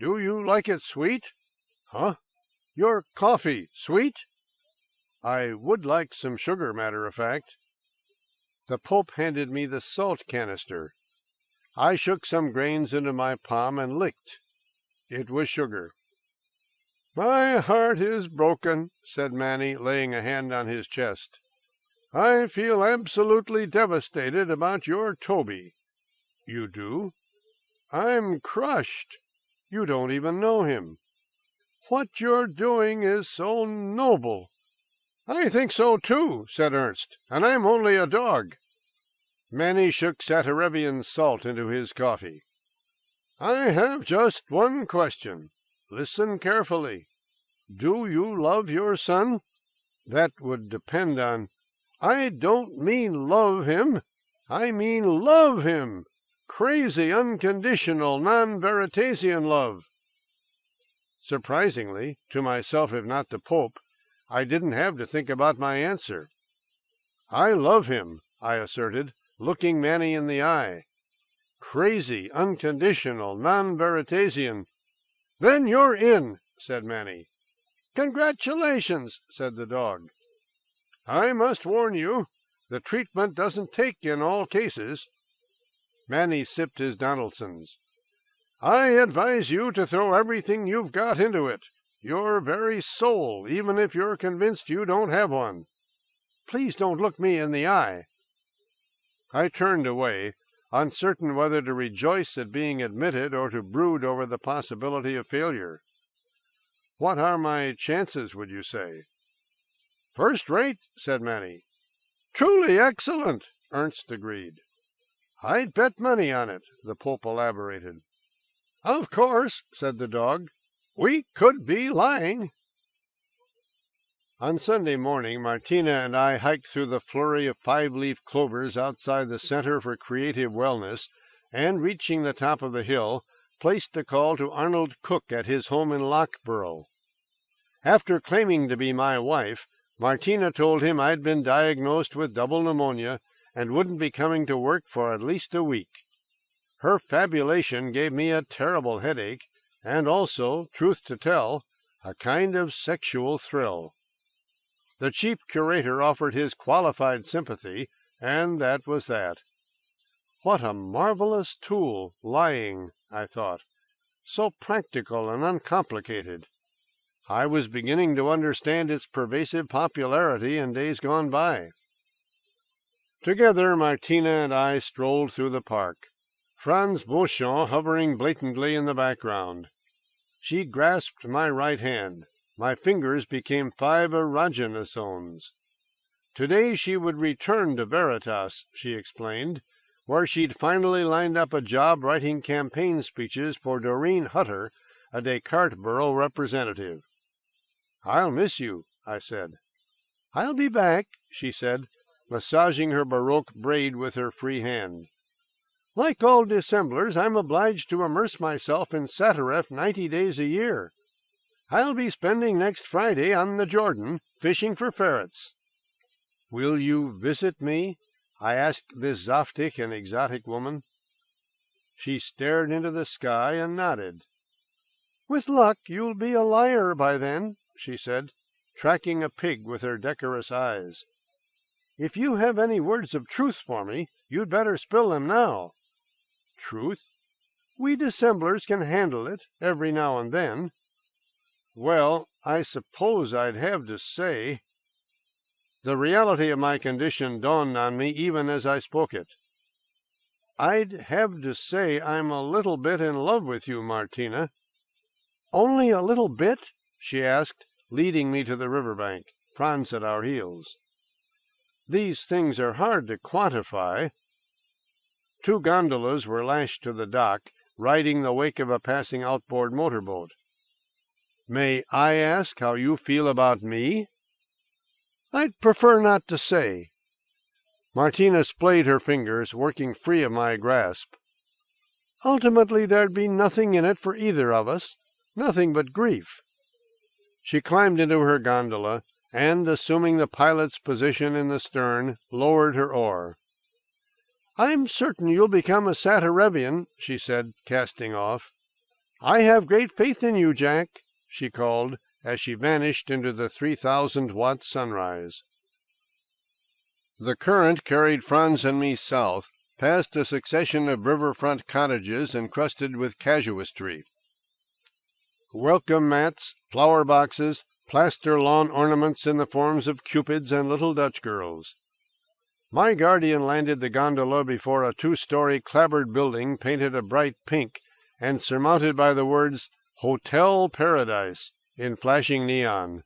Do you like it sweet? Huh? Your coffee sweet? I would like some sugar, matter of fact. The Pope handed me the salt canister. I shook some grains into my palm and licked. It was sugar. My heart is broken, said Manny, laying a hand on his chest. I feel absolutely devastated about your Toby. You do? I'm crushed. You don't even know him. What you're doing is so noble. I think so, too, said Ernst, and I'm only a dog. Manny shook Satyrevian salt into his coffee. I have just one question. Listen carefully. Do you love your son? That would depend on... I don't mean love him. I mean love him. Crazy, unconditional, non-Veritasian love. Surprisingly, to myself if not the Pope, I didn't have to think about my answer. I love him, I asserted, looking Manny in the eye. Crazy, unconditional, non-Veritasian. Then you're in, said Manny. Congratulations, said the dog. I must warn you, the treatment doesn't take in all cases. Manny sipped his Donaldson's. I advise you to throw everything you've got into it, your very soul, even if you're convinced you don't have one. Please don't look me in the eye. I turned away, uncertain whether to rejoice at being admitted or to brood over the possibility of failure. What are my chances, would you say? First rate, said Manny. Truly excellent, Ernst agreed. I'd bet money on it, the Pope elaborated. Of course, said the dog. We could be lying. On Sunday morning, Martina and I hiked through the flurry of five-leaf clovers outside the Center for Creative Wellness, and, reaching the top of the hill, placed a call to Arnold Cook at his home in Lockborough. After claiming to be my wife, Martina told him I'd been diagnosed with double pneumonia and wouldn't be coming to work for at least a week. Her fabulation gave me a terrible headache, and also, truth to tell, a kind of sexual thrill. The chief curator offered his qualified sympathy, and that was that. What a marvelous tool, lying, I thought. So practical and uncomplicated. I was beginning to understand its pervasive popularity in days gone by. Together, Martina and I strolled through the park, Franz Beauchamp hovering blatantly in the background. She grasped my right hand. My fingers became 5 erogenous zones. Today she would return to Veritas, she explained, where she'd finally lined up a job writing campaign speeches for Doreen Hutter, a Descartes borough representative. I'll miss you, I said. I'll be back, she said, massaging her Baroque braid with her free hand. Like all dissemblers, I'm obliged to immerse myself in satiref 90 days a year. I'll be spending next Friday on the Jordan, fishing for ferrets." "Will you visit me?" I asked this zaftig and exotic woman. She stared into the sky and nodded. "With luck, you'll be a liar by then," she said, tracking a pig with her decorous eyes. "If you have any words of truth for me, you'd better spill them now." "Truth?" "We dissemblers can handle it, every now and then." "Well, I suppose I'd have to say—" The reality of my condition dawned on me even as I spoke it. "I'd have to say I'm a little bit in love with you, Martina." "Only a little bit?" she asked, leading me to the river bank, Franz at our heels. "These things are hard to quantify." 2 gondolas were lashed to the dock, riding the wake of a passing outboard motorboat. "May I ask how you feel about me?" "I'd prefer not to say." Martina splayed her fingers, working free of my grasp. "Ultimately, there'd be nothing in it for either of us, nothing but grief." She climbed into her gondola, and, assuming the pilot's position in the stern, lowered her oar. "I'm certain you'll become a Satirevian," she said, casting off. "I have great faith in you, Jack," she called, as she vanished into the 3,000-watt sunrise. The current carried Franz and me south, past a succession of riverfront cottages encrusted with casuistry. Welcome mats, flower boxes, plaster lawn ornaments in the forms of cupids and little Dutch girls. My guardian landed the gondola before a 2-story clapboard building painted a bright pink and surmounted by the words "Hotel Paradise" in flashing neon.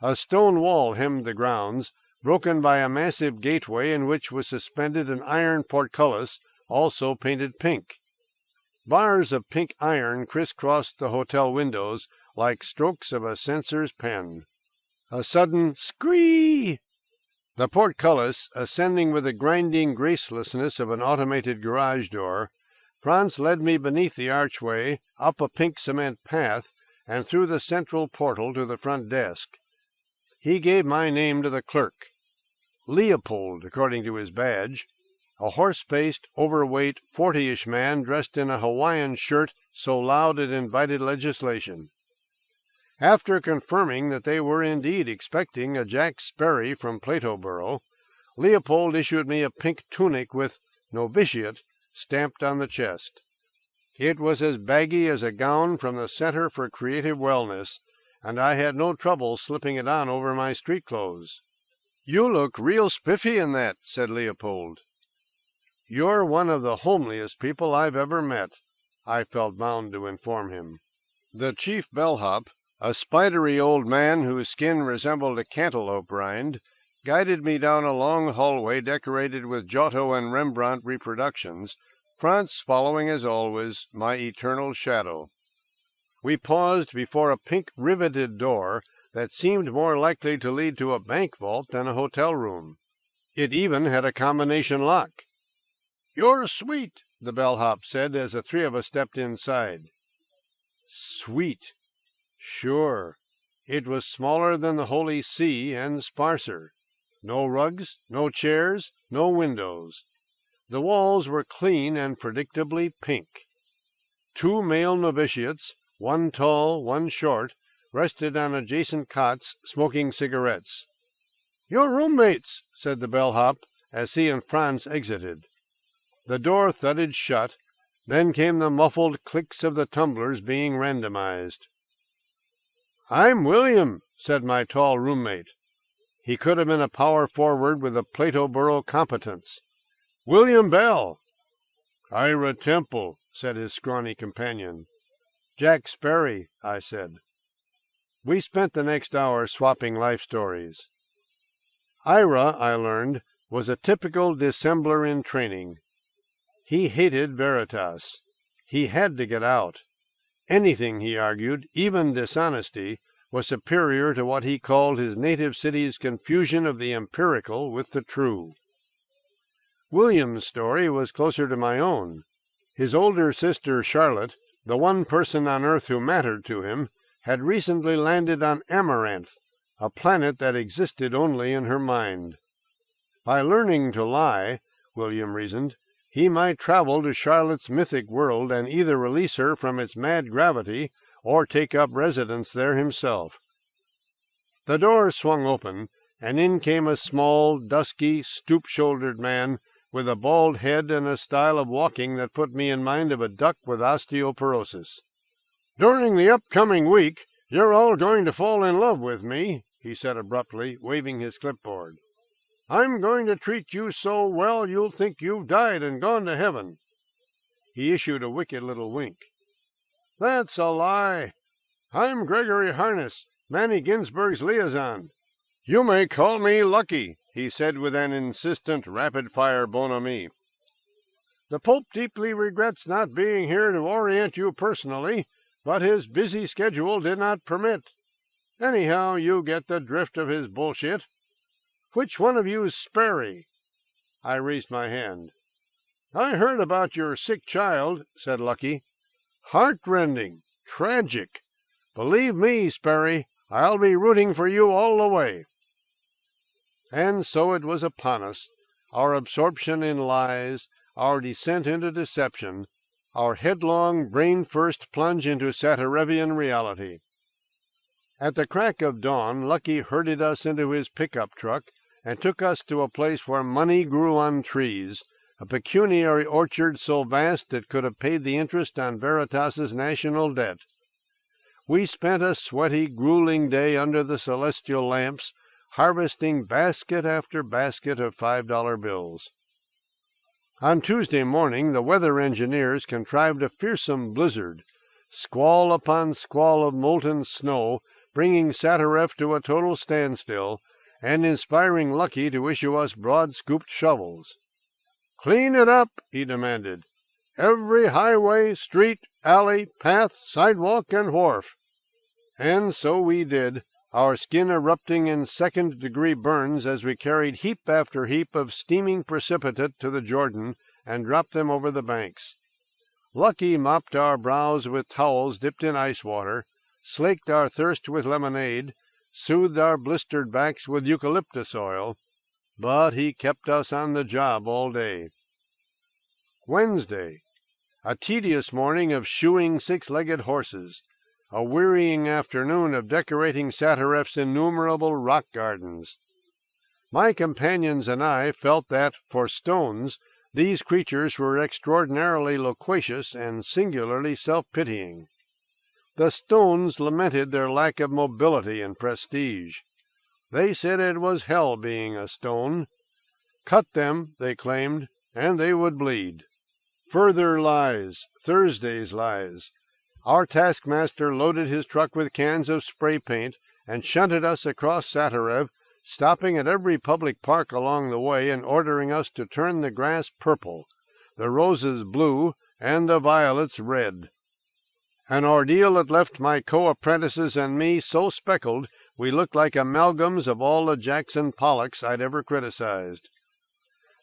A stone wall hemmed the grounds, broken by a massive gateway in which was suspended an iron portcullis, also painted pink. Bars of pink iron crisscrossed the hotel windows like strokes of a censor's pen. A sudden "scree!" The portcullis ascending with the grinding gracelessness of an automated garage door, Franz led me beneath the archway, up a pink cement path, and through the central portal to the front desk. He gave my name to the clerk. Leopold, according to his badge, a horse-faced, overweight, 40-ish man dressed in a Hawaiian shirt so loud it invited legislation. After confirming that they were indeed expecting a Jack Sperry from Platoborough, Leopold issued me a pink tunic with "Novitiate" stamped on the chest. It was as baggy as a gown from the Center for Creative Wellness, and I had no trouble slipping it on over my street clothes. "You look real spiffy in that," said Leopold. "You're one of the homeliest people I've ever met," I felt bound to inform him. The chief bellhop, a spidery old man whose skin resembled a cantaloupe rind, guided me down a long hallway decorated with Giotto and Rembrandt reproductions, Franz following, as always, my eternal shadow. We paused before a pink riveted door that seemed more likely to lead to a bank vault than a hotel room. It even had a combination lock. "You're sweet," the bellhop said as the 3 of us stepped inside. Sweet. Sure. It was smaller than the Holy See and sparser. No rugs, no chairs, no windows. The walls were clean and predictably pink. 2 male novitiates, one tall, one short, rested on adjacent cots, smoking cigarettes. "Your roommates," said the bellhop as he and Franz exited. The door thudded shut, then came the muffled clicks of the tumblers being randomized. "I'm William," said my tall roommate. He could have been a power forward with a Platoborough competence. "William Bell." "Ira Temple," said his scrawny companion. "Jack Sperry," I said. We spent the next hour swapping life stories. Ira, I learned, was a typical dissembler in training. He hated Veritas. He had to get out. Anything, he argued, even dishonesty, was superior to what he called his native city's confusion of the empirical with the true. William's story was closer to my own. His older sister, Charlotte, the one person on Earth who mattered to him, had recently landed on Amaranth, a planet that existed only in her mind. By learning to lie, William reasoned, he might travel to Charlotte's mythic world and either release her from its mad gravity or take up residence there himself. The door swung open, and in came a small, dusky, stoop-shouldered man with a bald head and a style of walking that put me in mind of a duck with osteoporosis. "During the upcoming week, you're all going to fall in love with me," he said abruptly, waving his clipboard. "I'm going to treat you so well you'll think you've died and gone to heaven." He issued a wicked little wink. "That's a lie. I'm Gregory Harness, Manny Ginsberg's liaison. You may call me Lucky," he said with an insistent, rapid-fire bonhomie. "The Pope deeply regrets not being here to orient you personally, but his busy schedule did not permit. Anyhow, you get the drift of his bullshit. Which one of you's Sperry?" I raised my hand. "I heard about your sick child," said Lucky. "Heartrending. Tragic. Believe me, Sperry, I'll be rooting for you all the way." And so it was upon us, our absorption in lies, our descent into deception, our headlong, brain-first plunge into Satirevian reality. At the crack of dawn, Lucky herded us into his pickup truck and took us to a place where money grew on trees, a pecuniary orchard so vast it could have paid the interest on Veritas's national debt. We spent a sweaty, grueling day under the celestial lamps, harvesting basket after basket of $5 bills. On Tuesday morning, the weather engineers contrived a fearsome blizzard, squall upon squall of molten snow, bringing Satirev to a total standstill, and inspiring Lucky to issue us broad-scooped shovels. "Clean it up," he demanded. "Every highway, street, alley, path, sidewalk, and wharf." And so we did, our skin erupting in second-degree burns as we carried heap after heap of steaming precipitate to the Jordan and dropped them over the banks. Lucky mopped our brows with towels dipped in ice water, slaked our thirst with lemonade, soothed our blistered backs with eucalyptus oil, but he kept us on the job all day. Wednesday, a tedious morning of shoeing six-legged horses, a wearying afternoon of decorating Satirev's innumerable rock gardens. My companions and I felt that, for stones, these creatures were extraordinarily loquacious and singularly self-pitying. The stones lamented their lack of mobility and prestige. They said it was hell being a stone. Cut them, they claimed, and they would bleed. Further lies, Thursday's lies. Our taskmaster loaded his truck with cans of spray paint and shunted us across Satirev, stopping at every public park along the way and ordering us to turn the grass purple, the roses blue, and the violets red. An ordeal that left my co-apprentices and me so speckled we looked like amalgams of all the Jackson Pollocks I'd ever criticized.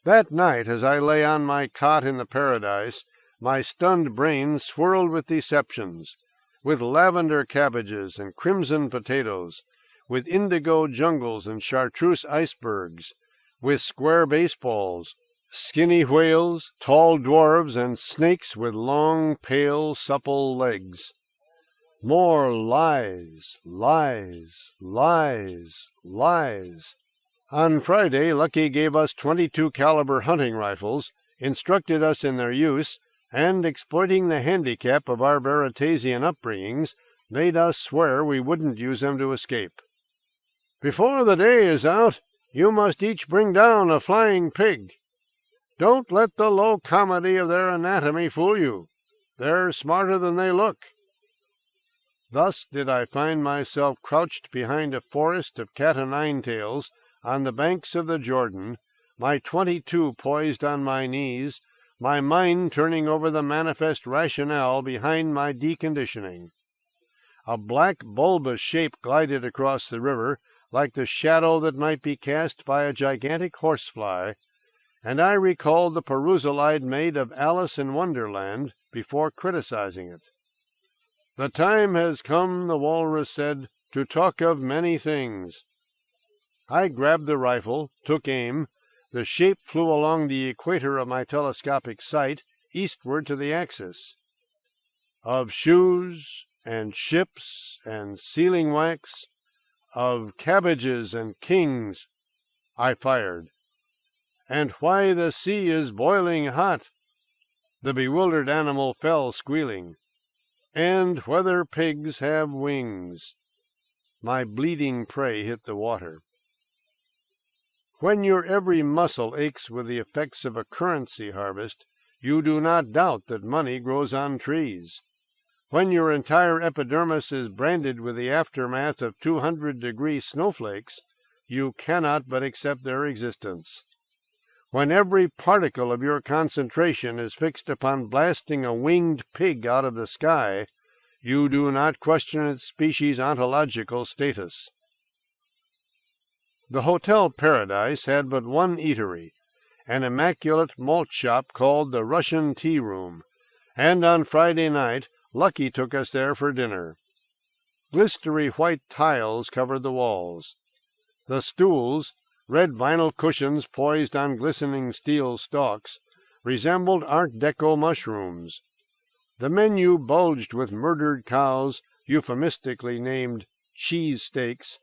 That night, as I lay on my cot in the Paradise, my stunned brain swirled with deceptions, with lavender cabbages and crimson potatoes, with indigo jungles and chartreuse icebergs, with square baseballs, skinny whales, tall dwarves, and snakes with long, pale, supple legs. More lies, lies, lies, lies. On Friday, Lucky gave us .22 caliber hunting rifles, instructed us in their use, and, exploiting the handicap of our Veritasian upbringings, made us swear we wouldn't use them to escape. "Before the day is out, you must each bring down a flying pig. Don't let the low comedy of their anatomy fool you. They're smarter than they look." Thus did I find myself crouched behind a forest of cat-o'-nine-tails on the banks of the Jordan, my .22 poised on my knees, my mind turning over the manifest rationale behind my deconditioning. A black, bulbous shape glided across the river, like the shadow that might be cast by a gigantic horsefly, and I recalled the perusal I'd made of Alice in Wonderland before criticizing it. "The time has come," the walrus said, "to talk of many things." I grabbed the rifle, took aim. The shape flew along the equator of my telescopic sight, eastward to the axis. "Of shoes and ships and sealing wax, of cabbages and kings," I fired. "And why the sea is boiling hot." The bewildered animal fell squealing. "And whether pigs have wings." My bleeding prey hit the water. When your every muscle aches with the effects of a currency harvest, you do not doubt that money grows on trees. When your entire epidermis is branded with the aftermath of 200-degree snowflakes, you cannot but accept their existence. When every particle of your concentration is fixed upon blasting a winged pig out of the sky, you do not question its species' ontological status. The Hotel Paradise had but one eatery, an immaculate malt shop called the Russian Tea Room, and on Friday night Lucky took us there for dinner. Glistery white tiles covered the walls. The stools, red vinyl cushions poised on glistening steel stalks, resembled Art Deco mushrooms. The menu bulged with murdered cows, euphemistically named cheese steaks,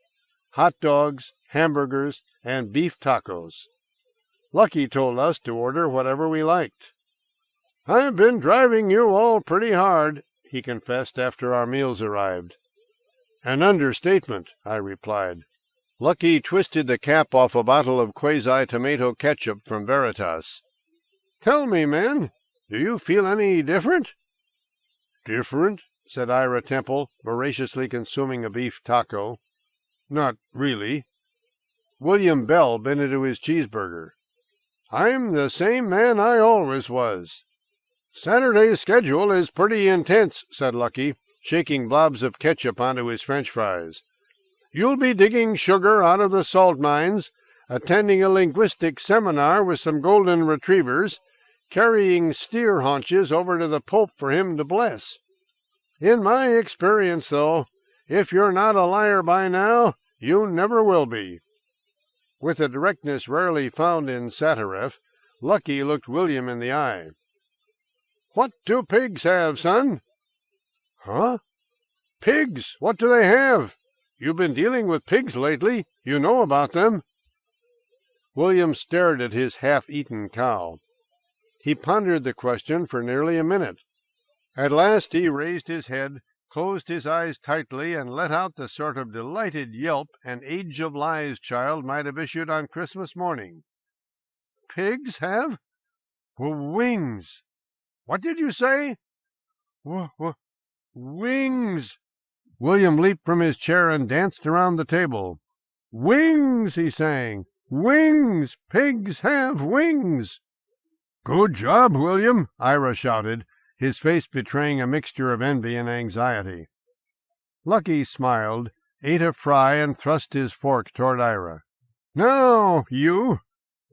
hot dogs, hamburgers, and beef tacos. Lucky told us to order whatever we liked. "I've been driving you all pretty hard," he confessed after our meals arrived. "An understatement," I replied. Lucky twisted the cap off a bottle of quasi-tomato ketchup from Veritas. "Tell me, man, do you feel any different?" "Different?" said Ira Temple, voraciously consuming a beef taco. "Not really." William Bell bit into his cheeseburger. "I'm the same man I always was." "Saturday's schedule is pretty intense," said Lucky, shaking blobs of ketchup onto his French fries. "You'll be digging sugar out of the salt mines, attending a linguistic seminar with some golden retrievers, carrying steer haunches over to the Pope for him to bless. In my experience, though, if you're not a liar by now, you never will be." With a directness rarely found in Sataref, Lucky looked William in the eye. "What do pigs have, son?" "Huh?" "Pigs! What do they have? You've been dealing with pigs lately. You know about them." William stared at his half-eaten cow. He pondered the question for nearly a minute. At last he raised his head, closed his eyes tightly, and let out the sort of delighted yelp an Age of Lies child might have issued on Christmas morning. "Pigs have? Wings. What did you say?" Wings." William leaped from his chair and danced around the table. "Wings," he sang. "Wings! Pigs have wings!" "Good job, William!" Ira shouted, his face betraying a mixture of envy and anxiety. Lucky smiled, ate a fry, and thrust his fork toward Ira. "Now, you,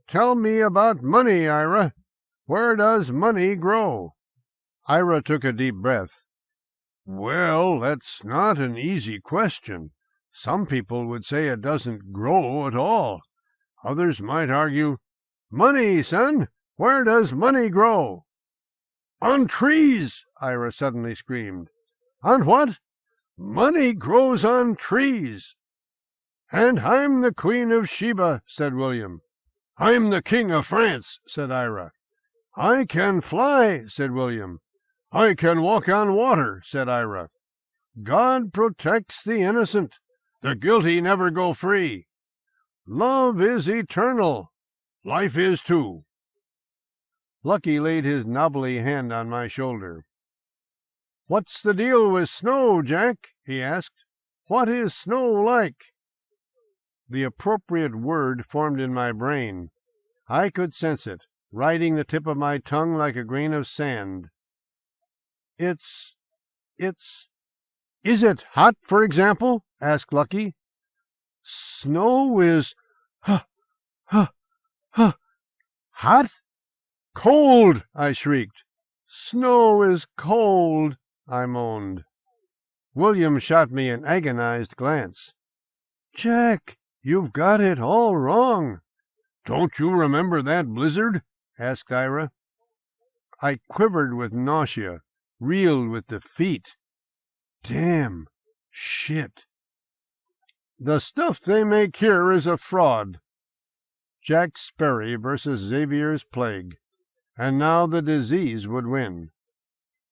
tell me about money, Ira. Where does money grow?" Ira took a deep breath. "Well, that's not an easy question. Some people would say it doesn't grow at all. Others might argue, 'Money, son! Where does money grow?'" "On trees!" Ira suddenly screamed. "On what?" "Money grows on trees." "And I'm the Queen of Sheba," said William. "I'm the King of France," said Ira. "I can fly," said William. "I can walk on water," said Ira. "God protects the innocent. The guilty never go free." "Love is eternal." "Life is too." Lucky laid his knobbly hand on my shoulder. "What's the deal with snow, Jack?" he asked. "What is snow like?" The appropriate word formed in my brain. I could sense it, riding the tip of my tongue like a grain of sand. It's... "Is it hot, for example?" asked Lucky. "Snow is... Hot? Cold! I shrieked. Snow is cold, I moaned. William shot me an agonized glance. Jack, you've got it all wrong. Don't you remember that blizzard? Asked Ira. I quivered with nausea, reeled with defeat. Damn. Shit. The stuff they make here is a fraud. Jack Sperry versus Xavier's plague. And now the disease would win.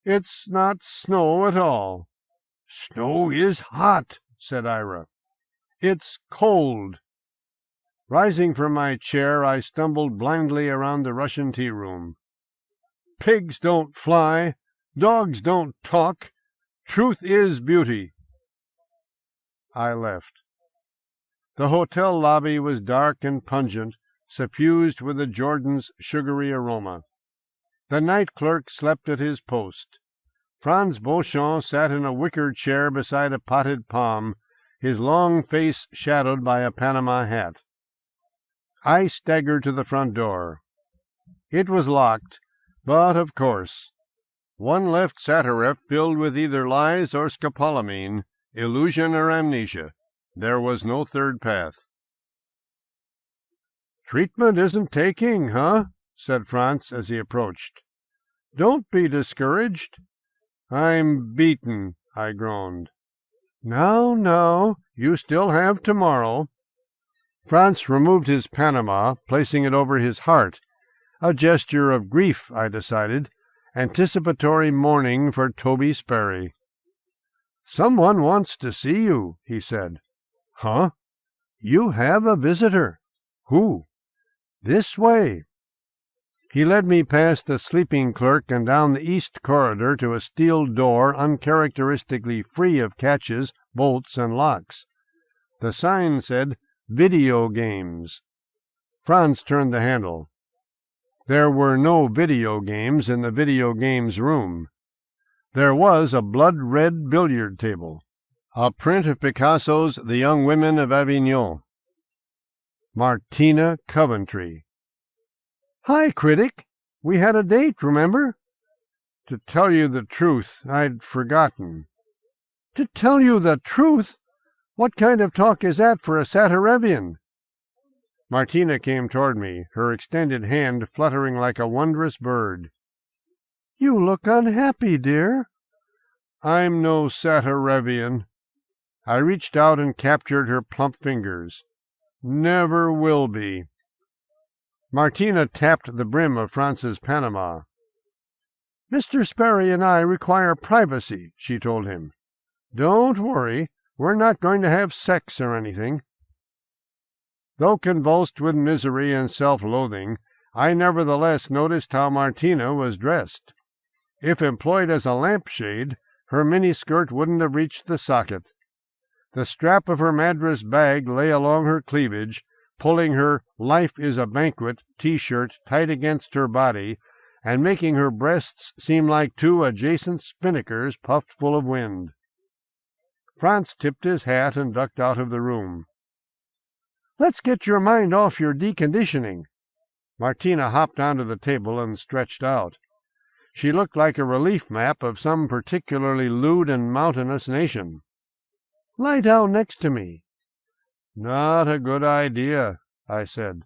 It's not snow at all. Snow is hot, said Ira. It's cold. Rising from my chair, I stumbled blindly around the Russian tea-room. Pigs don't fly. Dogs don't talk. Truth is beauty. I left. The hotel lobby was dark and pungent, suffused with the Jordan's sugary aroma. The night clerk slept at his post. Franz Beauchamp sat in a wicker chair beside a potted palm, his long face shadowed by a Panama hat. I staggered to the front door. It was locked, but of course. One left Satyref filled with either lies or scopolamine, illusion or amnesia. There was no third path. "Treatment isn't taking, huh?" said Franz as he approached. "Don't be discouraged." "I'm beaten," I groaned. Now, you still have tomorrow." Franz removed his Panama, placing it over his heart, a gesture of grief, I decided, anticipatory mourning for Toby Sperry. "Someone wants to see you," he said. "Huh? You have a visitor. Who?" "This way." He led me past the sleeping clerk and down the east corridor to a steel door uncharacteristically free of catches, bolts, and locks. The sign said, "Video Games." Franz turned the handle. There were no video games in the video games room. There was a blood-red billiard table, a print of Picasso's The Young Women of Avignon. Martina Coventry. "Hi, critic. We had a date, remember?" "To tell you the truth, I'd forgotten." "To tell you the truth? What kind of talk is that for a Satyrevian?" Martina came toward me, her extended hand fluttering like a wondrous bird. "You look unhappy, dear." "I'm no Satyrevian." I reached out and captured her plump fingers. "Never will be." Martina tapped the brim of Franz's Panama. "Mr. Sperry and I require privacy," she told him. "Don't worry. We're not going to have sex or anything." Though convulsed with misery and self-loathing, I nevertheless noticed how Martina was dressed. If employed as a lampshade, her miniskirt wouldn't have reached the socket. The strap of her Madras bag lay along her cleavage, pulling her "Life is a Banquet" T-shirt tight against her body and making her breasts seem like two adjacent spinnakers puffed full of wind. Franz tipped his hat and ducked out of the room. "Let's get your mind off your deconditioning." Martina hopped onto the table and stretched out. She looked like a relief map of some particularly lewd and mountainous nation. "Lie down next to me." "Not a good idea," I said.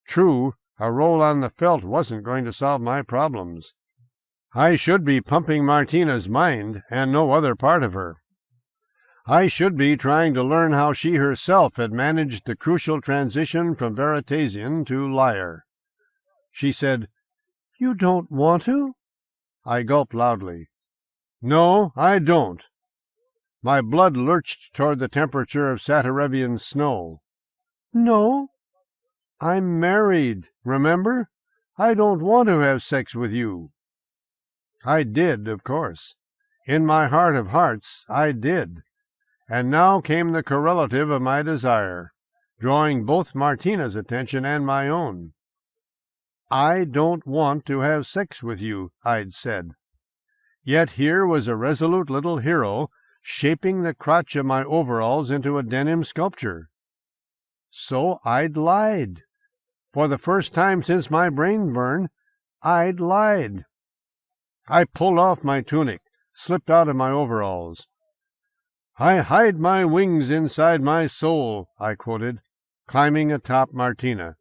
True, a roll on the felt wasn't going to solve my problems. I should be pumping Martina's mind, and no other part of her. I should be trying to learn how she herself had managed the crucial transition from Veritasian to liar. She said, "You don't want to?" I gulped loudly. "No, I don't." My blood lurched toward the temperature of Satyrevian snow. "No?" "I'm married, remember? I don't want to have sex with you." I did, of course. In my heart of hearts, I did. And now came the correlative of my desire, drawing both Martina's attention and my own. "I don't want to have sex with you," I'd said. Yet here was a resolute little hero shaping the crotch of my overalls into a denim sculpture. So I'd lied. For the first time since my brain burn, I'd lied. I pulled off my tunic, slipped out of my overalls. "I hide my wings inside my soul," I quoted, climbing atop Martina.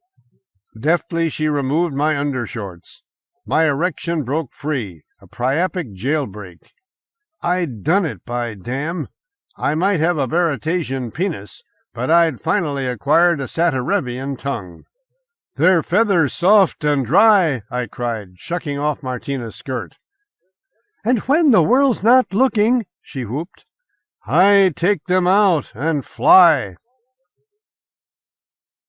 Deftly she removed my undershorts. My erection broke free, a priapic jailbreak. I'd done it, by damn! I might have a Veritasian penis, but I'd finally acquired a Satirevian tongue. "Their feathers soft and dry," I cried, shucking off Martina's skirt. "And when the world's not looking," she whooped, "I take them out and fly."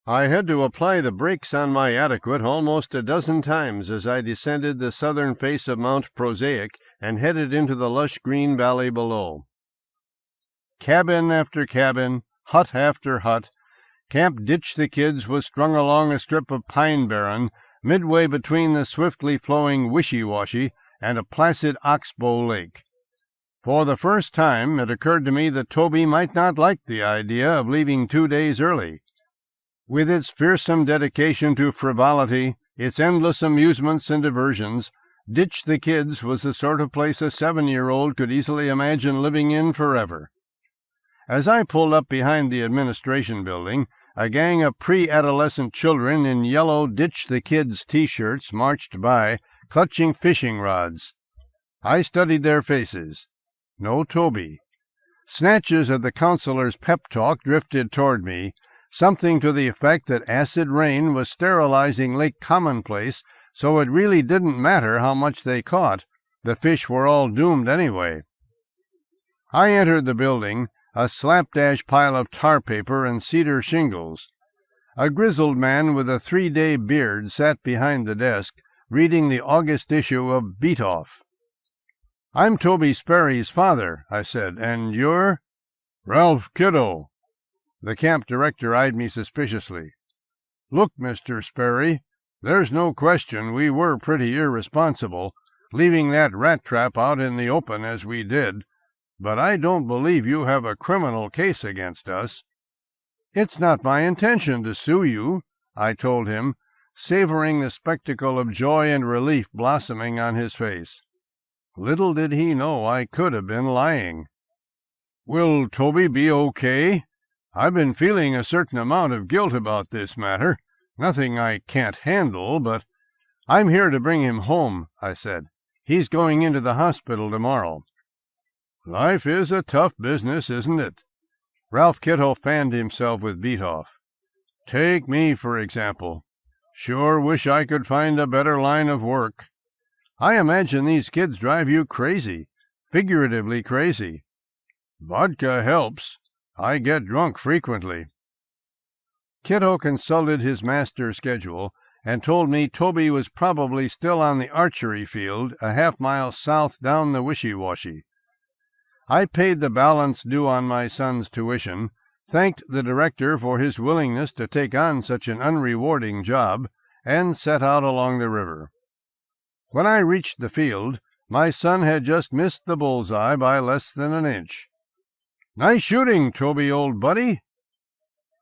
I had to apply the brakes on my adequate almost a dozen times as I descended the southern face of Mount Prosaic and headed into the lush green valley below. Cabin after cabin, hut after hut, Camp Ditch the Kids was strung along a strip of pine barren midway between the swiftly flowing Wishy-Washy and a placid oxbow lake. For the first time it occurred to me that Toby might not like the idea of leaving 2 days early. With its fearsome dedication to frivolity, its endless amusements and diversions, Ditch the Kids was the sort of place a 7-year-old could easily imagine living in forever. As I pulled up behind the administration building, a gang of pre-adolescent children in yellow Ditch the Kids T-shirts marched by, clutching fishing rods. I studied their faces. No Toby. Snatches of the counselor's pep talk drifted toward me, something to the effect that acid rain was sterilizing Lake Commonplace, so it really didn't matter how much they caught. The fish were all doomed anyway. I entered the building, a slapdash pile of tar paper and cedar shingles. A grizzled man with a 3-day beard sat behind the desk, reading the August issue of Beat Off. "I'm Toby Sperry's father," I said, "and you're—" "Ralph Kiddo." The camp director eyed me suspiciously. "Look, Mr. Sperry, there's no question we were pretty irresponsible, leaving that rat trap out in the open as we did, but I don't believe you have a criminal case against us." "It's not my intention to sue you," I told him, savoring the spectacle of joy and relief blossoming on his face. Little did he know I could have been lying. "Will Toby be okay? I've been feeling a certain amount of guilt about this matter. Nothing I can't handle, but—" "I'm here to bring him home," I said. "He's going into the hospital tomorrow." "Life is a tough business, isn't it?" Ralph Kittle fanned himself with Beat Off. "Take me, for example. Sure wish I could find a better line of work. I imagine these kids drive you crazy, figuratively crazy." "Vodka helps. I get drunk frequently." Kiddo consulted his master's schedule and told me Toby was probably still on the archery field a half-mile south down the Wishy-Washy. I paid the balance due on my son's tuition, thanked the director for his willingness to take on such an unrewarding job, and set out along the river. When I reached the field, my son had just missed the bullseye by less than an inch. "Nice shooting, Toby, old buddy."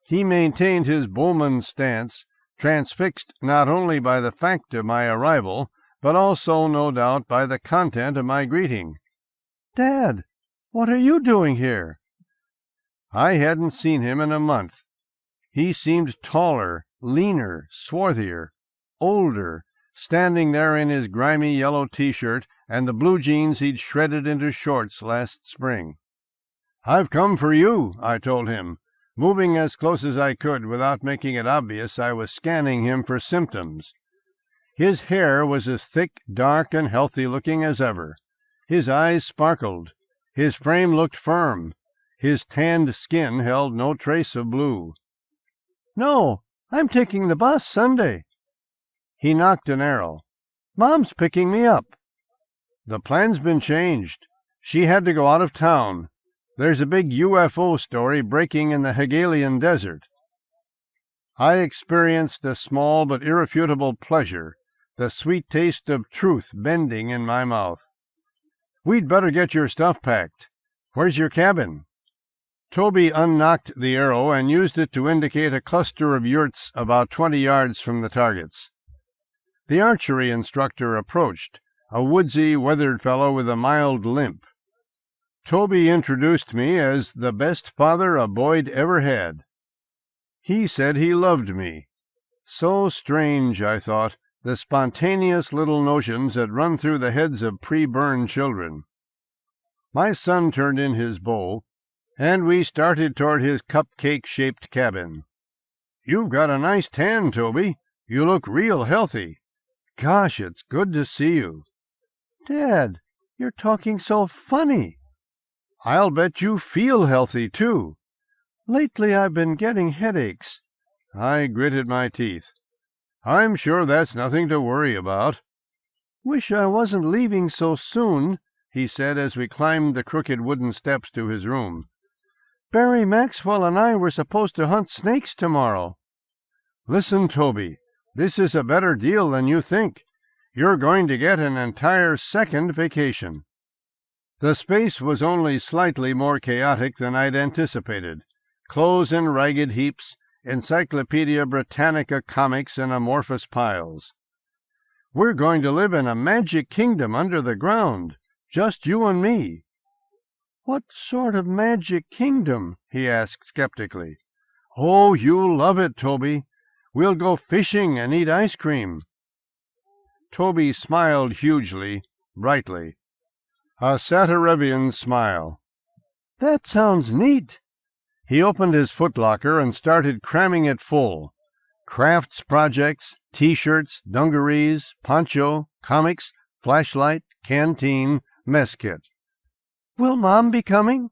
He maintained his bowman's stance, transfixed not only by the fact of my arrival, but also, no doubt, by the content of my greeting. "Dad, what are you doing here?" I hadn't seen him in a month. He seemed taller, leaner, swarthier, older, standing there in his grimy yellow T-shirt and the blue jeans he'd shredded into shorts last spring. "I've come for you," I told him, moving as close as I could without making it obvious I was scanning him for symptoms. His hair was as thick, dark, and healthy-looking as ever. His eyes sparkled. His frame looked firm. His tanned skin held no trace of blue. "No, I'm taking the bus Sunday." He knocked an arrow. "Mom's picking me up." "The plan's been changed. She had to go out of town. There's a big UFO story breaking in the Hegelian desert." I experienced a small but irrefutable pleasure, the sweet taste of truth bending in my mouth. "We'd better get your stuff packed. Where's your cabin?" Toby unknocked the arrow and used it to indicate a cluster of yurts about 20 yards from the targets. The archery instructor approached, a woodsy, weathered fellow with a mild limp. Toby introduced me as the best father a boy'd ever had. He said he loved me. So strange, I thought, the spontaneous little notions that run through the heads of pre-born children. My son turned in his bow, and we started toward his cupcake-shaped cabin. "You've got a nice tan, Toby. You look real healthy. Gosh, it's good to see you." "Dad, you're talking so funny." "I'll bet you feel healthy, too." "Lately I've been getting headaches." I gritted my teeth. "I'm sure that's nothing to worry about." "Wish I wasn't leaving so soon," he said as we climbed the crooked wooden steps to his room. "Barry Maxwell and I were supposed to hunt snakes tomorrow." "Listen, Toby, this is a better deal than you think. You're going to get an entire second vacation." The space was only slightly more chaotic than I'd anticipated. Clothes in ragged heaps, Encyclopedia Britannica comics in amorphous piles. "We're going to live in a magic kingdom under the ground, just you and me." "What sort of magic kingdom?" he asked skeptically. "Oh, you'll love it, Toby. We'll go fishing and eat ice cream." Toby smiled hugely, brightly. A Satirevian smile. "That sounds neat." He opened his footlocker and started cramming it full. Crafts projects, T-shirts, dungarees, poncho, comics, flashlight, canteen, mess kit. "Will Mom be coming?"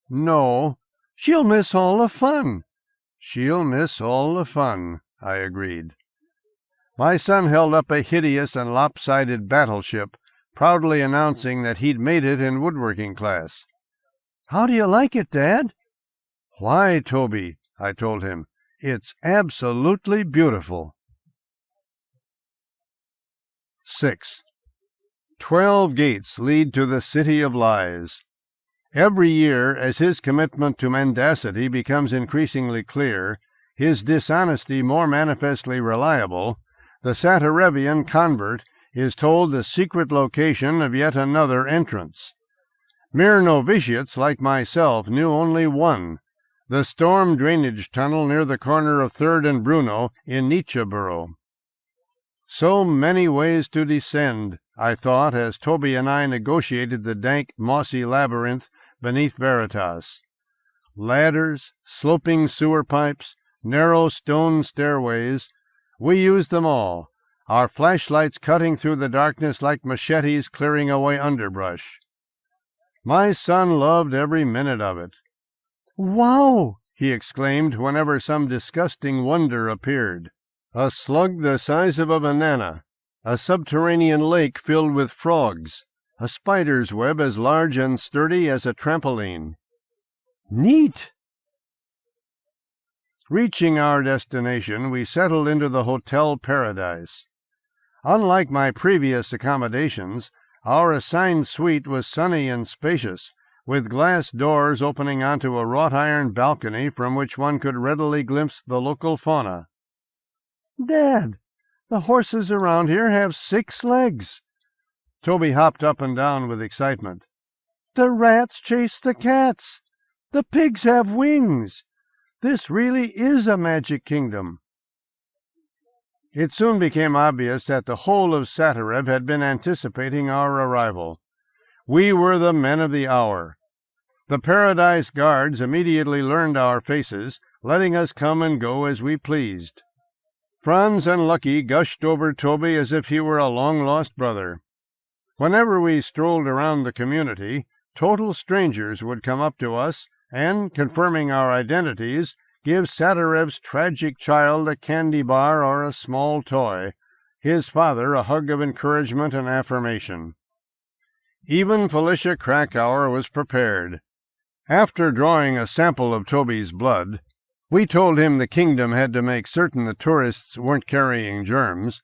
"No." "She'll miss all the fun." "She'll miss all the fun," I agreed. My son held up a hideous and lopsided battleship, proudly announcing that he'd made it in woodworking class. "How do you like it, Dad?" "Why, Toby," I told him, "it's absolutely beautiful." 6. 12 gates lead to the City of Lies. Every year, as his commitment to mendacity becomes increasingly clear, his dishonesty more manifestly reliable, the Satirevian convert is told the secret location of yet another entrance. Mere novitiates like myself knew only one, the storm drainage tunnel near the corner of 3rd and Bruno in Nietzscheboro. So many ways to descend, I thought, as Toby and I negotiated the dank, mossy labyrinth beneath Veritas. Ladders, sloping sewer pipes, narrow stone stairways, we used them all, our flashlights cutting through the darkness like machetes clearing away underbrush. My son loved every minute of it. "Wow!" he exclaimed whenever some disgusting wonder appeared. A slug the size of a banana, a subterranean lake filled with frogs, a spider's web as large and sturdy as a trampoline. Neat! Reaching our destination, we settled into the Hotel Paradise. Unlike my previous accommodations, our assigned suite was sunny and spacious, with glass doors opening onto a wrought-iron balcony from which one could readily glimpse the local fauna. "Dad, the horses around here have 6 legs." Toby hopped up and down with excitement. "The rats chase the cats. The pigs have wings. This really is a magic kingdom." It soon became obvious that the whole of Satirev had been anticipating our arrival. We were the men of the hour. The Paradise guards immediately learned our faces, letting us come and go as we pleased. Franz and Lucky gushed over Toby as if he were a long-lost brother. Whenever we strolled around the community, total strangers would come up to us and, confirming our identities, give Satirev's tragic child a candy bar or a small toy, his father a hug of encouragement and affirmation. Even Felicia Krakauer was prepared. After drawing a sample of Toby's blood, we told him the kingdom had to make certain the tourists weren't carrying germs.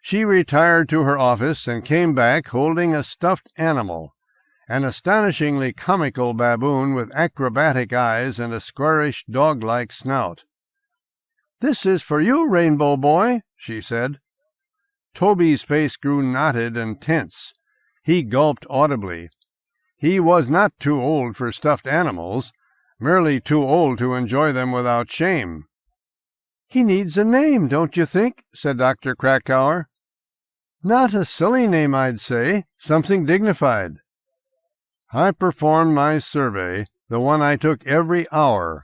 She retired to her office and came back holding a stuffed animal, an astonishingly comical baboon with acrobatic eyes and a squarish dog-like snout. "This is for you, Rainbow Boy," she said. Toby's face grew knotted and tense. He gulped audibly. He was not too old for stuffed animals, merely too old to enjoy them without shame. "He needs a name, don't you think?" said Dr. Krakauer. "Not a silly name, I'd say. Something dignified." I performed my survey, the one I took every hour.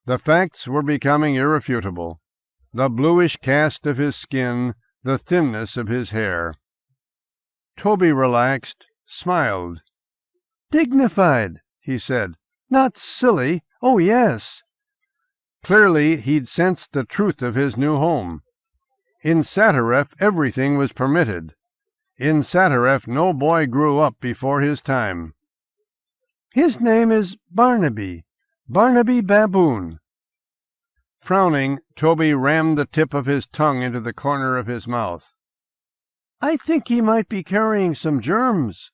The facts were becoming irrefutable. The bluish cast of his skin, the thinness of his hair. Toby relaxed, smiled. "Dignified," he said. "Not silly. Oh, yes." Clearly he'd sensed the truth of his new home. In Satteref everything was permitted. In Satteref no boy grew up before his time. "His name is Barnaby Baboon." Frowning, Toby rammed the tip of his tongue into the corner of his mouth. "I think he might be carrying some germs."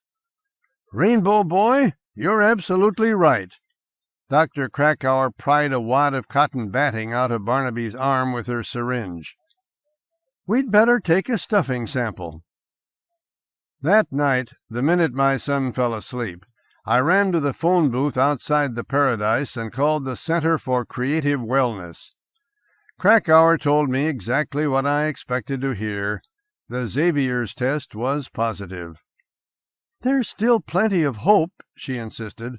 "Rainbow Boy, you're absolutely right." Dr. Krakauer pried a wad of cotton batting out of Barnaby's arm with her syringe. "We'd better take a stuffing sample." That night, the minute my son fell asleep, I ran to the phone booth outside the Paradise and called the Center for Creative Wellness. Krakauer told me exactly what I expected to hear. The Xavier's test was positive. "There's still plenty of hope," she insisted.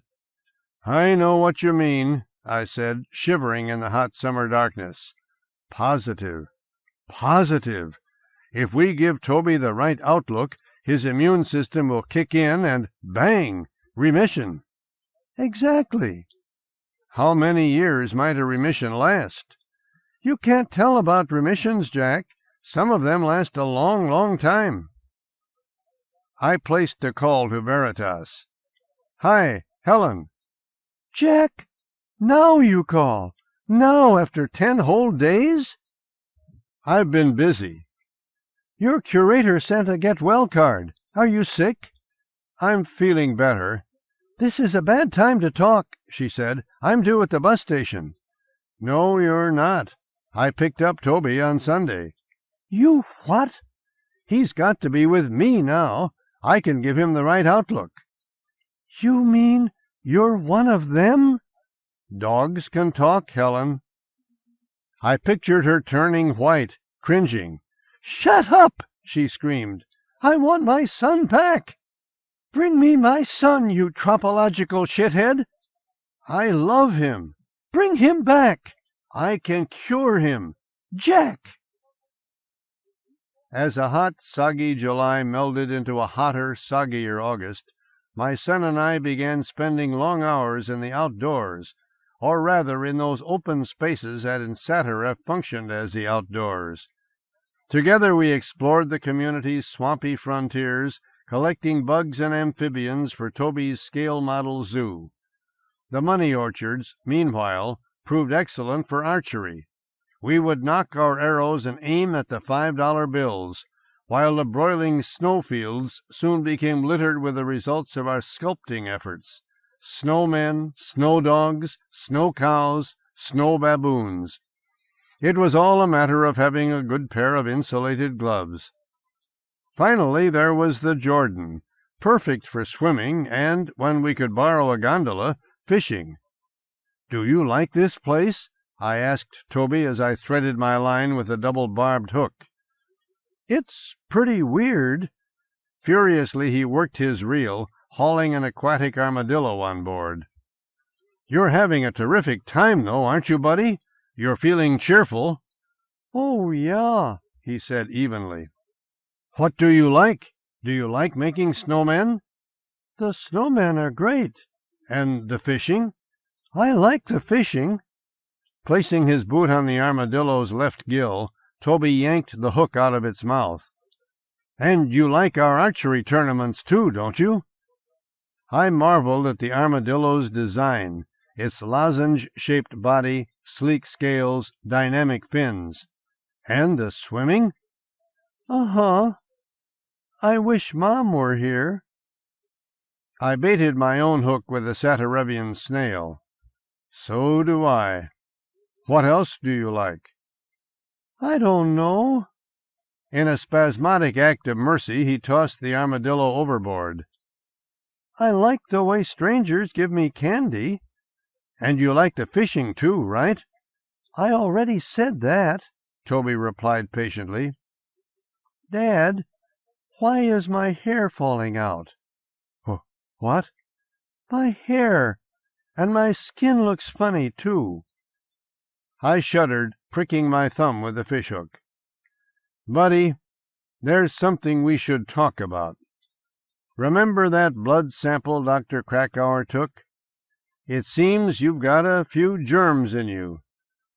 "I know what you mean," I said, shivering in the hot summer darkness. Positive. Positive. If we give Toby the right outlook, his immune system will kick in and bang! Remission. Exactly. How many years might a remission last? You can't tell about remissions, Jack. Some of them last a long, long time. I placed a call to Veritas. "Hi, Helen." "Jack, now you call? Now, after 10 whole days?" "I've been busy." "Your curator sent a get-well card. Are you sick?" "I'm feeling better." "This is a bad time to talk," she said. "I'm due at the bus station." "No, you're not. I picked up Toby on Sunday." "You what?" "He's got to be with me now. I can give him the right outlook." "You mean you're one of them?" "Dogs can talk, Helen." I pictured her turning white, cringing. "Shut up!" she screamed. "I want my son back. Bring me my son, you tropological shithead." "I love him." "Bring him back." "I can cure him." "Jack!" As a hot, soggy July melded into a hotter, soggier August, my son and I began spending long hours in the outdoors, or rather in those open spaces that in Satteref functioned as the outdoors. Together we explored the community's swampy frontiers, collecting bugs and amphibians for Toby's scale model zoo. The money orchards, meanwhile, proved excellent for archery. We would knock our arrows and aim at the $5 bills, while the broiling snowfields soon became littered with the results of our sculpting efforts: snowmen, snow dogs, snow cows, snow baboons. It was all a matter of having a good pair of insulated gloves. Finally, there was the Jordan, perfect for swimming and, when we could borrow a gondola, fishing. "Do you like this place?" I asked Toby as I threaded my line with a double-barbed hook. "It's pretty weird." Furiously he worked his reel, hauling an aquatic armadillo on board. "You're having a terrific time, though, aren't you, buddy? You're feeling cheerful." "Oh, yeah," he said evenly. "What do you like? Do you like making snowmen?" "The snowmen are great." "And the fishing?" "I like the fishing." Placing his boot on the armadillo's left gill, Toby yanked the hook out of its mouth. "And you like our archery tournaments, too, don't you?" I marveled at the armadillo's design, its lozenge-shaped body, sleek scales, dynamic fins. "And the swimming?" "Uh-huh. I wish Mom were here." I baited my own hook with a Satirevian snail. So do I. What else do you like? I don't know. In a spasmodic act of mercy, he tossed the armadillo overboard. I like the way strangers give me candy. And you like the fishing, too, right? I already said that, Toby replied patiently. Dad, why is my hair falling out? What? My hair. And my skin looks funny, too. I shuddered, pricking my thumb with the fishhook. Buddy, there's something we should talk about. Remember that blood sample Dr. Krakauer took? It seems you've got a few germs in you.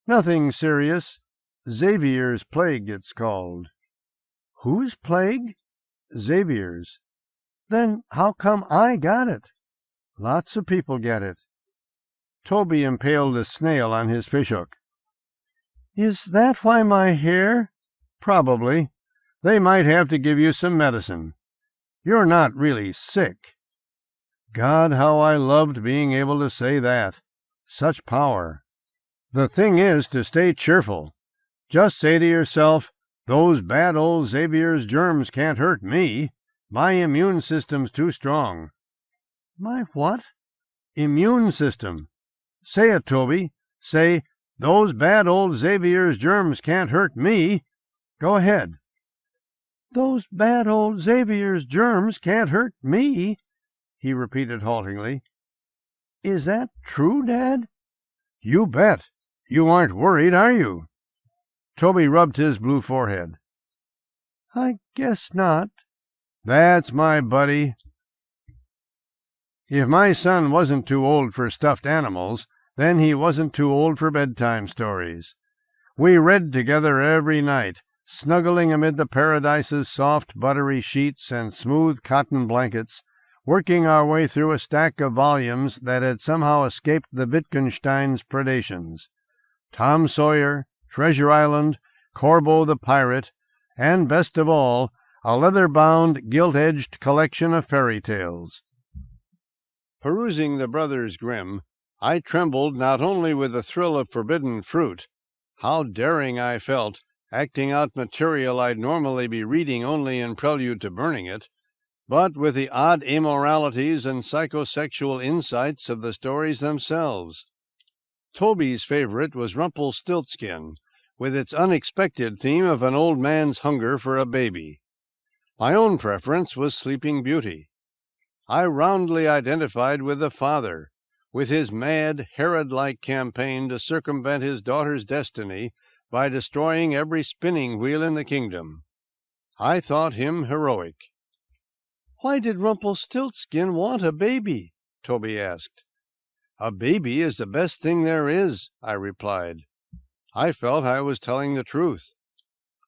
Nothing serious. Xavier's plague, it's called. Whose plague? Xavier's. Then how come I got it? Lots of people get it. Toby impaled a snail on his fishhook. Is that why my hair? Probably. They might have to give you some medicine. You're not really sick. God, how I loved being able to say that. Such power. The thing is to stay cheerful. Just say to yourself, those bad old Xavier's germs can't hurt me. My immune system's too strong. My what? Immune system. Say it, Toby. Say, those bad old Xavier's germs can't hurt me. Go ahead. Those bad old Xavier's germs can't hurt me, he repeated haltingly. Is that true, Dad? You bet. You aren't worried, are you? Toby rubbed his blue forehead. I guess not. That's my buddy. If my son wasn't too old for stuffed animals, then he wasn't too old for bedtime stories. We read together every night, snuggling amid the Paradise's soft, buttery sheets and smooth cotton blankets, working our way through a stack of volumes that had somehow escaped the Wittgenstein's predations. Tom Sawyer, Treasure Island, Corbo the Pirate, and, best of all, a leather-bound, gilt-edged collection of fairy tales. Perusing the Brothers Grimm, I trembled not only with the thrill of forbidden fruit, how daring I felt, acting out material I'd normally be reading only in prelude to burning it, but with the odd amoralities and psychosexual insights of the stories themselves. Toby's favorite was Rumpelstiltskin, with its unexpected theme of an old man's hunger for a baby. My own preference was Sleeping Beauty. I roundly identified with the father, with his mad, Herod-like campaign to circumvent his daughter's destiny by destroying every spinning wheel in the kingdom. I thought him heroic. Why did Rumpelstiltskin want a baby? Toby asked. A baby is the best thing there is, I replied. I felt I was telling the truth.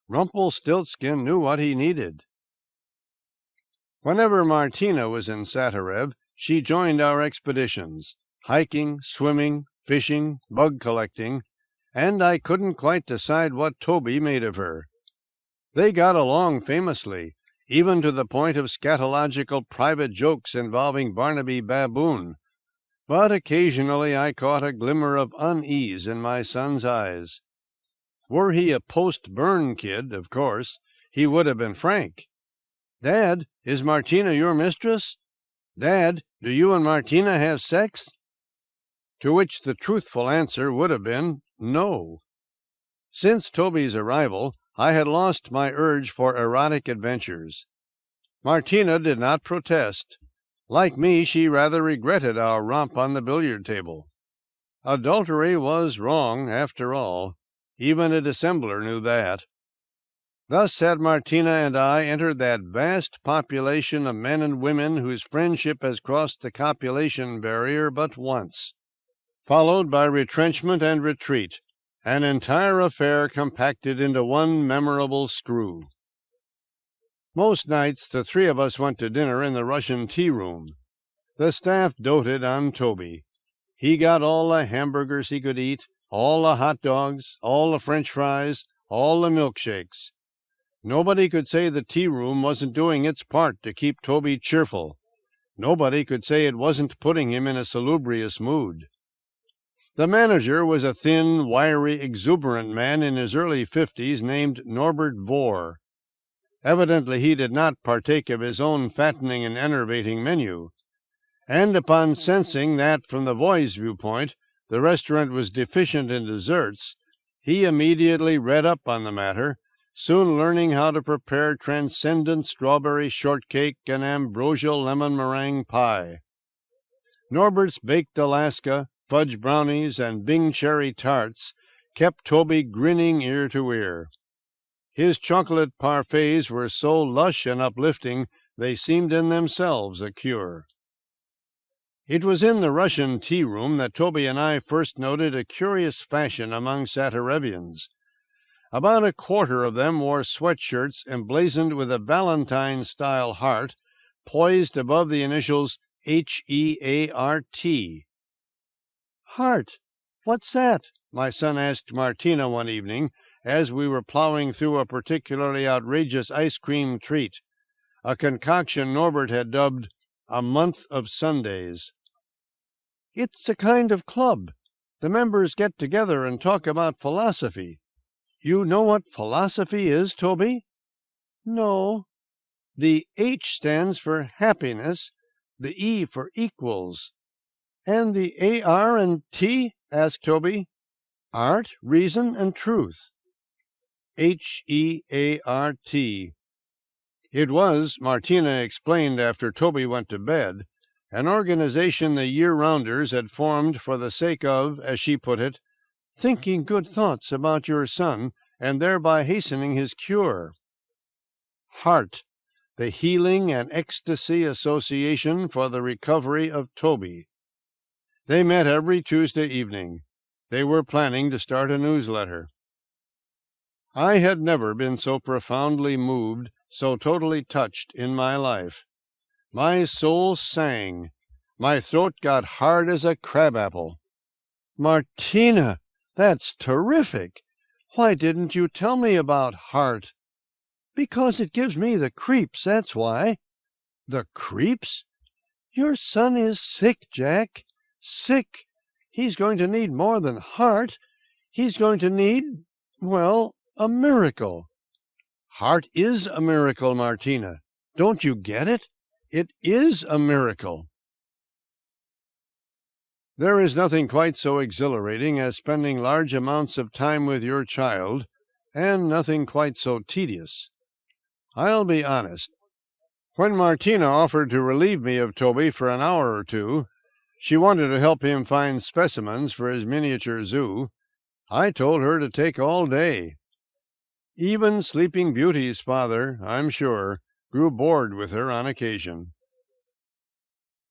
Rumpelstiltskin knew what he needed. Whenever Martina was in Satirev, she joined our expeditions, hiking, swimming, fishing, bug collecting, and I couldn't quite decide what Toby made of her. They got along famously, even to the point of scatological private jokes involving Barnaby Baboon, but occasionally I caught a glimmer of unease in my son's eyes. Were he a post-burn kid, of course, he would have been frank. Dad, is Martina your mistress? Dad, do you and Martina have sex? To which the truthful answer would have been no. Since Toby's arrival, I had lost my urge for erotic adventures. Martina did not protest. Like me, she rather regretted our romp on the billiard table. Adultery was wrong, after all. Even a dissembler knew that. Thus had Martina and I entered that vast population of men and women whose friendship has crossed the copulation barrier but once, followed by retrenchment and retreat, an entire affair compacted into one memorable screw. Most nights the three of us went to dinner in the Russian tea-room. The staff doted on Toby. He got all the hamburgers he could eat, all the hot dogs, all the French fries, all the milkshakes. Nobody could say the tea-room wasn't doing its part to keep Toby cheerful. Nobody could say it wasn't putting him in a salubrious mood. The manager was a thin, wiry, exuberant man in his early 50s named Norbert Bohr. Evidently he did not partake of his own fattening and enervating menu, and upon sensing that, from the boy's viewpoint, the restaurant was deficient in desserts, he immediately read up on the matter, soon learning how to prepare transcendent strawberry shortcake and ambrosial lemon meringue pie. Norbert's baked Alaska, fudge brownies, and Bing cherry tarts kept Toby grinning ear to ear. His chocolate parfaits were so lush and uplifting they seemed in themselves a cure. It was in the Russian tea-room that Toby and I first noted a curious fashion among Satarevians. About a quarter of them wore sweatshirts emblazoned with a Valentine-style heart poised above the initials H-E-A-R-T. "Heart? What's that?" my son asked Martina one evening as we were plowing through a particularly outrageous ice cream treat, a concoction Norbert had dubbed a month of Sundays. "It's a kind of club. The members get together and talk about philosophy. You know what philosophy is, Toby?" "No." "The H stands for happiness, the E for equals." "And the A-R and T?" asked Toby. "Art, reason, and truth." H-E-A-R-T. It was, Martina explained after Toby went to bed, an organization the year-rounders had formed for the sake of, as she put it, thinking good thoughts about your son and thereby hastening his cure. Heart, the Healing and Ecstasy Association for the Recovery of Toby. They met every Tuesday evening. They were planning to start a newsletter. I had never been so profoundly moved, so totally touched in my life. My soul sang. My throat got hard as a crabapple. "Martina, that's terrific! Why didn't you tell me about Heart?" "Because it gives me the creeps, that's why." "The creeps?" "Your son is sick, Jack. Sick. He's going to need more than Heart. He's going to need, well, a miracle." "Heart is a miracle, Martina. Don't you get it? It is a miracle." There is nothing quite so exhilarating as spending large amounts of time with your child, and nothing quite so tedious. I'll be honest. When Martina offered to relieve me of Toby for an hour or two, she wanted to help him find specimens for his miniature zoo, I told her to take all day. Even Sleeping Beauty's father, I'm sure, grew bored with her on occasion.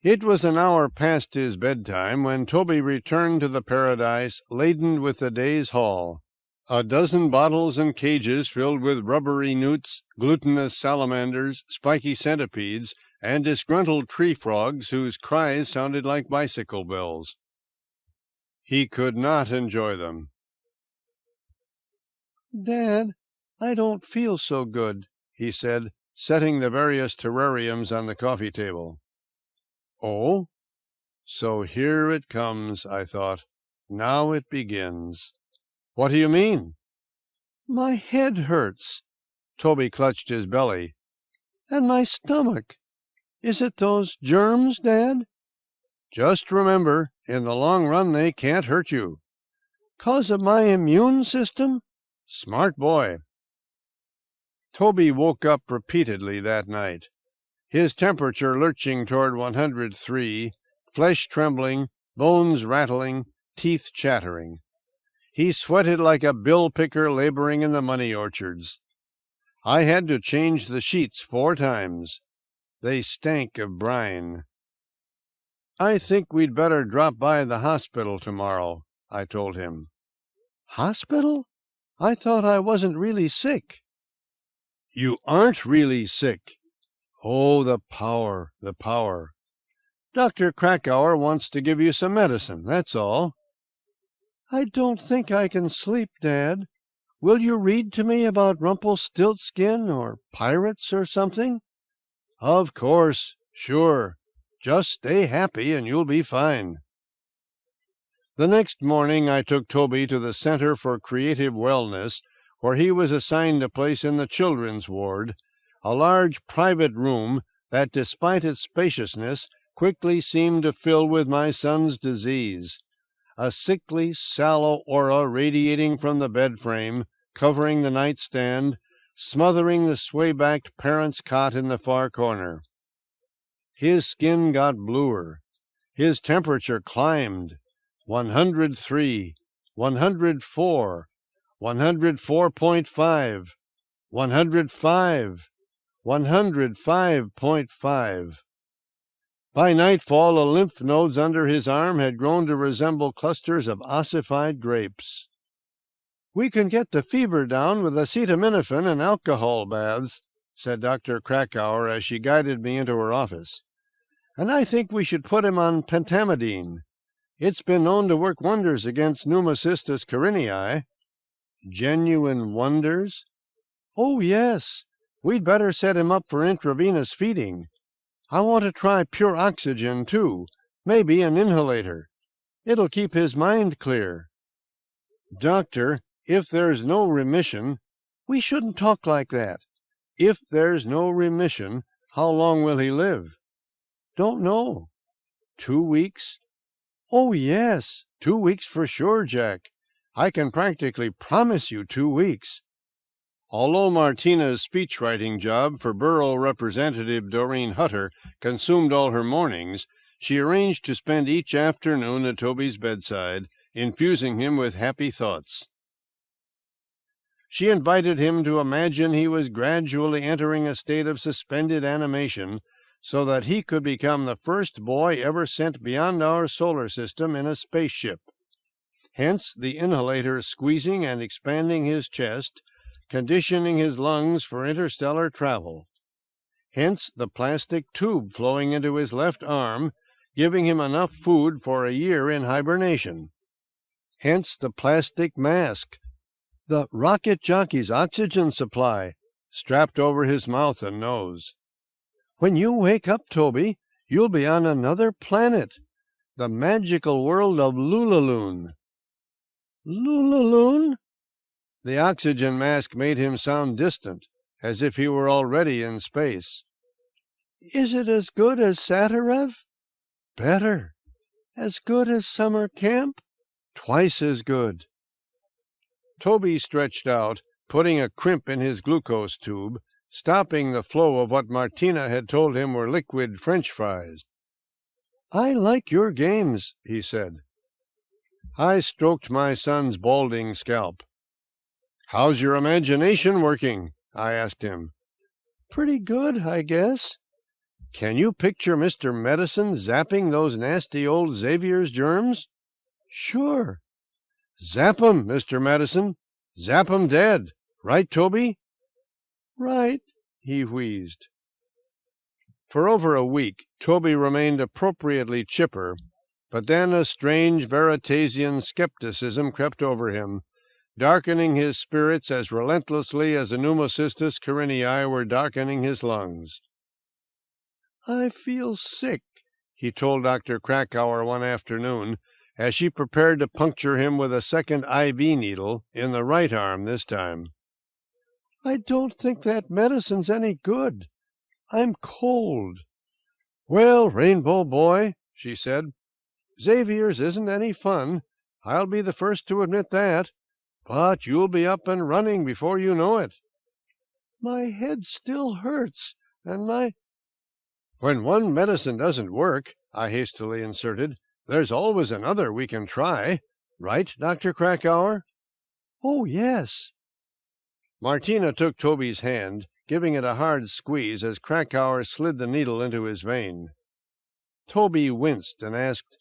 It was an hour past his bedtime when Toby returned to the paradise laden with the day's haul. A dozen bottles and cages filled with rubbery newts, glutinous salamanders, spiky centipedes, and disgruntled tree frogs whose cries sounded like bicycle bells. He could not enjoy them. "Dad, I don't feel so good," he said, setting the various terrariums on the coffee table. "Oh? So here it comes," I thought. "Now it begins." "What do you mean?" "My head hurts." Toby clutched his belly. "And my stomach. Is it those germs, Dad?" "Just remember, in the long run they can't hurt you." "'Cause of my immune system?" "Smart boy." Toby woke up repeatedly that night, his temperature lurching toward 103, flesh trembling, bones rattling, teeth chattering. He sweated like a bill-picker laboring in the money orchards. I had to change the sheets 4 times. They stank of brine. "I think we'd better drop by the hospital tomorrow," I told him. "Hospital? I thought I wasn't really sick." "You aren't really sick." "Oh, the power, the power." "Dr. Krakauer wants to give you some medicine, that's all." "I don't think I can sleep, Dad. Will you read to me about Rumpelstiltskin or pirates or something?" "Of course, sure. Just stay happy and you'll be fine." The next morning I took Toby to the Center for Creative Wellness, where he was assigned a place in the children's ward, a large private room that, despite its spaciousness, quickly seemed to fill with my son's disease. A sickly, sallow aura radiating from the bed frame, covering the nightstand, smothering the sway-backed parent's cot in the far corner. His skin got bluer. His temperature climbed. 103, 104, 104.5, 105, 105.5. By nightfall, the lymph nodes under his arm had grown to resemble clusters of ossified grapes. "We can get the fever down with acetaminophen and alcohol baths," said Dr. Krakauer as she guided me into her office. "And I think we should put him on pentamidine. It's been known to work wonders against pneumocystis carinii." "Genuine wonders?" "Oh, yes. We'd better set him up for intravenous feeding. I want to try pure oxygen, too, maybe an inhalator. It'll keep his mind clear." "Doctor, if there's no remission—" "We shouldn't talk like that." "If there's no remission, how long will he live?" "Don't know." 2 weeks?" "Oh, yes, 2 weeks for sure, Jack. I can practically promise you 2 weeks." Although Martina's speech-writing job for Borough Representative Doreen Hutter consumed all her mornings, she arranged to spend each afternoon at Toby's bedside, infusing him with happy thoughts. She invited him to imagine he was gradually entering a state of suspended animation, so that he could become the first boy ever sent beyond our solar system in a spaceship. Hence the inhalator squeezing and expanding his chest, conditioning his lungs for interstellar travel. Hence the plastic tube flowing into his left arm, giving him enough food for a year in hibernation. Hence the plastic mask, the rocket jockey's oxygen supply, strapped over his mouth and nose. When you wake up, Toby, you'll be on another planet, the magical world of Lulaloon." "Lulaloon?" The oxygen mask made him sound distant, as if he were already in space. "Is it as good as Satarev?" "Better." "As good as summer camp?" "Twice as good." Toby stretched out, putting a crimp in his glucose tube, stopping the flow of what Martina had told him were liquid French fries. "I like your games," he said. I stroked my son's balding scalp. "How's your imagination working?" I asked him. "Pretty good, I guess." "Can you picture Mr. Medicine zapping those nasty old Xavier's germs?" "Sure." "Zap 'em, Mr. Medicine. Zap 'em dead. Right, Toby?" "Right," he wheezed. For over a week Toby remained appropriately chipper, but then a strange Veritasian skepticism crept over him, darkening his spirits as relentlessly as the pneumocystis carinii were darkening his lungs. "I feel sick," he told Dr. Krakauer one afternoon, as she prepared to puncture him with a second IV needle, in the right arm this time. "I don't think that medicine's any good. I'm cold." "Well, Rainbow Boy," she said, "Xavier's isn't any fun. I'll be the first to admit that. But you'll be up and running before you know it." "My head still hurts, and my—" "When one medicine doesn't work," I hastily inserted, "there's always another we can try. Right, Dr. Krakauer?" "Oh, yes." Martina took Toby's hand, giving it a hard squeeze as Krakauer slid the needle into his vein. Toby winced and asked,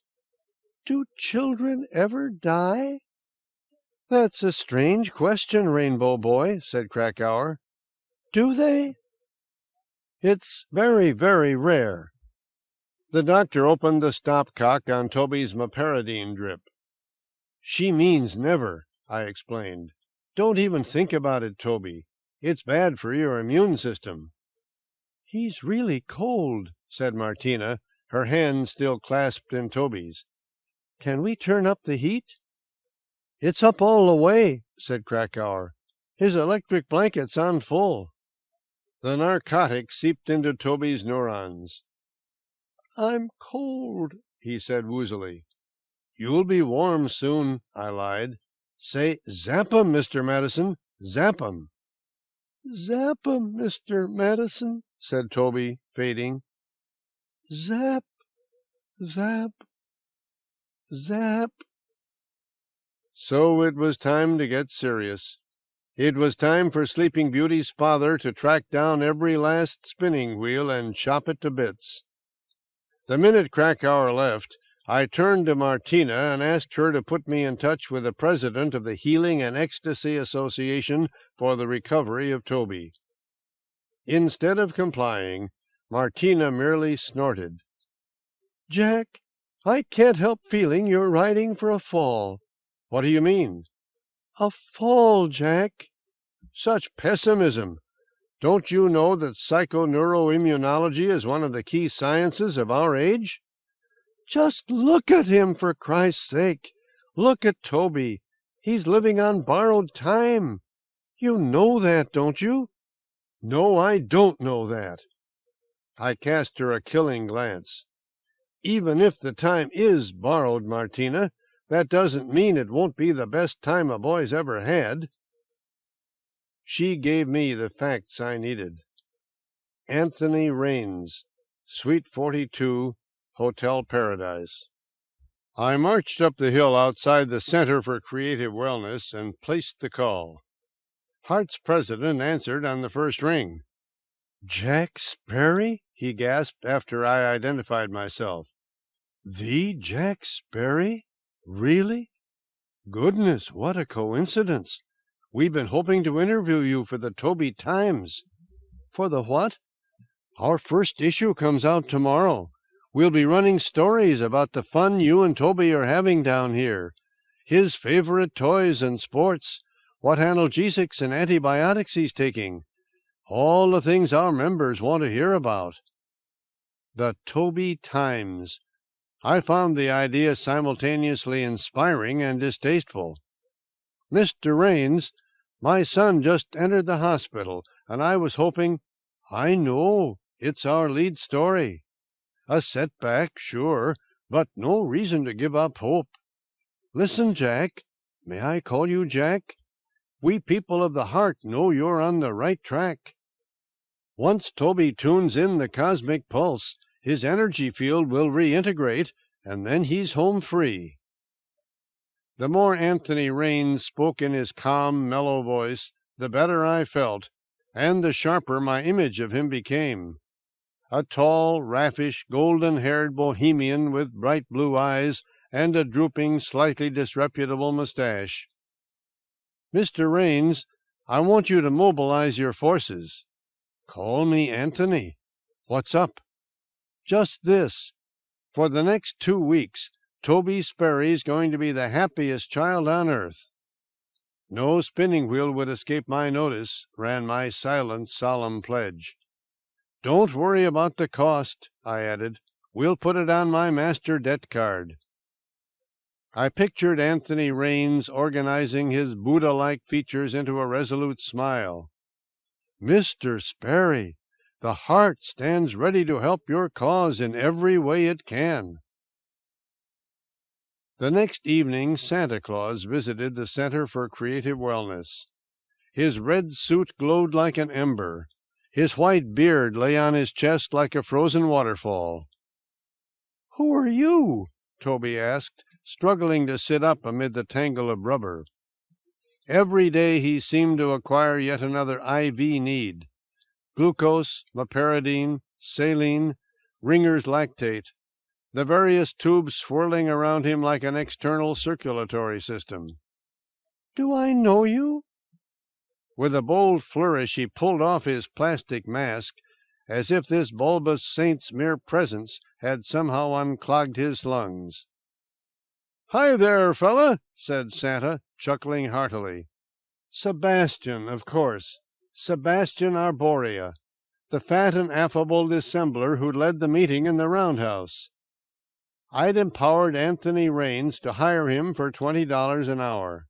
"Do children ever die?" "That's a strange question, Rainbow Boy," said Krakauer. "Do they?" "It's very, very rare." The doctor opened the stopcock on Toby's meperidine drip. "She means never," I explained. "Don't even think about it, Toby. It's bad for your immune system." "He's really cold," said Martina, her hand still clasped in Toby's. "Can we turn up the heat?" "It's up all the way," said Krakauer. "His electric blanket's on full." The narcotic seeped into Toby's neurons. "I'm cold," he said woozily. "You'll be warm soon," I lied. "Say, zap 'em, Mr. Madison, zap 'em." "Zap 'em, Mr. Madison," said Toby, fading. "Zap, zap, zap." So it was time to get serious. It was time for Sleeping Beauty's father to track down every last spinning wheel and chop it to bits. The minute Krakauer left, I turned to Martina and asked her to put me in touch with the president of the Healing and Ecstasy Association for the Recovery of Toby. Instead of complying, Martina merely snorted. "Jack, I can't help feeling you're riding for a fall." "What do you mean?" "A fall, Jack." "Such pessimism! Don't you know that psychoneuroimmunology is one of the key sciences of our age?" "Just look at him, for Christ's sake! Look at Toby. He's living on borrowed time. You know that, don't you?" "No, I don't know that." I cast her a killing glance. "Even if the time is borrowed, Martina, that doesn't mean it won't be the best time a boy's ever had." She gave me the facts I needed. Anthony Raines, Suite 42, Hotel Paradise. I marched up the hill outside the Center for Creative Wellness and placed the call. Hart's president answered on the first ring. "Jack Sperry?" he gasped after I identified myself. "The Jack Sperry? Really? Goodness, what a coincidence! We've been hoping to interview you for the Toby Times." "For the what?" "Our first issue comes out tomorrow. We'll be running stories about the fun you and Toby are having down here. His favorite toys and sports, what analgesics and antibiotics he's taking. All the things our members want to hear about." The Toby Times. I found the idea simultaneously inspiring and distasteful. "Mr. Raines, my son just entered the hospital, and I was hoping—" "I know. It's our lead story. A setback, sure, but no reason to give up hope. Listen, Jack. May I call you Jack? We people of the heart know you're on the right track. Once Toby tunes in the cosmic pulse, his energy field will reintegrate, and then he's home free." The more Anthony Raines spoke in his calm, mellow voice, the better I felt, and the sharper my image of him became. A tall, raffish, golden-haired bohemian with bright blue eyes and a drooping, slightly disreputable mustache. "Mr. Raines, I want you to mobilize your forces." "Call me Anthony. What's up?" "Just this. For the next 2 weeks, Toby Sperry's going to be the happiest child on earth." No spinning wheel would escape my notice, ran my silent, solemn pledge. "Don't worry about the cost," I added. "We'll put it on my master debt card." I pictured Anthony Raines organizing his Buddha-like features into a resolute smile. "Mr. Sperry, the heart stands ready to help your cause in every way it can." The next evening Santa Claus visited the Center for Creative Wellness. His red suit glowed like an ember. His white beard lay on his chest like a frozen waterfall. "Who are you?" Toby asked, struggling to sit up amid the tangle of rubber. Every day he seemed to acquire yet another IV need. Glucose, meperidine, saline, Ringer's lactate, the various tubes swirling around him like an external circulatory system. "Do I know you?" With a bold flourish he pulled off his plastic mask, as if this bulbous saint's mere presence had somehow unclogged his lungs. "Hi there, fella," said Santa, chuckling heartily. "Sebastian, of course. Sebastian Arborea. the fat and affable dissembler who led the meeting in the roundhouse. I'd empowered Anthony Raines to hire him for $20 an hour.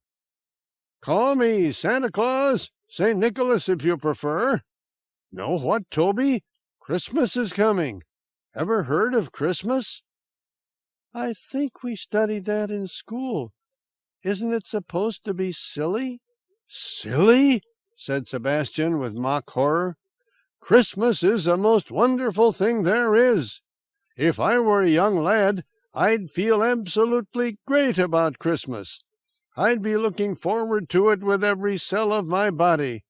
Call me Santa Claus, St. Nicholas if you prefer. Know what, Toby? Christmas is coming. Ever heard of Christmas? I think we studied that in school. Isn't it supposed to be silly? Silly? Said Sebastian with mock horror. Christmas is the most wonderful thing there is. If I were a young lad, I'd feel absolutely great about Christmas. I'd be looking forward to it with every cell of my body.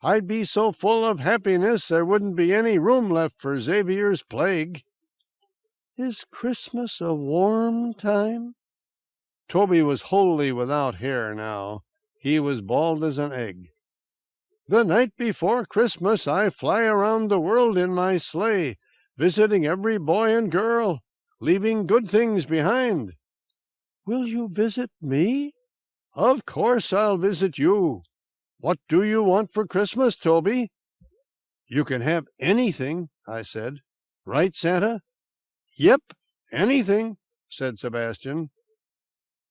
I'd be so full of happiness there wouldn't be any room left for Xavier's plague. Is Christmas a warm time? Toby was wholly without hair now. He was bald as an egg. The night before Christmas I fly around the world in my sleigh, visiting every boy and girl, leaving good things behind. Will you visit me? Of course I'll visit you. What do you want for Christmas, Toby? You can have anything, I said. Right, Santa? Yep, anything, said Sebastian.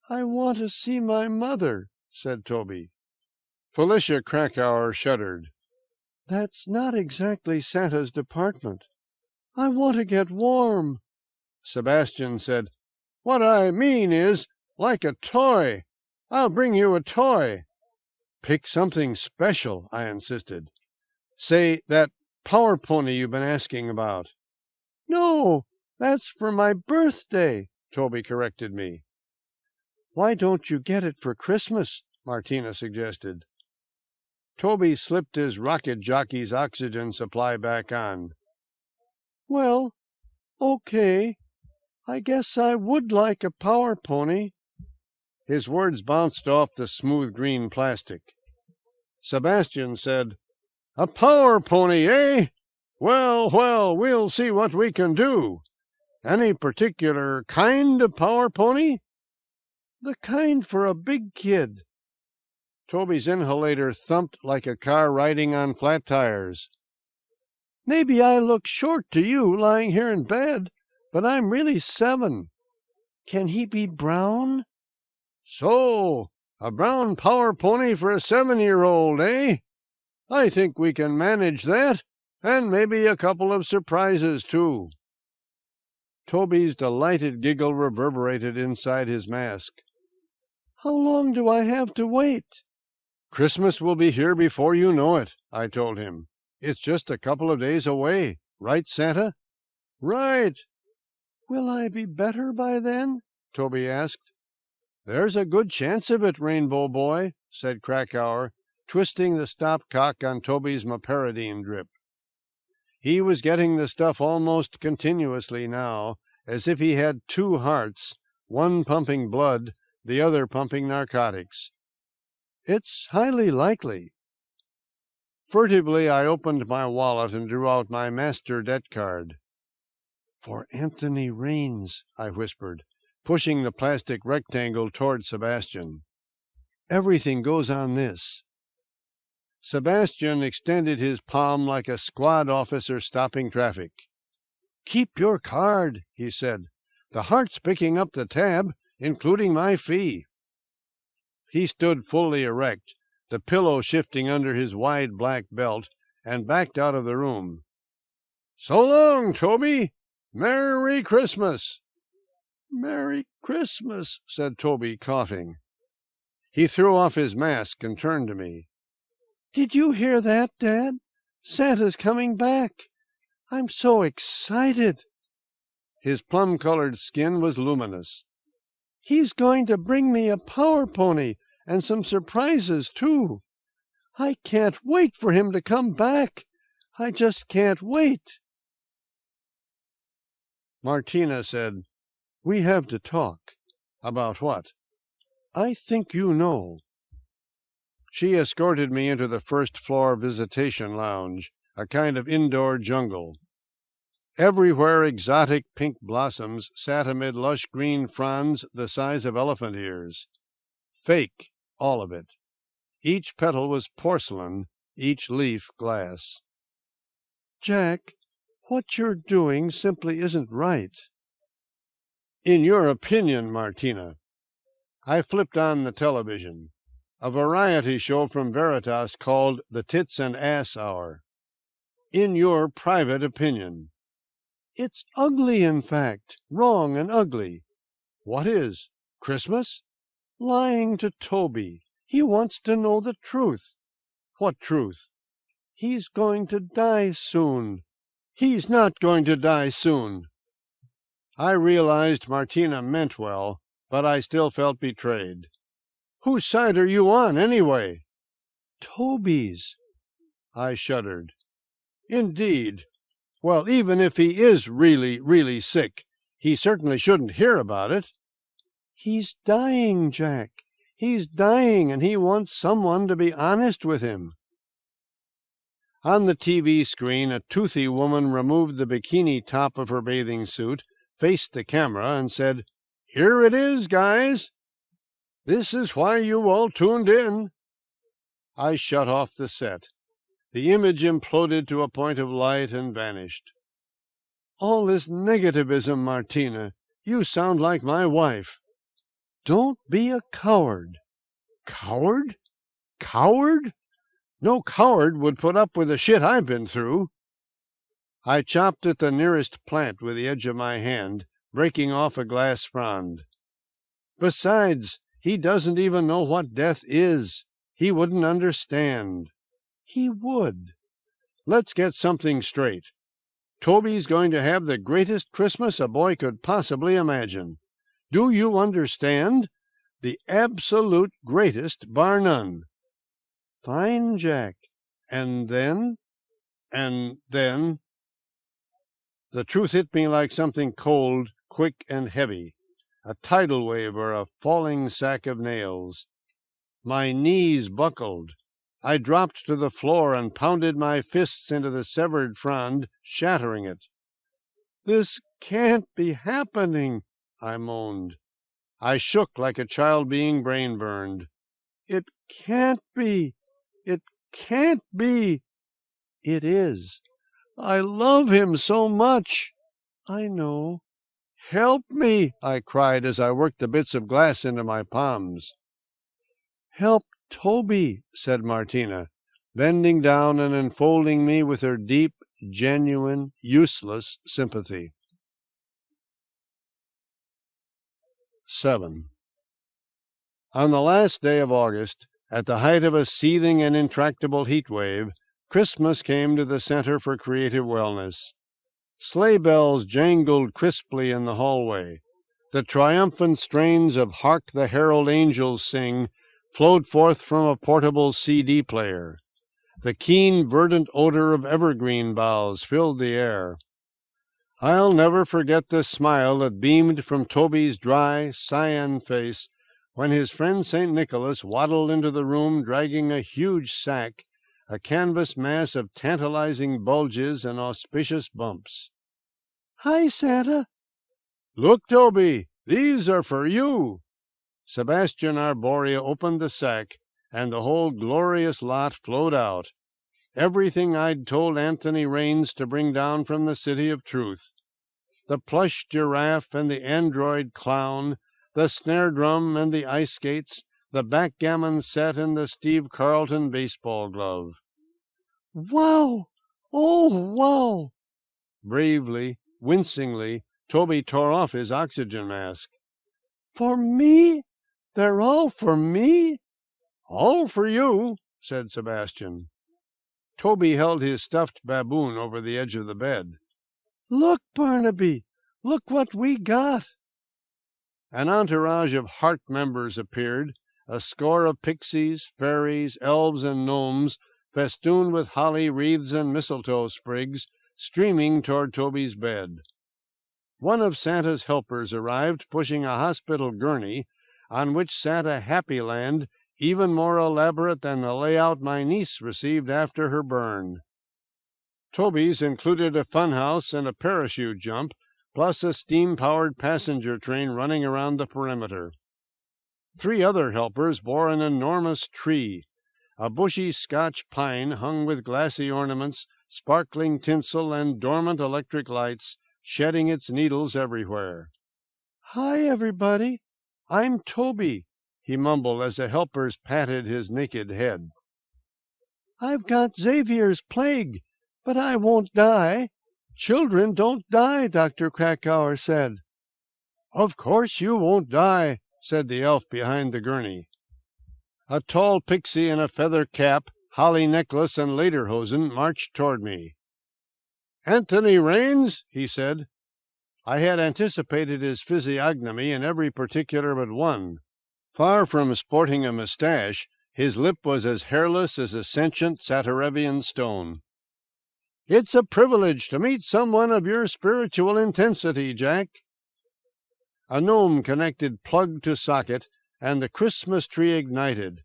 I want to see my mother, said Toby. Felicia Krakauer shuddered. That's not exactly Santa's department. I want to get warm. Sebastian said, What I mean is, like a toy. I'll bring you a toy. Pick something special, I insisted. Say, that power pony you've been asking about. No, that's for my birthday, Toby corrected me. Why don't you get it for Christmas? Martina suggested. Toby slipped his rocket jockey's oxygen supply back on. Well, okay. I guess I would like a power pony. His words bounced off the smooth green plastic. Sebastian said, A power pony, eh? Well, we'll see what we can do. Any particular kind of power pony? The kind for a big kid. Toby's inhalator thumped like a car riding on flat tires. Maybe I look short to you lying here in bed, but I'm really 7. Can he be brown? So, a brown power pony for a 7-year-old, eh? I think we can manage that, and maybe a couple of surprises, too. Toby's delighted giggle reverberated inside his mask. How long do I have to wait? Christmas will be here before you know it, I told him. It's just a couple of days away. Right, Santa? Right. Will I be better by then? Toby asked. There's a good chance of it, Rainbow Boy, said Krakauer, twisting the stopcock on Toby's meperidine drip. He was getting the stuff almost continuously now, as if he had 2 hearts, one pumping blood, the other pumping narcotics. It's highly likely. Furtively I opened my wallet and drew out my master debt card. For Anthony Raines, I whispered, pushing the plastic rectangle toward Sebastian. Everything goes on this. Sebastian extended his palm like a squad officer stopping traffic. Keep your card, he said. The heart's picking up the tab, including my fee. He stood fully erect, the pillow shifting under his wide black belt, and backed out of the room. So long, Toby. Merry Christmas. Merry Christmas, said Toby, coughing. He threw off his mask and turned to me. Did you hear that, Dad? Santa's coming back. I'm so excited. His plum-colored skin was luminous. He's going to bring me a power pony and some surprises, too. I can't wait for him to come back. I just can't wait. Martina said, We have to talk. About what? I think you know. She escorted me into the first-floor visitation lounge, a kind of indoor jungle. Everywhere exotic pink blossoms sat amid lush green fronds the size of elephant ears. Fake, all of it. Each petal was porcelain, each leaf glass. Jack, what you're doing simply isn't right. In your opinion, Martina. I flipped on the television. A variety show from Veritas called The Tits and Ass Hour. In your private opinion. It's ugly, in fact. Wrong and ugly. What is? Christmas? Lying to Toby. He wants to know the truth. What truth? He's going to die soon. He's not going to die soon. I realized Martina meant well, but I still felt betrayed. Whose side are you on, anyway? Toby's. I shuddered. Indeed. Well, even if he is really, really sick, he certainly shouldn't hear about it. He's dying, Jack. He's dying, and he wants someone to be honest with him. On the TV screen, a toothy woman removed the bikini top of her bathing suit, faced the camera, and said, "Here it is, guys. This is why you all tuned in." I shut off the set. The image imploded to a point of light and vanished. All this negativism, Martina. You sound like my wife. Don't be a coward. Coward? Coward? No coward would put up with the shit I've been through. I chopped at the nearest plant with the edge of my hand, breaking off a glass frond. Besides, he doesn't even know what death is. He wouldn't understand. He would. Let's get something straight. Toby's going to have the greatest Christmas a boy could possibly imagine. Do you understand? The absolute greatest, bar none. Fine, Jack. And then? And then? The truth hit me like something cold, quick, and heavy, a tidal wave or a falling sack of nails. My knees buckled. I dropped to the floor and pounded my fists into the severed frond, shattering it. This can't be happening, I moaned. I shook like a child being brain-burned. It can't be. It can't be. It is. I love him so much. I know. Help me, I cried as I worked the bits of glass into my palms. Help Toby, said Martina, bending down and enfolding me with her deep, genuine, useless sympathy. 7. On the last day of August, at the height of a seething and intractable heat wave, Christmas came to the Center for Creative Wellness. Sleigh bells jangled crisply in the hallway. The triumphant strains of Hark the Herald Angels Sing flowed forth from a portable CD player. The keen, verdant odor of evergreen boughs filled the air. I'll never forget the smile that beamed from Toby's dry, cyan face when his friend St. Nicholas waddled into the room dragging a huge sack, a canvas mass of tantalizing bulges and auspicious bumps. Hi, Santa. Look, Toby, these are for you. Sebastian Arborea opened the sack, and the whole glorious lot flowed out. Everything I'd told Anthony Raines to bring down from the City of Truth. The plush giraffe and the android clown, the snare drum and the ice skates, the backgammon set and the Steve Carlton baseball glove. Wow! Oh, wow! Bravely, wincingly, Toby tore off his oxygen mask. For me? They're all for me? All for you, said Sebastian. Toby held his stuffed baboon over the edge of the bed. Look, Barnaby, look what we got. An entourage of heart members appeared, a score of pixies, fairies, elves, and gnomes, festooned with holly wreaths and mistletoe sprigs, streaming toward Toby's bed. One of Santa's helpers arrived, pushing a hospital gurney, on which sat a Happy Land even more elaborate than the layout my niece received after her burn. Toby's included a funhouse and a parachute jump, plus a steam-powered passenger train running around the perimeter. 3 other helpers bore an enormous tree, a bushy Scotch pine hung with glassy ornaments sparkling tinsel and dormant electric lights, shedding its needles everywhere. "Hi, everybody. I'm Toby," he mumbled as the helpers patted his naked head. "I've got Xavier's plague, but I won't die. Children don't die, Dr. Krakauer said." "Of course you won't die," said the elf behind the gurney. A tall pixie in a feather cap, holly necklace, and lederhosen marched toward me. "Anthony Raines," he said. I had anticipated his physiognomy in every particular but one. Far from sporting a moustache, his lip was as hairless as a sentient Satirevian stone. "It's a privilege to meet someone of your spiritual intensity, Jack." A gnome connected plug to socket, and the Christmas tree ignited.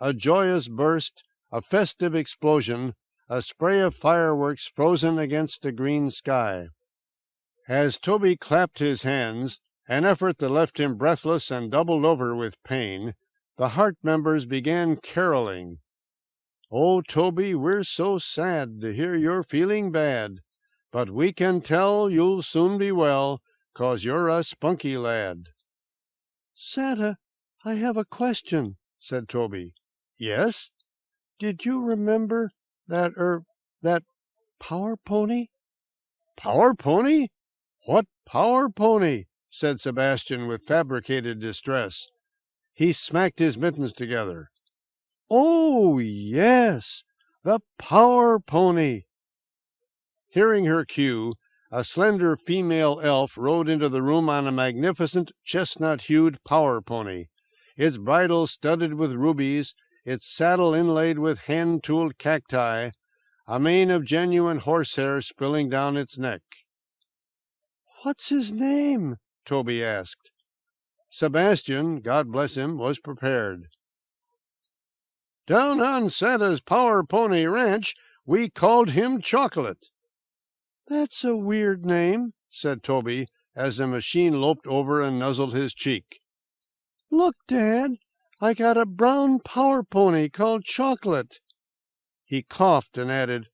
A joyous burst, a festive explosion, a spray of fireworks frozen against a green sky. As Toby clapped his hands, an effort that left him breathless and doubled over with pain, the heart members began caroling. "Oh, Toby, we're so sad to hear you're feeling bad, but we can tell you'll soon be well, 'cause you're a spunky lad." "Santa, I have a question," said Toby. "Yes?" "Did you remember that power pony?" "Power pony? What power pony?" said Sebastian with fabricated distress. He smacked his mittens together. "Oh, yes, the power pony." Hearing her cue, a slender female elf rode into the room on a magnificent chestnut-hued power pony, its bridle studded with rubies, its saddle inlaid with hand-tooled cacti, a mane of genuine horsehair spilling down its neck. "What's his name?" Toby asked. Sebastian, God bless him, was prepared. "Down on Santa's Power Pony Ranch, we called him Chocolate." "That's a weird name," said Toby, as the machine loped over and nuzzled his cheek. "Look, Dad, I got a brown power pony called Chocolate." He coughed and added,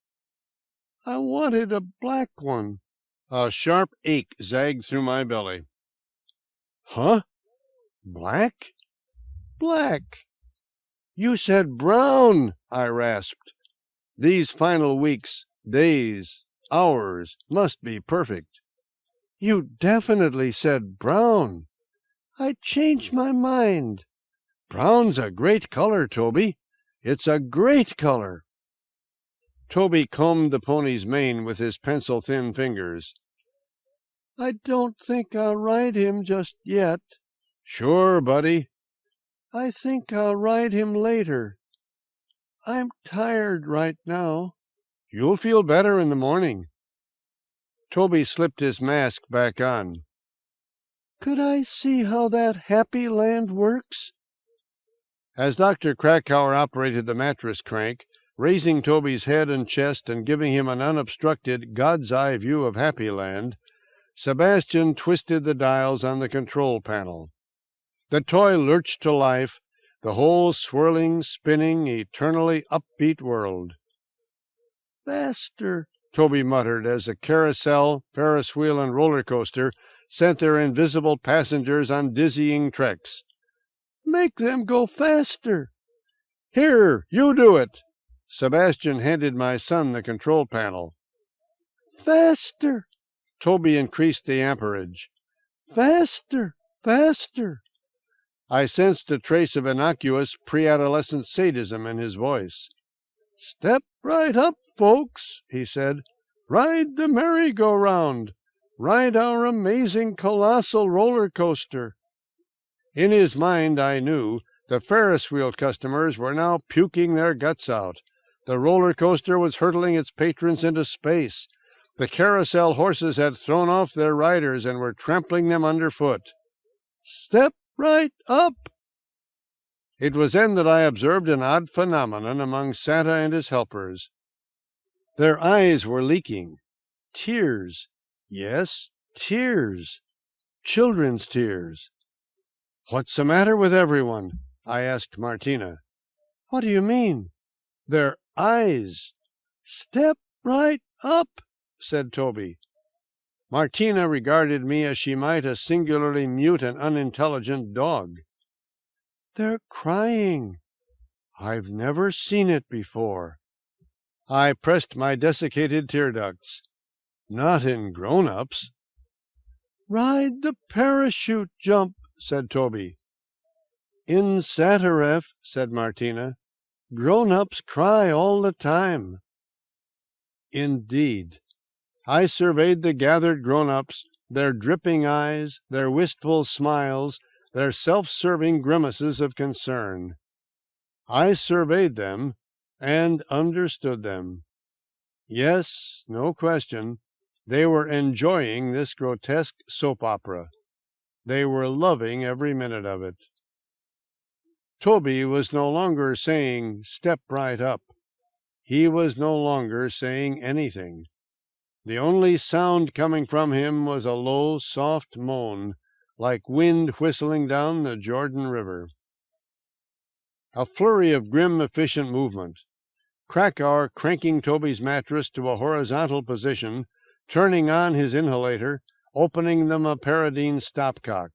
"I wanted a black one." A sharp ache zagged through my belly. "Huh? Black?" "Black." "You said brown," I rasped. These final weeks, days, hours, must be perfect. "You definitely said brown." "I changed my mind." "Brown's a great color, Toby. It's a great color." Toby combed the pony's mane with his pencil-thin fingers. "I don't think I'll ride him just yet." "Sure, buddy." "I think I'll ride him later. I'm tired right now." "You'll feel better in the morning." Toby slipped his mask back on. "Could I see how that happy land works?" As Dr. Krakauer operated the mattress crank, raising Toby's head and chest and giving him an unobstructed God's-eye view of Happy Land, Sebastian twisted the dials on the control panel. The toy lurched to life, the whole swirling, spinning, eternally upbeat world. "Faster," Toby muttered as the carousel, Ferris wheel, and roller coaster sent their invisible passengers on dizzying treks. "Make them go faster." "Here, you do it." Sebastian handed my son the control panel. "Faster." Toby increased the amperage. "Faster, faster." I sensed a trace of innocuous pre-adolescent sadism in his voice. "Step right up, folks," he said. "Ride the merry-go-round. Ride our amazing colossal roller coaster." In his mind, I knew, the Ferris wheel customers were now puking their guts out. The roller coaster was hurtling its patrons into space. The carousel horses had thrown off their riders and were trampling them underfoot. "Step right up." It was then that I observed an odd phenomenon among Santa and his helpers. Their eyes were leaking. Tears. Yes, tears. Children's tears. "What's the matter with everyone?" I asked Martina. "What do you mean?" "Their eyes." "Step Right up, said Toby. Martina regarded me as she might a singularly mute and unintelligent dog. They're crying. I've never seen it before. I pressed my desiccated tear ducts. Not in grown-ups. Ride the parachute jump, said Toby. In Sataref, said Martina. Grown-ups cry all the time. Indeed. I surveyed the gathered grown-ups, their dripping eyes, their wistful smiles, their self-serving grimaces of concern. I surveyed them and understood them. Yes, no question, they were enjoying this grotesque soap opera. They were loving every minute of it. Toby was no longer saying, "Step right up." He was no longer saying anything. The only sound coming from him was a low, soft moan, like wind whistling down the Jordan River. A flurry of grim, efficient movement. Krakauer cranking Toby's mattress to a horizontal position, turning on his inhalator, opening the meperidine stopcock.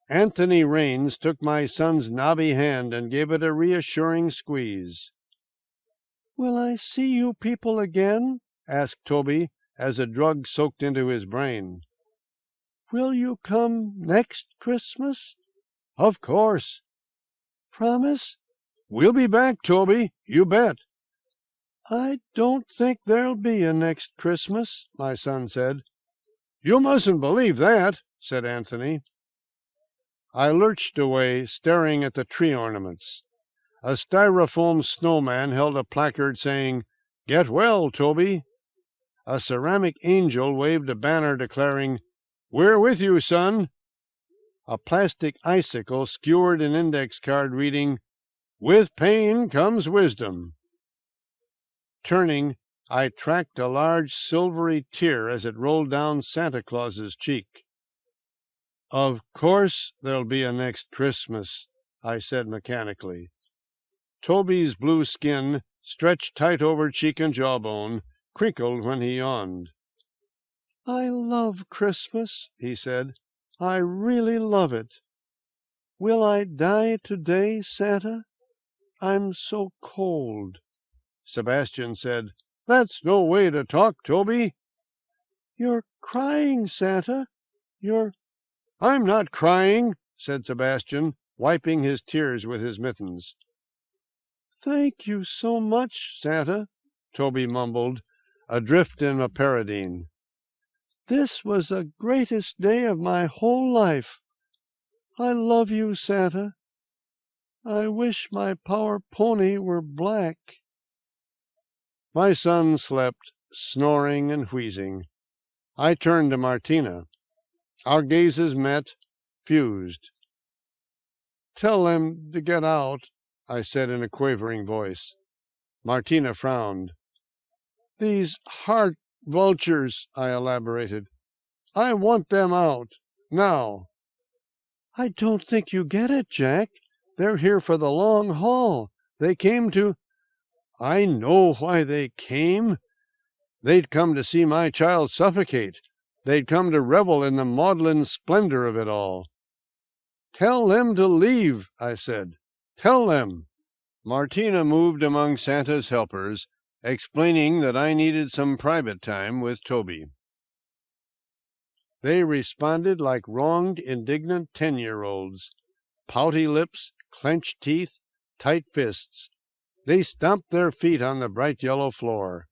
Anthony Raines took my son's knobby hand and gave it a reassuring squeeze. "Will I see you people again?" asked Toby, as a drug soaked into his brain. "Will you come next Christmas?" "Of course." "Promise?" "We'll be back, Toby, you bet." "I don't think there'll be a next Christmas," my son said. "You mustn't believe that," said Anthony. I lurched away, staring at the tree ornaments. A styrofoam snowman held a placard saying, "Get well, Toby." A ceramic angel waved a banner declaring, "We're with you, son." A plastic icicle skewered an index card reading, "With pain comes wisdom." Turning, I tracked a large silvery tear as it rolled down Santa Claus's cheek. "Of course there'll be a next Christmas," I said mechanically. Toby's blue skin, stretched tight over cheek and jawbone, crinkled when he yawned. "I love Christmas," he said. "I really love it. Will I die today, Santa? I'm so cold." Sebastian said, "That's no way to talk, Toby." "You're crying, Santa. You're—" "I'm not crying," said Sebastian, wiping his tears with his mittens. "Thank you so much, Santa," Toby mumbled, adrift in meperidine. "This was the greatest day of my whole life. I love you, Santa. I wish my power pony were black." My son slept, snoring and wheezing. I turned to Martina. Our gazes met, fused. "Tell them to get out," I said in a quavering voice. Martina frowned. "These heart vultures," I elaborated. "I want them out. Now." "I don't think you get it, Jack. They're here for the long haul. They came to—" "I know why they came. They'd come to see my child suffocate. They'd come to revel in the maudlin splendor of it all." "Tell them to leave," I said. "Tell them." Martina moved among Santa's helpers, explaining that I needed some private time with Toby. They responded like wronged, indignant 10-year-olds. Pouty lips, clenched teeth, tight fists. They stomped their feet on the bright yellow floor.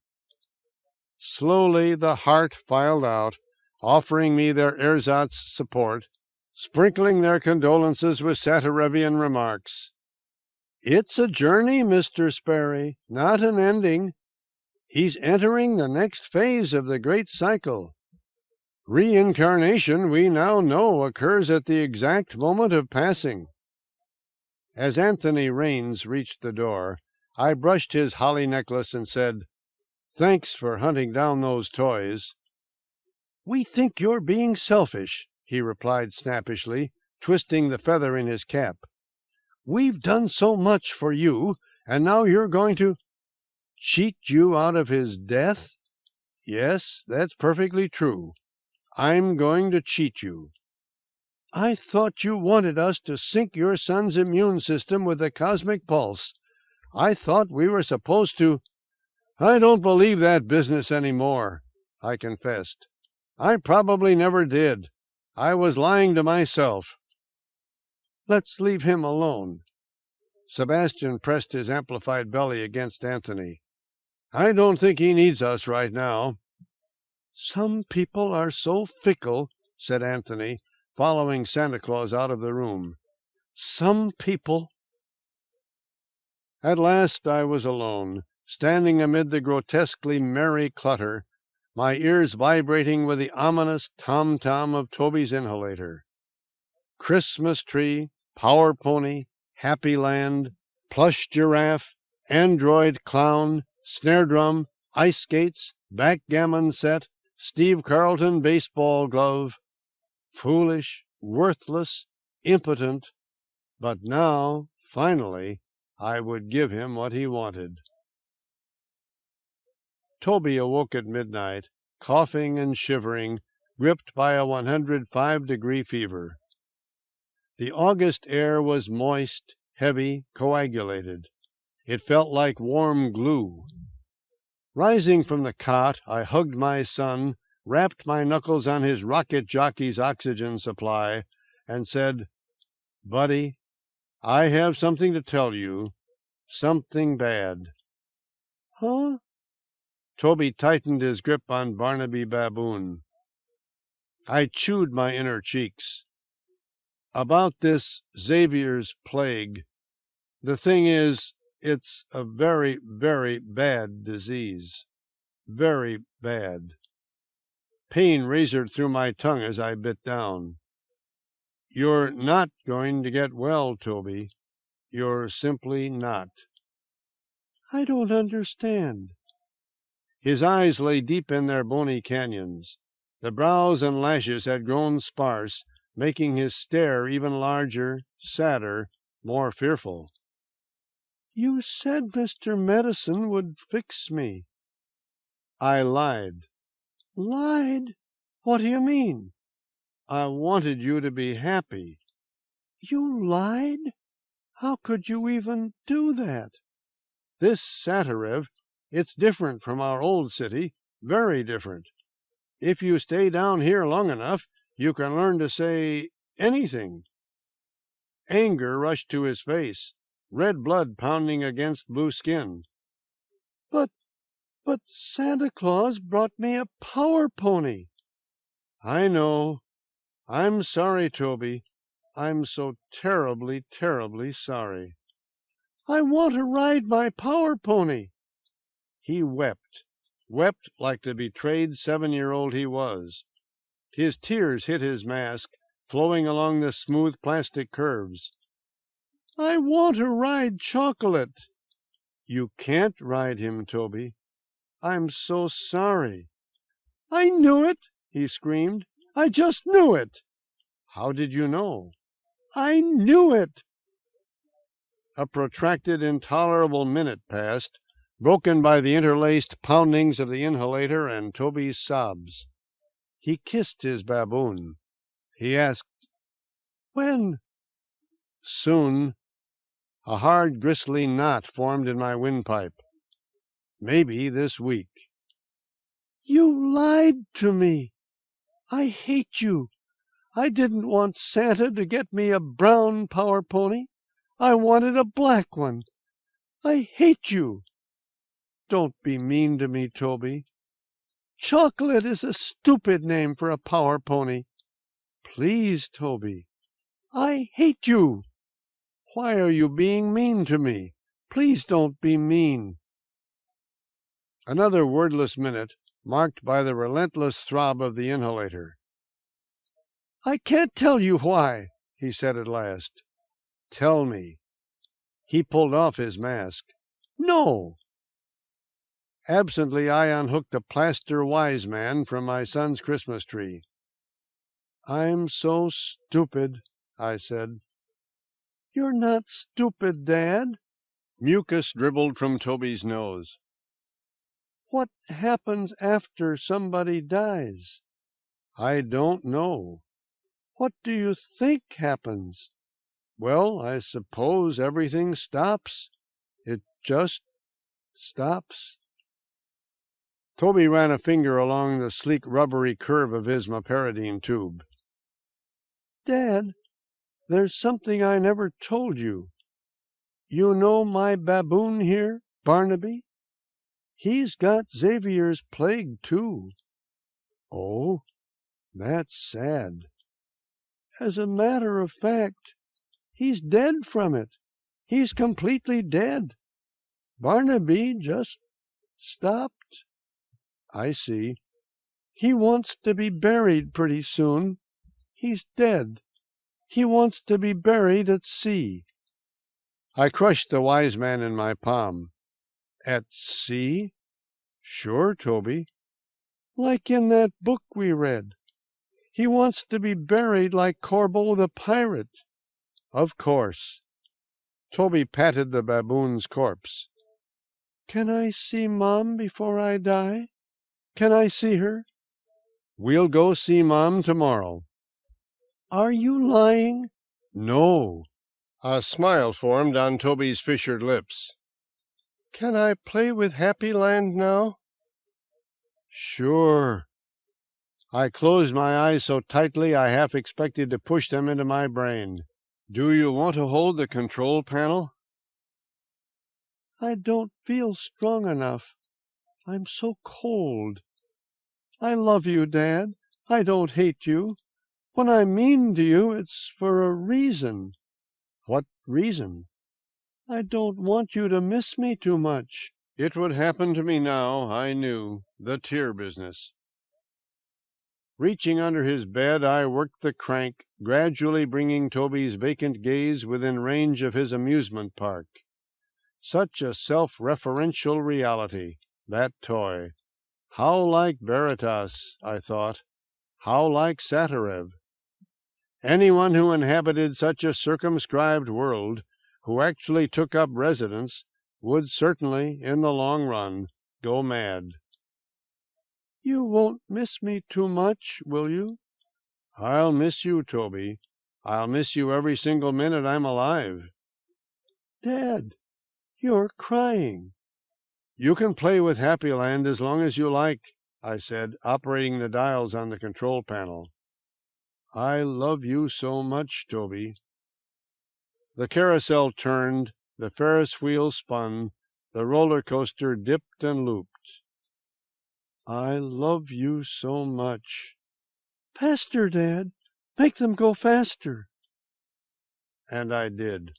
Slowly the heart filed out, offering me their ersatz support, sprinkling their condolences with Satarevian remarks. "It's a journey, Mr. Sperry, not an ending. He's entering the next phase of the great cycle. Reincarnation, we now know, occurs at the exact moment of passing." As Anthony Raines reached the door, I brushed his holly necklace and said, "Thanks for hunting down those toys." "We think you're being selfish," he replied snappishly, twisting the feather in his cap. "We've done so much for you, and now you're going to—" Cheat you out of his death? Yes, that's perfectly true. I'm going to cheat you. I thought you wanted us to sink your son's immune system with the cosmic pulse. I thought we were supposed to— I don't believe that business any more, I confessed. I probably never did. I was lying to myself. Let's leave him alone. Sebastian pressed his amplified belly against Anthony. I don't think he needs us right now. Some people are so fickle, said Anthony, following Santa Claus out of the room. Some people— At last I was alone, standing amid the grotesquely merry clutter, my ears vibrating with the ominous tom-tom of Toby's inhalator. Christmas tree, power pony, happy land, plush giraffe, android clown, snare drum, ice skates, backgammon set, Steve Carlton baseball glove. Foolish, worthless, impotent, but now, finally, I would give him what he wanted. Toby awoke at midnight, coughing and shivering, gripped by a 105-degree fever. The August air was moist, heavy, coagulated. It felt like warm glue. Rising from the cot, I hugged my son, rapped my knuckles on his rocket jockey's oxygen supply, and said, "Buddy, I have something to tell you. Something bad." Huh? Toby tightened his grip on Barnaby Baboon. I chewed my inner cheeks. About this Xavier's plague. The thing is, it's a very, very bad disease. Very bad. Pain razored through my tongue as I bit down. You're not going to get well, Toby. You're simply not. I don't understand. His eyes lay deep in their bony canyons. The brows and lashes had grown sparse, making his stare even larger, sadder, more fearful. You said Mr. Medicine would fix me. I lied. Lied? What do you mean? I wanted you to be happy. You lied? How could you even do that? This Satarev, it's different from our old city, very different. If you stay down here long enough, you can learn to say anything. Anger rushed to his face, red blood pounding against blue skin. But Santa Claus brought me a power pony. I know. I'm sorry, Toby. I'm so terribly, terribly sorry. I want to ride my power pony. He wept like the betrayed 7-year-old he was. His tears hit his mask, flowing along the smooth plastic curves. I want to ride Chocolate. You can't ride him, Toby. I'm so sorry. I knew it, he screamed. I just knew it. How did you know? I knew it. A protracted, intolerable minute passed, broken by the interlaced poundings of the inhalator and Toby's sobs. He kissed his baboon. He asked, When? Soon. A hard, gristly knot formed in my windpipe. Maybe this week. You lied to me. I hate you. I didn't want Santa to get me a brown power pony. I wanted a black one. I hate you. Don't be mean to me, Toby. Chocolate is a stupid name for a power pony. Please, Toby. I hate you. Why are you being mean to me? Please don't be mean. Another wordless minute, marked by the relentless throb of the inhalator. I can't tell you why, he said at last. Tell me. He pulled off his mask. No. Absently, I unhooked a plaster wise man from my son's Christmas tree. I'm so stupid, I said. You're not stupid, Dad. Mucus dribbled from Toby's nose. What happens after somebody dies? I don't know. What do you think happens? Well, I suppose everything stops. It just stops. Toby ran a finger along the sleek rubbery curve of his meperidine tube. Dad, there's something I never told you. You know my baboon here, Barnaby? He's got Xavier's plague, too. Oh, that's sad. As a matter of fact, he's dead from it. He's completely dead. Barnaby just stopped. I see. He wants to be buried pretty soon. He's dead. He wants to be buried at sea. I crushed the wise man in my palm. At sea? Sure, Toby. Like in that book we read. He wants to be buried like Corbo the pirate. Of course. Toby patted the baboon's corpse. Can I see Mom before I die? Can I see her? We'll go see Mom tomorrow. Are you lying? No. A smile formed on Toby's fissured lips. Can I play with Happyland now? Sure. I closed my eyes so tightly I half expected to push them into my brain. Do you want to hold the control panel? I don't feel strong enough. I'm so cold. I love you, Dad. I don't hate you. When I'm mean to you, it's for a reason. What reason? I don't want you to miss me too much. It would happen to me now, I knew. The tear business. Reaching under his bed, I worked the crank, gradually bringing Toby's vacant gaze within range of his amusement park. Such a self-referential reality, that toy. How like Veritas, I thought. How like Satarev. Anyone who inhabited such a circumscribed world, who actually took up residence, would certainly, in the long run, go mad. You won't miss me too much, will you? I'll miss you, Toby. I'll miss you every single minute I'm alive. Dad, you're crying. You can play with Happyland as long as you like, I said, operating the dials on the control panel. I love you so much, Toby. The carousel turned, the Ferris wheel spun, the roller coaster dipped and looped. I love you so much. Faster, Dad. Make them go faster. And I did.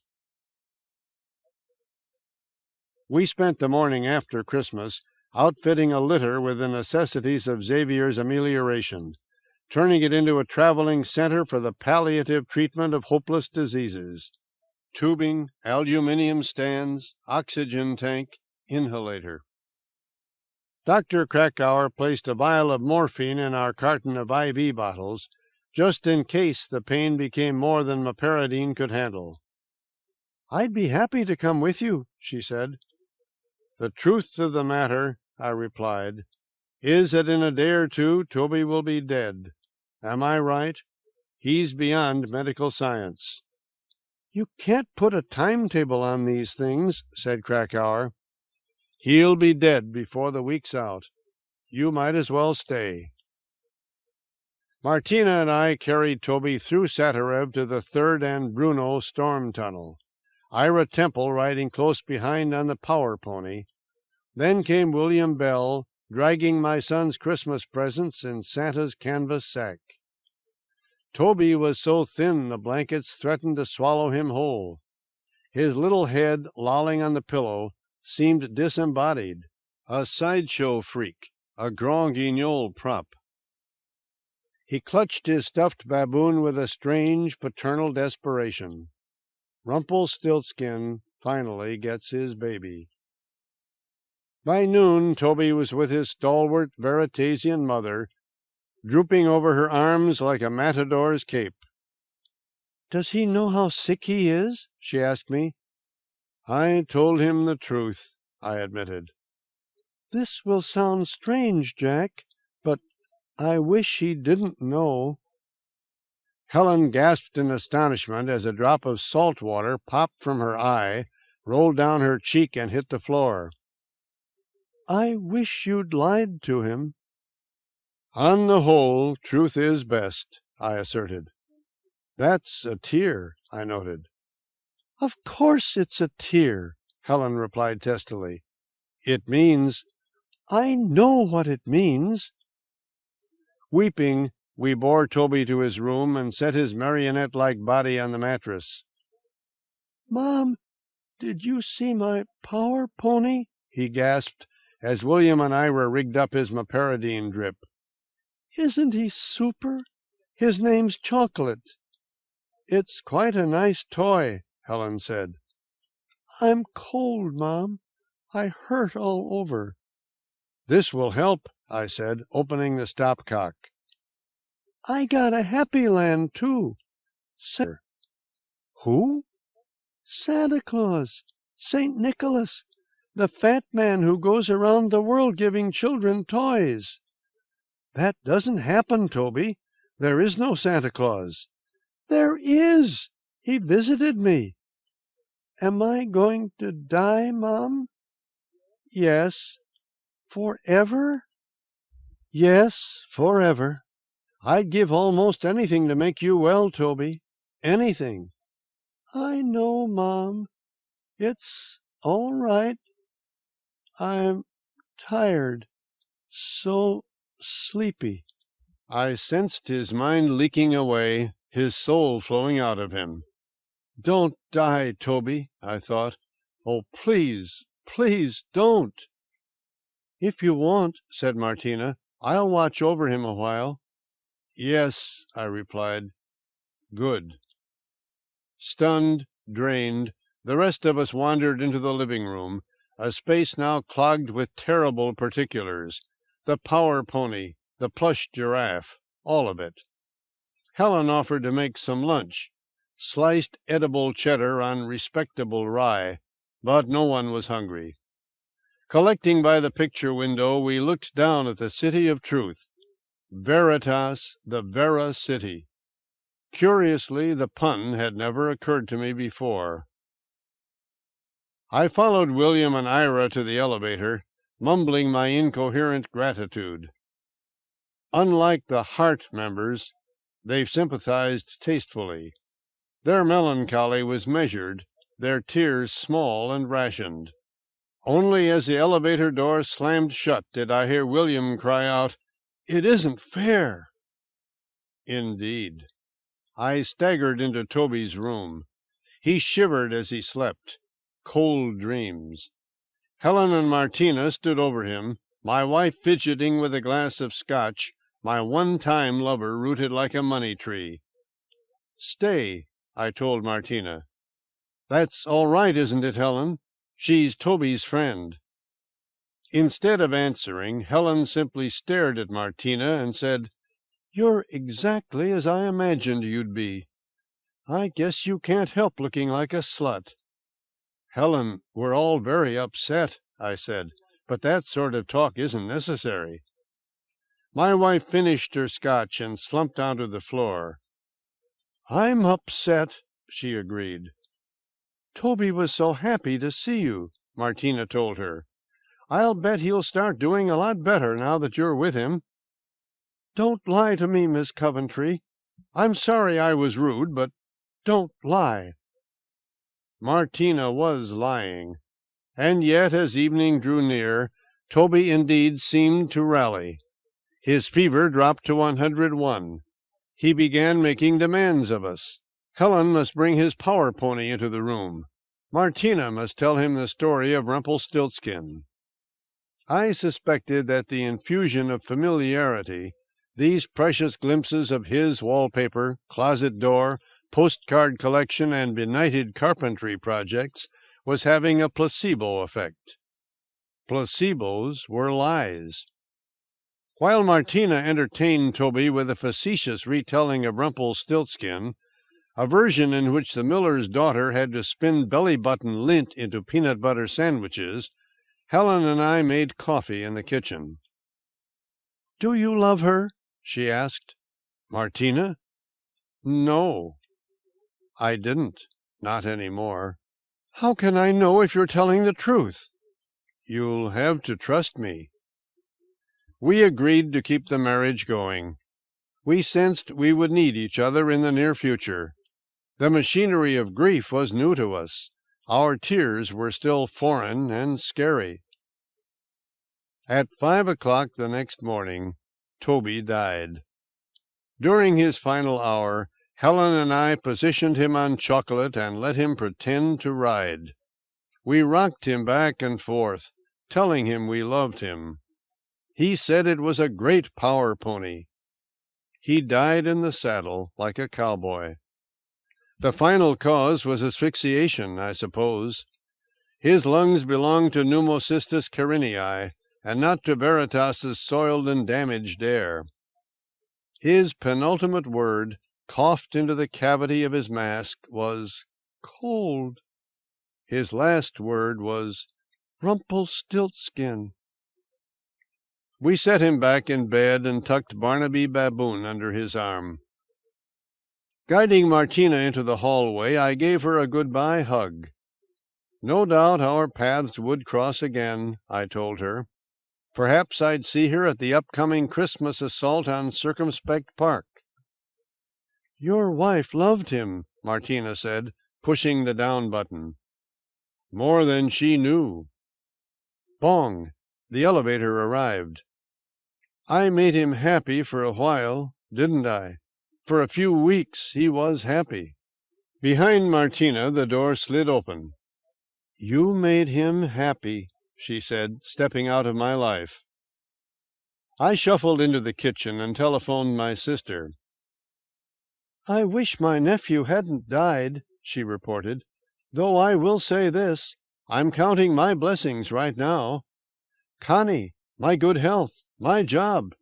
We spent the morning after Christmas outfitting a litter with the necessities of Xavier's amelioration, turning it into a traveling center for the palliative treatment of hopeless diseases. Tubing, aluminum stands, oxygen tank, inhalator. Dr. Krakauer placed a vial of morphine in our carton of IV bottles, just in case the pain became more than meperidine could handle. I'd be happy to come with you, she said. The truth of the matter, I replied, is that in a day or two Toby will be dead. Am I right? He's beyond medical science. You can't put a timetable on these things, said Krakauer. He'll be dead before the week's out. You might as well stay. Martina and I carried Toby through Satarev to the 3rd and Bruno storm tunnel, Ira Temple riding close behind on the power pony. Then came William Bell, dragging my son's Christmas presents in Santa's canvas sack. Toby was so thin the blankets threatened to swallow him whole. His little head, lolling on the pillow, seemed disembodied, a sideshow freak, a Grand Guignol prop. He clutched his stuffed baboon with a strange paternal desperation. Rumpelstiltskin finally gets his baby. By noon, Toby was with his stalwart Veritasian mother, drooping over her arms like a matador's cape. Does he know how sick he is? She asked me. I told him the truth, I admitted. This will sound strange, Jack, but I wish he didn't know." Helen gasped in astonishment as a drop of salt water popped from her eye, rolled down her cheek, and hit the floor. "I wish you'd lied to him." "On the whole, truth is best," I asserted. "That's a tear," I noted. "Of course it's a tear," Helen replied testily. "It means—" "I know what it means." Weeping, we bore Toby to his room and set his marionette-like body on the mattress. "Mom, did you see my power pony?" he gasped as William and Ira rigged up his meperidine drip. "Isn't he super? His name's Chocolate." "It's quite a nice toy," Helen said. "I'm cold, Mom. I hurt all over." "This will help," I said, opening the stopcock. "I got a Happy Land, too." "Who?" "Santa Claus. St. Nicholas. The fat man who goes around the world giving children toys." "That doesn't happen, Toby. There is no Santa Claus." "There is. He visited me." "Am I going to die, Mom?" "Yes." "Forever?" "Yes, forever. I'd give almost anything to make you well, Toby. Anything." "I know, Mom. It's all right. I'm tired. So sleepy." I sensed his mind leaking away, his soul flowing out of him. "Don't die, Toby," I thought. "Oh, please, please don't." "If you want," said Martina, "I'll watch over him a while." "Yes," I replied. "Good." Stunned, drained, the rest of us wandered into the living room, a space now clogged with terrible particulars. The power pony, the plush giraffe, all of it. Helen offered to make some lunch, sliced edible cheddar on respectable rye, but no one was hungry. Collecting by the picture window, we looked down at the city of truth. Veritas, the Vera City. Curiously, the pun had never occurred to me before. I followed William and Ira to the elevator, mumbling my incoherent gratitude. Unlike the Heart members, they sympathized tastefully. Their melancholy was measured, their tears small and rationed. Only as the elevator door slammed shut did I hear William cry out, "It isn't fair!" Indeed. I staggered into Toby's room. He shivered as he slept. Cold dreams. Helen and Martina stood over him, my wife fidgeting with a glass of scotch, my one-time lover rooted like a money tree. "Stay," I told Martina. "That's all right, isn't it, Helen? She's Toby's friend." Instead of answering, Helen simply stared at Martina and said, "You're exactly as I imagined you'd be. I guess you can't help looking like a slut." "Helen, we're all very upset," I said, "but that sort of talk isn't necessary." My wife finished her scotch and slumped onto the floor. "I'm upset," she agreed. "Toby was so happy to see you," Martina told her. "I'll bet he'll start doing a lot better now that you're with him." "Don't lie to me, Miss Coventry. I'm sorry I was rude, but don't lie." Martina was lying, and yet as evening drew near, Toby indeed seemed to rally. His fever dropped to 101. He began making demands of us. Helen must bring his power pony into the room. Martina must tell him the story of Rumpelstiltskin. I suspected that the infusion of familiarity, these precious glimpses of his wallpaper, closet door, postcard collection, and benighted carpentry projects, was having a placebo effect. Placebos were lies. While Martina entertained Toby with a facetious retelling of Rumpelstiltskin, a version in which the miller's daughter had to spin belly-button lint into peanut butter sandwiches, Helen and I made coffee in the kitchen. "Do you love her?" she asked. "Martina? No, I didn't. Not any more." "How can I know if you're telling the truth?" "You'll have to trust me." We agreed to keep the marriage going. We sensed we would need each other in the near future. The machinery of grief was new to us. Our tears were still foreign and scary. At 5 o'clock the next morning, Toby died. During his final hour, Helen and I positioned him on chocolate and let him pretend to ride. We rocked him back and forth, telling him we loved him. He said it was a great power pony. He died in the saddle like a cowboy. The final cause was asphyxiation, I suppose. His lungs belonged to Pneumocystis carinii, and not to Veritas's soiled and damaged air. His penultimate word, coughed into the cavity of his mask, was "cold." His last word was "Rumpelstiltskin." We set him back in bed and tucked Barnaby Baboon under his arm. Guiding Martina into the hallway, I gave her a goodbye hug. No doubt our paths would cross again, I told her. Perhaps I'd see her at the upcoming Christmas assault on Circumspect Park. "Your wife loved him," Martina said, pushing the down button. "More than she knew." Bong! The elevator arrived. "I made him happy for a while, didn't I? For a few weeks he was happy." Behind Martina the door slid open. "You made him happy," she said, stepping out of my life. I shuffled into the kitchen and telephoned my sister. "I wish my nephew hadn't died," she reported, "though I will say this, I'm counting my blessings right now. Connie, my good health, my job.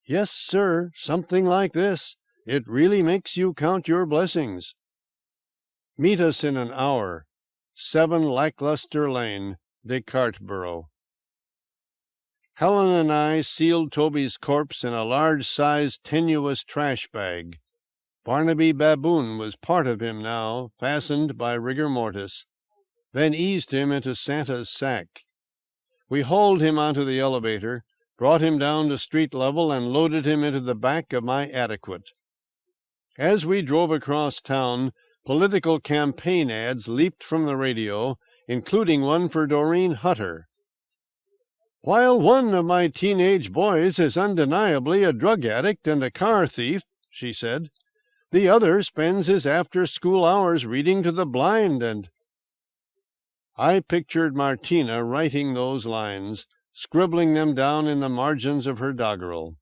Yes, sir, something like this. It really makes you count your blessings. Meet us in an hour. 7 Lackluster Lane, Descartesboro." Helen and I sealed Toby's corpse in a large-sized, tenuous trash bag. Barnaby Baboon was part of him now, fastened by rigor mortis, then eased him into Santa's sack. We hauled him onto the elevator, brought him down to street level, and loaded him into the back of my Adequate. As we drove across town, political campaign ads leaped from the radio, including one for Doreen Hutter. "While one of my teenage boys is undeniably a drug addict and a car thief," she said, "the other spends his after-school hours reading to the blind and—" I pictured Martina writing those lines, scribbling them down in the margins of her doggerel.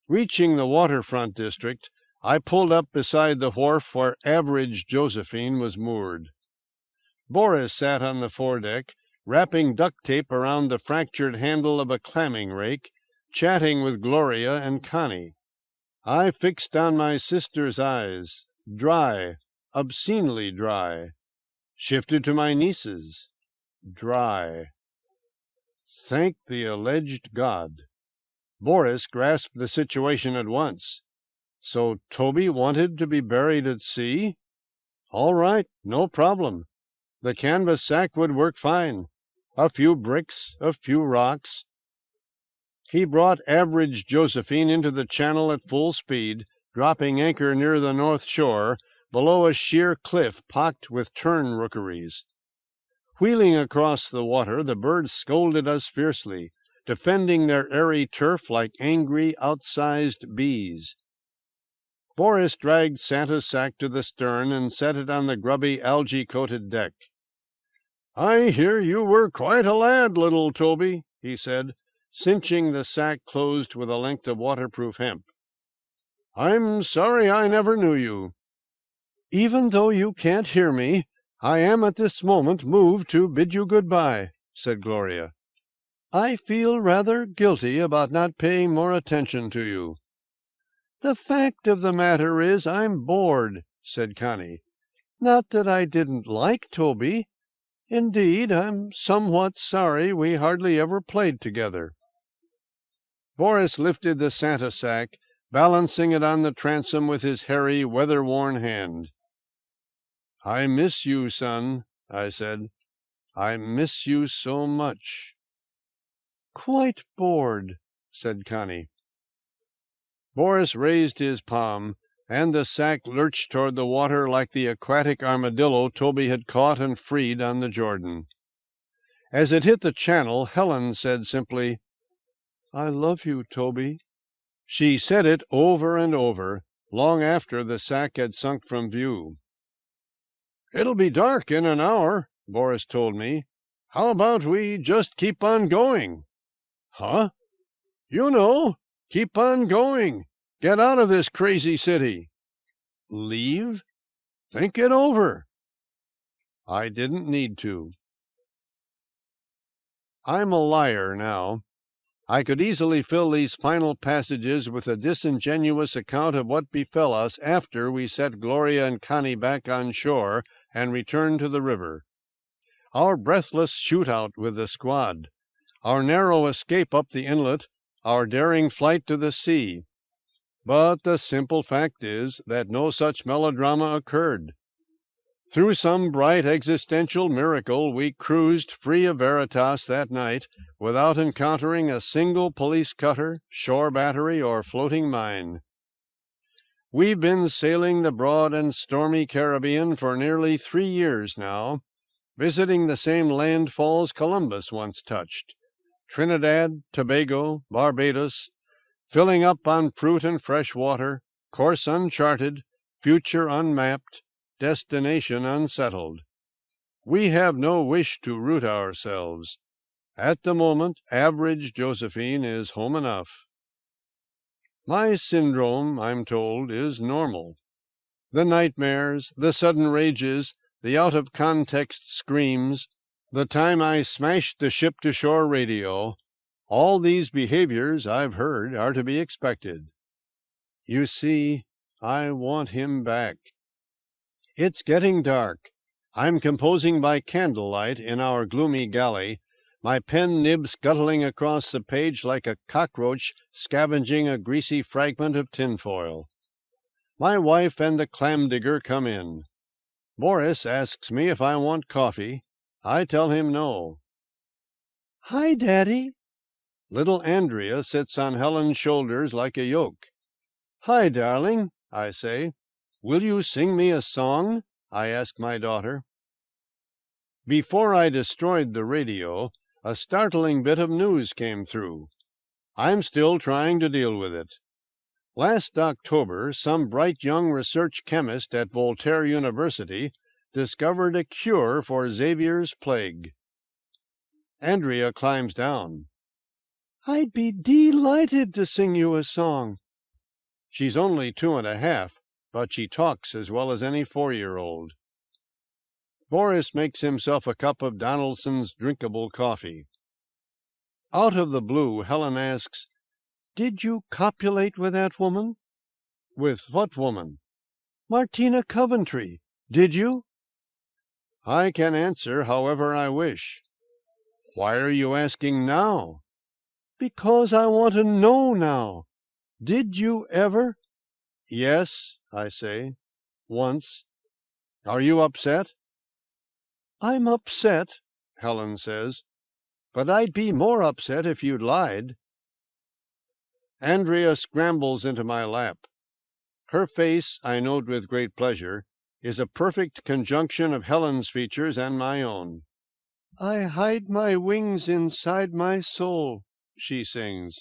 Reaching the waterfront district, I pulled up beside the wharf where Average Josephine was moored. Boris sat on the foredeck, wrapping duct tape around the fractured handle of a clamming rake, chatting with Gloria and Connie. I fixed on my sister's eyes, dry, obscenely dry. Shifted to my nieces, dry. Thank the alleged God. Boris grasped the situation at once. So Toby wanted to be buried at sea? All right, no problem. The canvas sack would work fine. A few bricks, a few rocks. He brought Average Josephine into the channel at full speed, dropping anchor near the north shore, below a sheer cliff pocked with tern rookeries. Wheeling across the water, the birds scolded us fiercely, defending their airy turf like angry, outsized bees. Boris dragged Santa's sack to the stern and set it on the grubby, algae-coated deck. "I hear you were quite a lad, little Toby," he said, cinching the sack closed with a length of waterproof hemp. "I'm sorry I never knew you." "Even though you can't hear me, I am at this moment moved to bid you good-bye," said Gloria. "I feel rather guilty about not paying more attention to you." "The fact of the matter is I'm bored," said Connie. "Not that I didn't like Toby. Indeed, I'm somewhat sorry we hardly ever played together. Boris lifted the Santa sack, balancing it on the transom with his hairy, weather-worn hand. I miss you, son, I said. I miss you so much. Quite bored, said Connie. Boris raised his palm, and the sack lurched toward the water like the aquatic armadillo Toby had caught and freed on the Jordan. As it hit the channel, Helen said simply, I love you, Toby. She said it over and over, long after the sack had sunk from view. It'll be dark in an hour, Boris told me. How about we just keep on going? Huh? You know, keep on going. Get out of this crazy city. Leave? Think it over. I didn't need to. I'm a liar now. I could easily fill these final passages with a disingenuous account of what befell us after we set Gloria and Connie back on shore and returned to the river. Our breathless shoot-out with the squad, our narrow escape up the inlet, our daring flight to the sea. But the simple fact is that no such melodrama occurred. Through some bright existential miracle, we cruised free of Veritas that night without encountering a single police cutter, shore battery, or floating mine. We've been sailing the broad and stormy Caribbean for nearly 3 years now, visiting the same landfalls Columbus once touched, Trinidad, Tobago, Barbados, filling up on fruit and fresh water, course uncharted, future unmapped, destination unsettled. We have no wish to root ourselves. At the moment, average Josephine is home enough. My syndrome, I'm told, is normal. The nightmares, the sudden rages, the out-of-context screams, the time I smashed the ship-to-shore radio, all these behaviors, I've heard, are to be expected. You see, I want him back. It's getting dark. I'm composing by candlelight in our gloomy galley, my pen nib scuttling across the page like a cockroach scavenging a greasy fragment of tinfoil. My wife and the clam-digger come in. Boris asks me if I want coffee. I tell him no. Hi, Daddy. Little Andrea sits on Helen's shoulders like a yoke. Hi, darling, I say. Will you sing me a song? I ask my daughter. Before I destroyed the radio, a startling bit of news came through. I'm still trying to deal with it. Last October, some bright young research chemist at Voltaire University discovered a cure for Xavier's plague. Andrea climbs down. I'd be delighted to sing you a song. She's only 2.5, but she talks as well as any 4-year-old. Boris makes himself a cup of Donaldson's drinkable coffee. Out of the blue, Helen asks, Did you copulate with that woman? With what woman? Martina Coventry. Did you? I can answer however I wish. Why are you asking now? Because I want to know now. Did you ever? Yes, I say. Once. Are you upset? I'm upset, Helen says, but I'd be more upset if you'd lied. Andrea scrambles into my lap. Her face, I note with great pleasure, is a perfect conjunction of Helen's features and my own. I hide my wings inside my soul, she sings.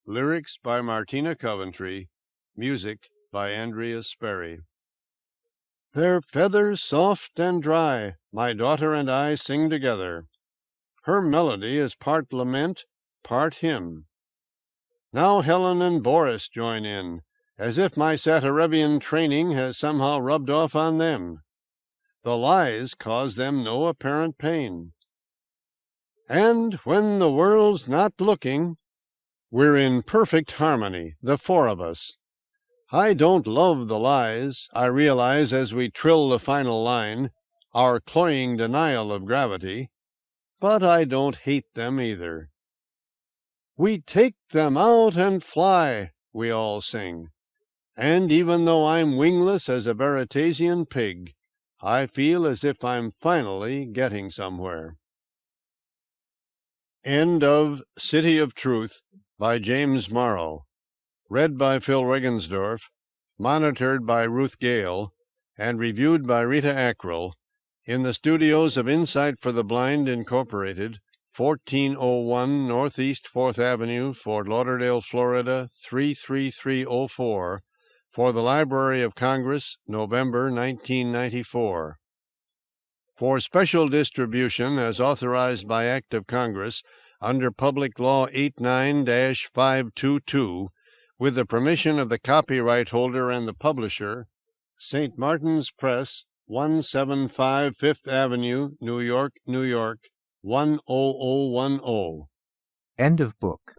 Lyrics by Martina Coventry, music by Andrea Sperry. Their feathers soft and dry, my daughter and I sing together. Her melody is part lament, part hymn. Now Helen and Boris join in, as if my Satirevian training has somehow rubbed off on them. The lies cause them no apparent pain. And when the world's not looking, we're in perfect harmony, the 4 of us. I don't love the lies, I realize as we trill the final line. our cloying denial of gravity, but I don't hate them either. We take them out and fly, we all sing, and even though I'm wingless as a Veritasian pig, I feel as if I'm finally getting somewhere. End of City of Truth by James Morrow. Read by Phil Regensdorf, monitored by Ruth Gale, and reviewed by Rita Ackrell in the studios of Insight for the Blind, Incorporated, 1401 Northeast 4th Avenue, Fort Lauderdale, Florida, 33304, for the Library of Congress, November 1994. For special distribution as authorized by Act of Congress under Public Law 89-522, with the permission of the copyright holder and the publisher, St. Martin's Press, 175 Fifth Avenue, New York, New York, 10010. End of book.